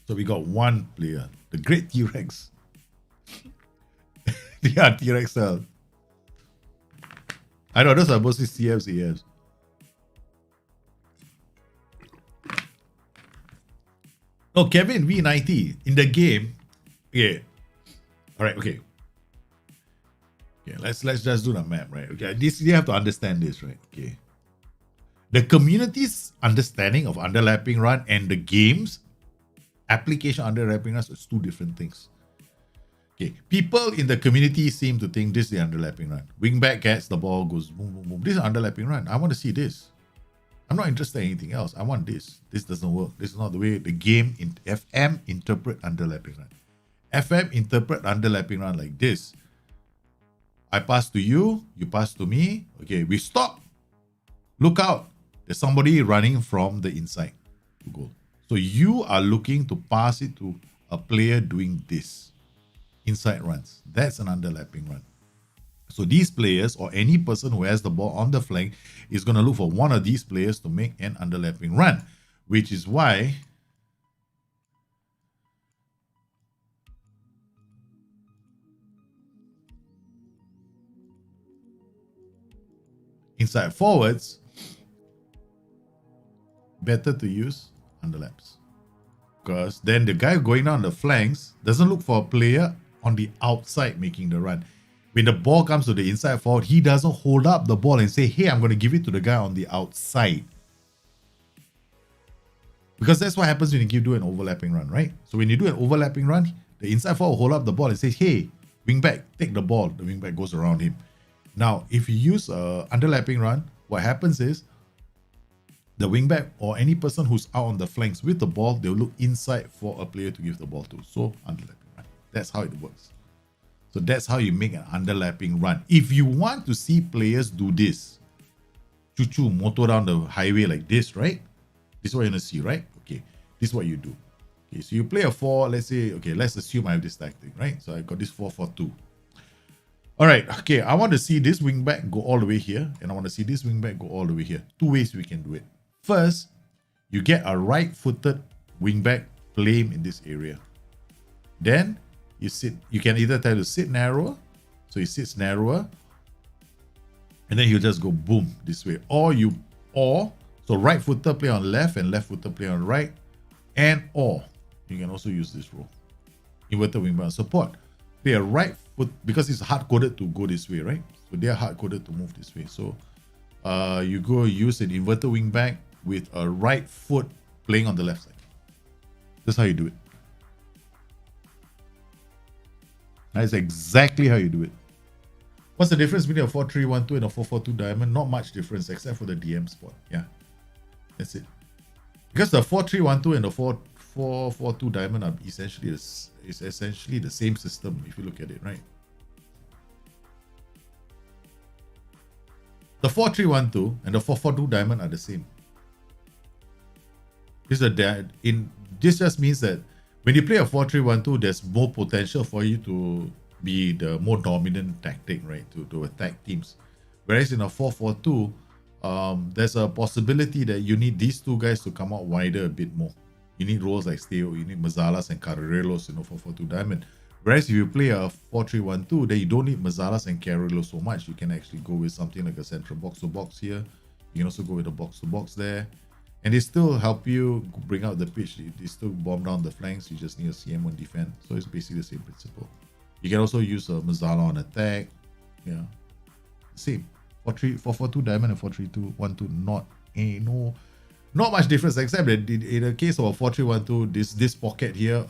B: So we got one player, the great T-Rex. Yeah, T-Rex cell. I know, those are mostly CFs, AFs. No, Kevin V90 in the game. Yeah. All right. Okay. Yeah. Let's just do the map, right? Okay. You have to understand this, right? Okay. The community's understanding of underlapping run and the game's application underlapping runs is two different things. Okay. People in the community seem to think this is the underlapping run. Wingback gets the ball, goes boom, boom, boom. This is underlapping run. I want to see this. I'm not interested in anything else. I want this. This doesn't work. This is not the way the game in FM interpret underlapping run. FM interpret underlapping run like this. I pass to you, you pass to me. Okay, we stop. Look out. There's somebody running from the inside to goal. So you are looking to pass it to a player doing this. Inside runs. That's an underlapping run. So these players or any person who has the ball on the flank is going to look for one of these players to make an underlapping run, which is why inside forwards, better to use underlaps. Because then the guy going down the flanks doesn't look for a player on the outside making the run. When the ball comes to the inside forward, he doesn't hold up the ball and say, hey, I'm going to give it to the guy on the outside. Because that's what happens when you do an overlapping run, right? So when you do an overlapping run, the inside forward will hold up the ball and says, hey, wingback, take the ball. The wingback goes around him. Now, if you use a underlapping run, what happens is the wingback or any person who's out on the flanks with the ball, they'll look inside for a player to give the ball to. So underlapping run. That's how it works. So that's how you make an underlapping run. If you want to see players do this, choo-choo, motor down the highway like this, right? This is what you're going to see, right? Okay, this is what you do. Okay, so you play a 4, let's say, okay, let's assume I have this tactic, right? So I got this 4-4-2. All right, okay, I want to see this wingback go all the way here, and I want to see this wingback go all the way here. Two ways we can do it. First, you get a right-footed wingback flame in this area. Then you can either tell to sit narrower, so he sits narrower, and then he'll just go boom this way. So right-footer play on left and left-footer play on right, or you can also use this rule. Inverted wingback support. Play a right foot, because it's hard-coded to go this way, right? So they are hard-coded to move this way. So you go use an inverted wingback with a right foot playing on the left side. That's how you do it. That's exactly how you do it. What's the difference between a 4-3-1-2 and a 4-4-2 diamond? Not much difference except for the DM spot. Yeah, that's it. Because the 4-3-1-2 and the 4-4-2 diamond are essentially the same system if you look at it, right? The 4-3-1-2 and the 4-4-2 diamond are the same. This just means that when you play a 4-3-1-2, there's more potential for you to be the more dominant tactic, right? To attack teams. Whereas in a 4-4-2, there's a possibility that you need these two guys to come out wider a bit more. You need roles like Steo, you need Mazalas and Carreros in a 4-4-2 diamond. Whereas if you play a 4-3-1-2, then you don't need Mazalas and Carreros so much. You can actually go with something like a central box-to-box here. You can also go with a box-to-box there. And they still help you bring out the pitch. They still bomb down the flanks. You just need a CM on defense. So it's basically the same principle. You can also use a Mazala on attack. Yeah. Same. 4-4-2 diamond and 4-3-2-1-2. Not much difference, except that in the case of a 4-3-1-2, this pocket here,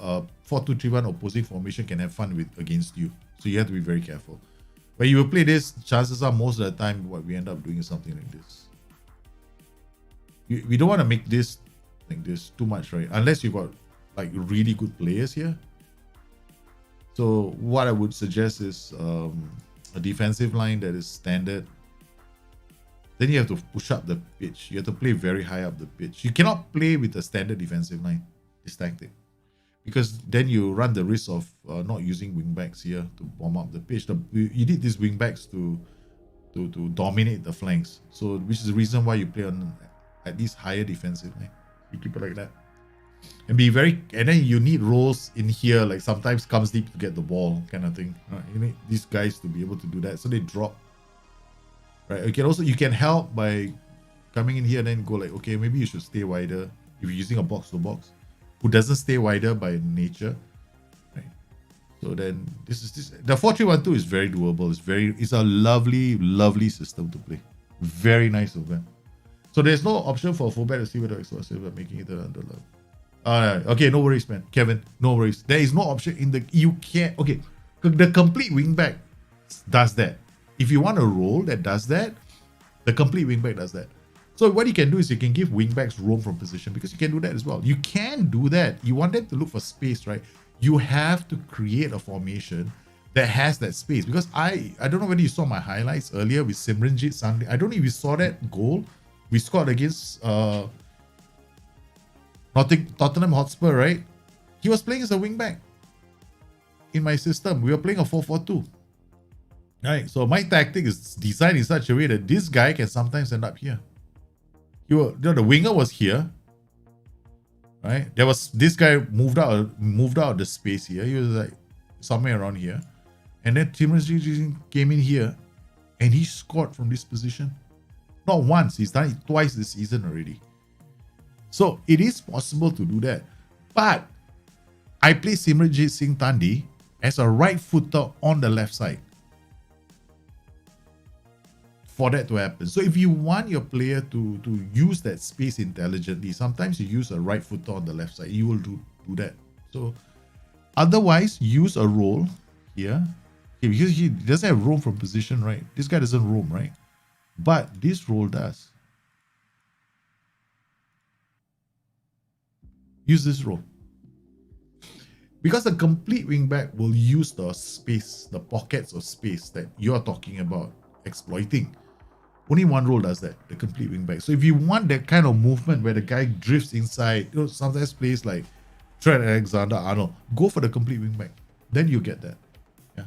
B: 4-2-3-1 opposing formation can have fun against you. So you have to be very careful. When you play this, chances are most of the time what we end up doing is something like this. We don't want to make this like this too much, right? Unless you've got like really good players here. So what I would suggest is a defensive line that is standard. Then you have to push up the pitch. You have to play very high up the pitch. You cannot play with a standard defensive line, this tactic. Because then you run the risk of not using wingbacks here to bomb up the pitch. You need these wingbacks to dominate the flanks. So which is the reason why you play on at least higher defensive line. You keep it like that. And then you need roles in here, like sometimes comes deep to get the ball kind of thing. You need these guys to be able to do that. So they drop. Right. You can help by coming in here and then go like, okay, maybe you should stay wider if you're using a box to box who doesn't stay wider by nature. Right. So then the 4-3-1-2 is very doable. It's a lovely system to play. Very nice of them. So there's no option for a fullback to see whether explosive by making it an underline. Okay, no worries, man. Kevin, no worries. There is no option in the the complete wingback does that. If you want a role that does that, the complete wingback does that. So what you can do is you can give wingbacks roam from position, because you can do that as well. You can do that. You want them to look for space, right? You have to create a formation that has that space. Because I don't know whether you saw my highlights earlier with Simranjit Sandhi. I don't know if you saw that goal we scored against Nottingham Hotspur, right? He was playing as a wingback in my system. We were playing a 4-4-2. Right, so my tactic is designed in such a way that this guy can sometimes end up here. The winger was here, right? There was this guy moved out of the space here. He was like somewhere around here, and then Timothy came in here, and he scored from this position. Not once. He's done it twice this season already. So it is possible to do that. But I play Simranjit Singh Tandi as a right footer on the left side for that to happen. So if you want your player to use that space intelligently, sometimes you use a right footer on the left side. You will do that. So otherwise, use a role here. Okay, because he doesn't have roam from position, right? This guy doesn't roam, right? But this role does. Use this role. Because a complete wingback will use the space, the pockets of space that you're talking about exploiting. Only one role does that, the complete wingback. So if you want that kind of movement where the guy drifts inside, sometimes plays like Trent Alexander-Arnold, go for the complete wingback. Then you get that. Yeah.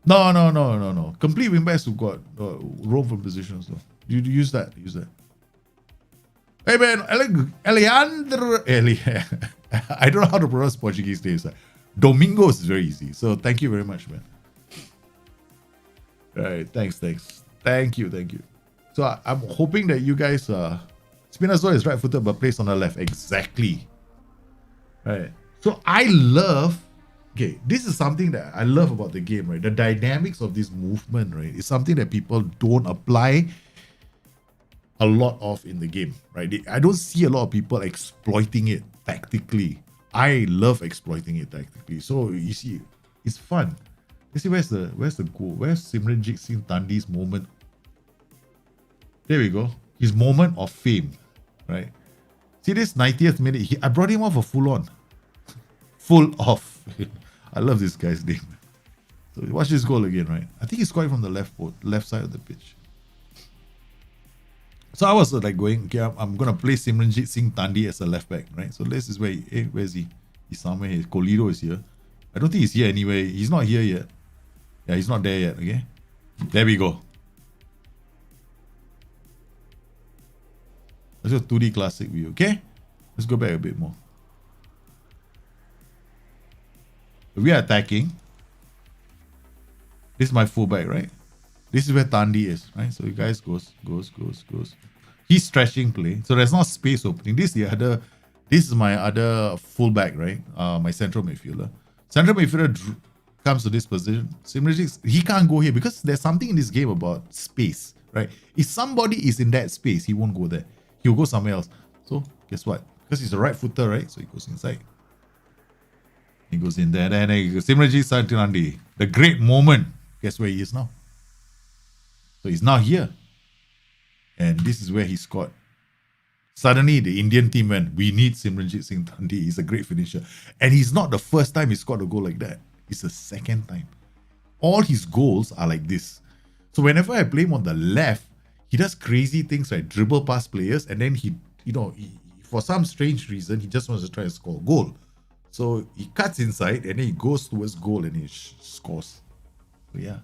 B: No. Complete wingbacks who got roam from positions though. You use that. Hey man, Alejandro. I don't know how to pronounce Portuguese names. Domingos is very easy. So thank you very much, man. All right, thanks. Thank you. So I'm hoping that you guys Spinazzola is right-footed but plays on the left. Exactly. Right. So I love. Okay, this is something that I love about the game, right? The dynamics of this movement, right, is something that people don't apply a lot of in the game, right? I don't see a lot of people exploiting it tactically. I love exploiting it tactically. So you see, it's fun. You see, where's the goal? Where's Simranjit Singh Tandi's moment? There we go. His moment of fame, right? See this 90th minute. I brought him off a full on. Full off. I love this guy's name. So watch this goal again, right? I think he scored from the left side of the pitch. So I was like going, okay, I'm going to play Simranjit Singh Tandi as a left back, right? So this is where where is he? He's somewhere here. Colido is here. I don't think he's here anyway. He's not here yet. Yeah, he's not there yet, okay? There we go. Let's go 2D classic view, okay? Let's go back a bit more. We are attacking. This is my fullback, right? This is where Tandi is, right? So you guys goes. He's stretching play. So there's not space opening. This is my other fullback, right? My central midfielder. Central midfielder comes to this position. He can't go here because there's something in this game about space, right? If somebody is in that space, he won't go there. He'll go somewhere else. So guess what? Because he's a right footer, right? So he goes inside. He goes in there. Then he goes. Simranjit Singh Tandi. The great moment. Guess where he is now? So he's now here. And this is where he scored. Suddenly, the Indian team went, we need Simranjit Singh Tandi. He's a great finisher. And he's not the first time he scored a goal like that. It's the second time. All his goals are like this. So whenever I play him on the left, he does crazy things like dribble past players. And then he for some strange reason, he just wants to try and score a goal. So he cuts inside and then he goes towards goal and he scores. So yeah.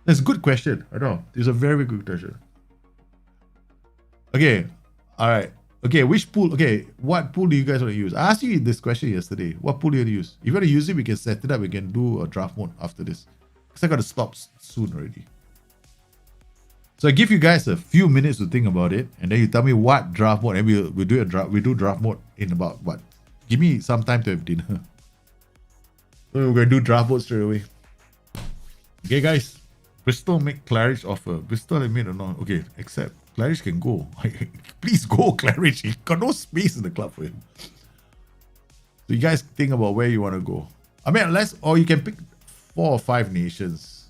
B: That's a good question. I know. It's a very, very good question. Okay. All right. Okay. Which pool? Okay. What pool do you guys want to use? I asked you this question yesterday. What pool do you want to use? If you want to use it, we can set it up. We can do a draft mode after this. Because I got to stop soon already. So I give you guys a few minutes to think about it. And then you tell me what draft mode. And we'll do a draft. We do draft mode in about what? Give me some time to have dinner. So we're going to do draft mode straight away. Okay, guys. Bristol make Claridge offer. Bristol admit or not? Okay, accept. Claridge can go. Please go, Claridge. He got no space in the club for him. So you guys think about where you want to go. I mean, or you can pick 4 or 5 nations.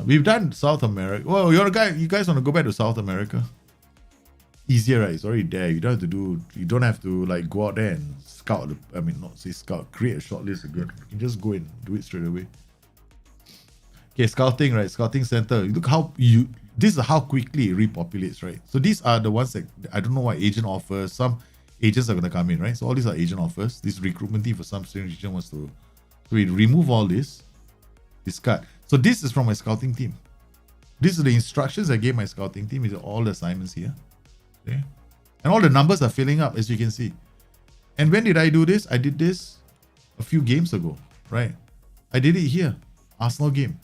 B: We've done South America. Well, you guys want to go back to South America? Easier, right? It's already there. You don't have to like go out there and scout. Not say scout, create a shortlist again. You can just go and do it straight away. Okay, scouting, right? Scouting center. Look this is how quickly it repopulates, right? So these are the ones that I don't know what agent offers. Some agents are going to come in, right? So all these are agent offers. This recruitment team for some strange region wants to. So we remove all this. Discard. So this is from my scouting team. These are the instructions I gave my scouting team. These are all the assignments here. Okay. And all the numbers are filling up, as you can see. And when did I do this? I did this a few games ago, right? I did it here. Arsenal game.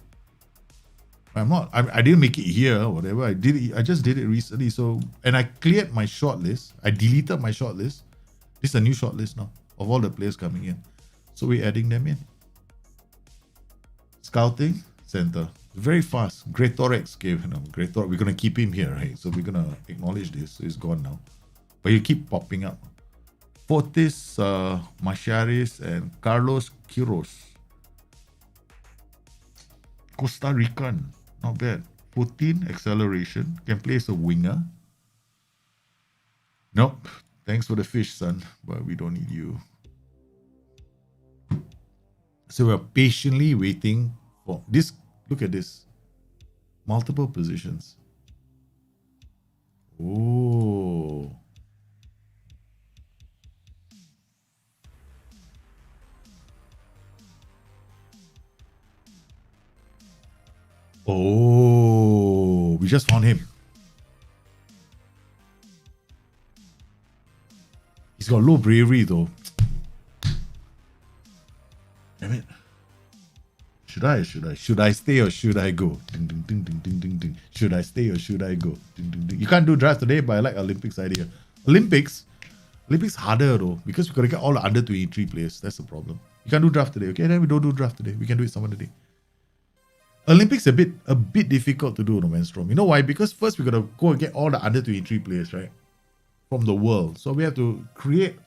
B: I didn't make it here or whatever. I just did it recently. So, and I cleared my shortlist. I deleted my shortlist. This is a new shortlist now of all the players coming in. So we're adding them in. Scouting center. Very fast. Greatorex gave Greatorex. We're gonna keep him here, right? So we're gonna acknowledge this. So he's gone now. But he keep popping up. Fortis, Macharis, and Carlos Quiros. Costa Rican. Not bad. 14 acceleration. Can play as a winger. Nope. Thanks for the fish, son. But we don't need you. So we're patiently waiting for this. Look at this. Multiple positions. Oh. Oh, we just found him. He's got low bravery though. Damn it. Should I stay or should I go? Ding, ding, ding, ding, ding, ding, ding. Should I stay or should I go? Ding, ding, ding. You can't do draft today, but I like Olympics idea. Olympics harder though, because we gotta get all the under 23 players. That's the problem. You can't do draft today, okay? Then we don't do draft today. We can do it some other day. Olympics a bit difficult to do, no man, Strom. You know why? Because first we gotta go and get all the under 23 players, right? From the world. So we have to create.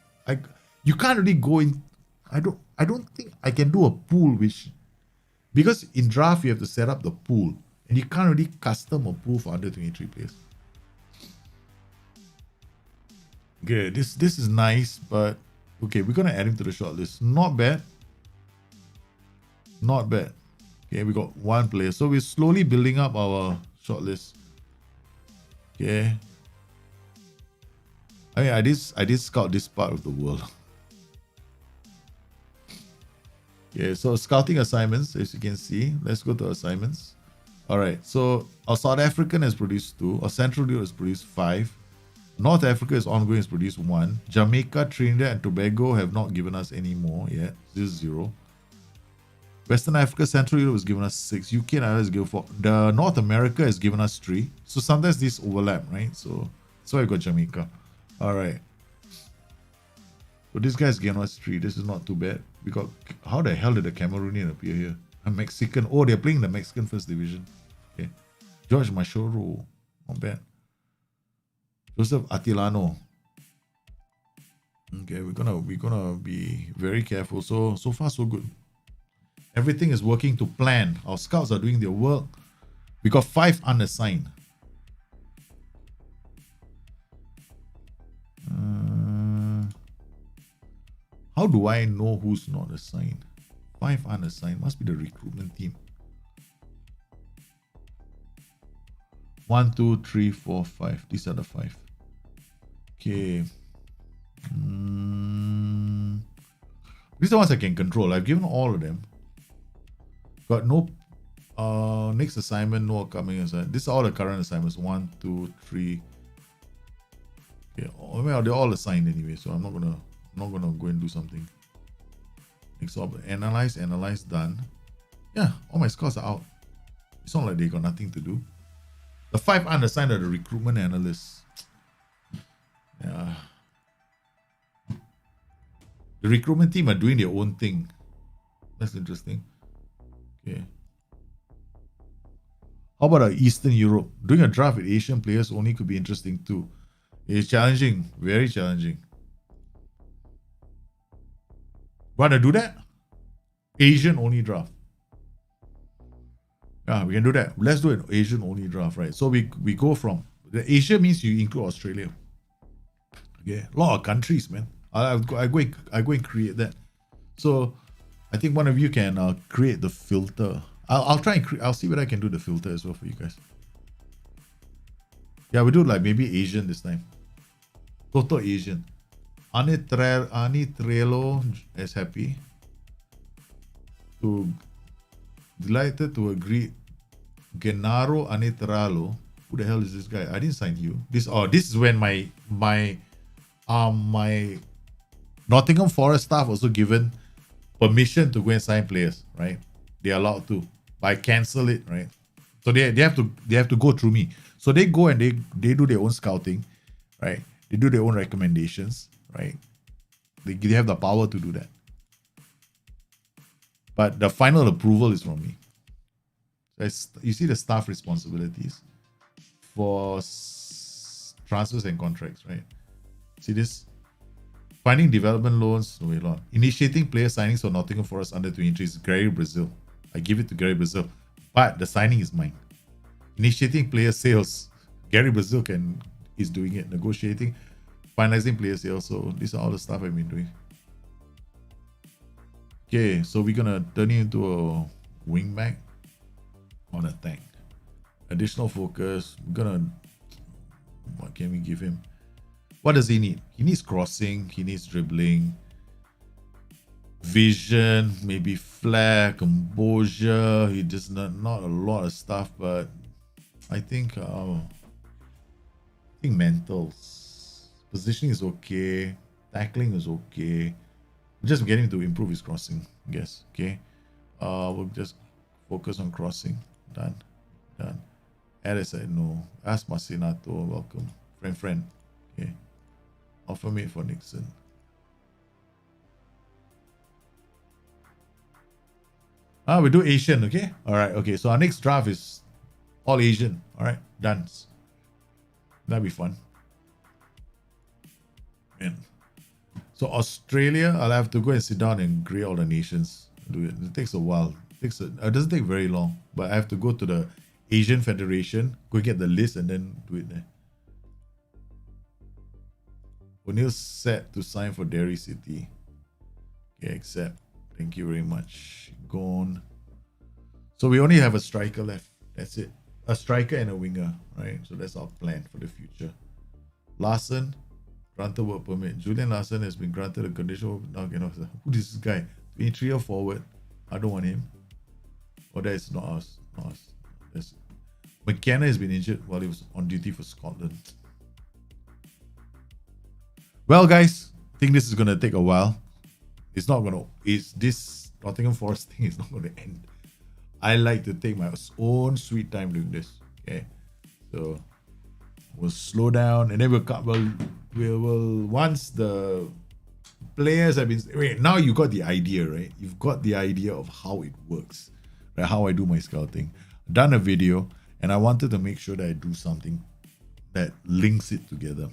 B: You can't really go in. I don't think I can do a pool because in draft you have to set up the pool and you can't really custom a pool for under 23 players. Okay, this is nice, but okay, we're gonna add him to the shortlist. Not bad. Not bad. Okay, we got one player. So we're slowly building up our shortlist. Okay. I mean, I did scout this part of the world. Okay, so scouting assignments, as you can see. Let's go to assignments. All right, so our South African has produced 2. Our Central Europe has produced 5. North Africa is ongoing, has produced 1. Jamaica, Trinidad, and Tobago have not given us any more yet. This is 0. Western Africa, Central Europe has given us 6. UK and Ireland has given 4. The North America has given us 3. So sometimes these overlap, right? So that's why we got Jamaica. All right. So this guy's given us 3. This is not too bad. We got. How the hell did the Cameroonian appear here? A Mexican. Oh, they're playing the Mexican First Division. Okay. George Machoro. Not bad. Joseph Attilano. Okay, we're gonna be very careful. So far so good. Everything is working to plan. Our scouts are doing their work. We got 5 unassigned. How do I know who's not assigned? 5 unassigned. Must be the recruitment team. 1, 2, 3, 4, 5. These are the 5. Okay. These are ones I can control. I've given all of them. Got no next assignment, no upcoming assignment. These are all the current assignments. 1, 2, 3. Okay, well, they're all assigned anyway, so I'm not gonna go and do something. Next up, analyze, done. Yeah, all my scores are out. It's not like they got nothing to do. The 5 unassigned are the recruitment analysts. Yeah. The recruitment team are doing their own thing. That's interesting. Okay. How about Eastern Europe? Doing a draft with Asian players only could be interesting too. It's challenging, very challenging. Wanna do that? Asian only draft. Yeah, we can do that. Let's do an Asian only draft, right? So we go from the Asia means you include Australia. Okay, a lot of countries, man. I go and create that. So I think one of you can create the filter. I'll try and I'll see whether I can do the filter as well for you guys. Yeah, we do like maybe Asian this time. Total Asian. Ani Trello is happy. Delighted to agree. Genaro Anitralo. Who the hell is this guy? I didn't sign you. This is when my Nottingham Forest staff also given permission to go and sign players, right? They're allowed to. but I cancel it, right? So they have to go through me. So they go and they do their own scouting, right? They do their own recommendations, right? They have the power to do that. But the final approval is from me. You see the staff responsibilities for transfers and contracts, right? See this? Finding development loans, no, wait, Lord. Initiating player signings for Nottingham Forest under 23 is Gary Brazil. I give it to Gary Brazil, but the signing is mine. Initiating player sales, Gary Brazil is doing it. Negotiating, finalizing player sales. So these are all the stuff I've been doing. Okay, so we're gonna turn it into a wingback on a tank. Additional focus. What can we give him? What does he need? He needs crossing, he needs dribbling, vision, maybe flair, composure. He just not a lot of stuff, but I think mentals. Positioning is okay, tackling is okay. Just getting to improve his crossing, I guess. Okay. We'll just focus on crossing. Done. Add said no. Ask Masinato, welcome. Friend. Okay. Offer mate for Nixon. We do Asian, okay? Alright, okay. So our next draft is all Asian. Alright, done. That'll be fun. Man. So Australia, I'll have to go and sit down and grade all the nations. Do it. It takes a while. It doesn't take very long, but I have to go to the Asian Federation, go get the list, and then do it there. O'Neill's set to sign for Derry City. Okay, accept. Thank you very much. Gone. So we only have a striker left. That's it. A striker and a winger, right? So that's our plan for the future. Larson, granted work permit. Julian Larson has been granted a conditional. Who is this guy? 23 or forward. I don't want him. Oh, that is not us. McKenna has been injured while he was on duty for Scotland. Well, guys, I think this is gonna take a while. This Nottingham Forest thing is not gonna end. I like to take my own sweet time doing this. Okay, so we'll slow down and then we'll once the players have been. Wait, now you got the idea, right? You've got the idea of how it works, right? How I do my scouting. I've done a video, and I wanted to make sure that I do something that links it together.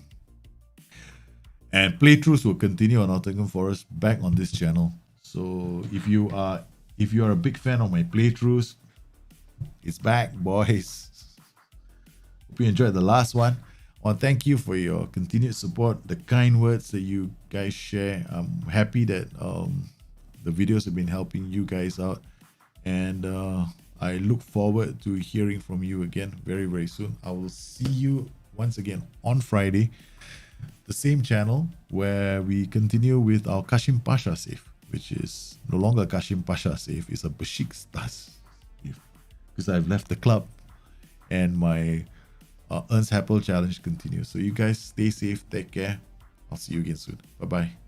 B: And playthroughs will continue on Nottingham Forest back on this channel. So if you are a big fan of my playthroughs, it's back, boys. Hope you enjoyed the last one. I want to thank you for your continued support, the kind words that you guys share. I'm happy that the videos have been helping you guys out, and I look forward to hearing from you again very, very soon. I will see you once again on Friday, the same channel, where we continue with our Kashim Pasha save, which is no longer Kashim Pasha save, it's a Bashik Stars save, because I've left the club and my Ernst Happel challenge continues. So you guys stay safe, take care. I'll see you again soon. Bye bye.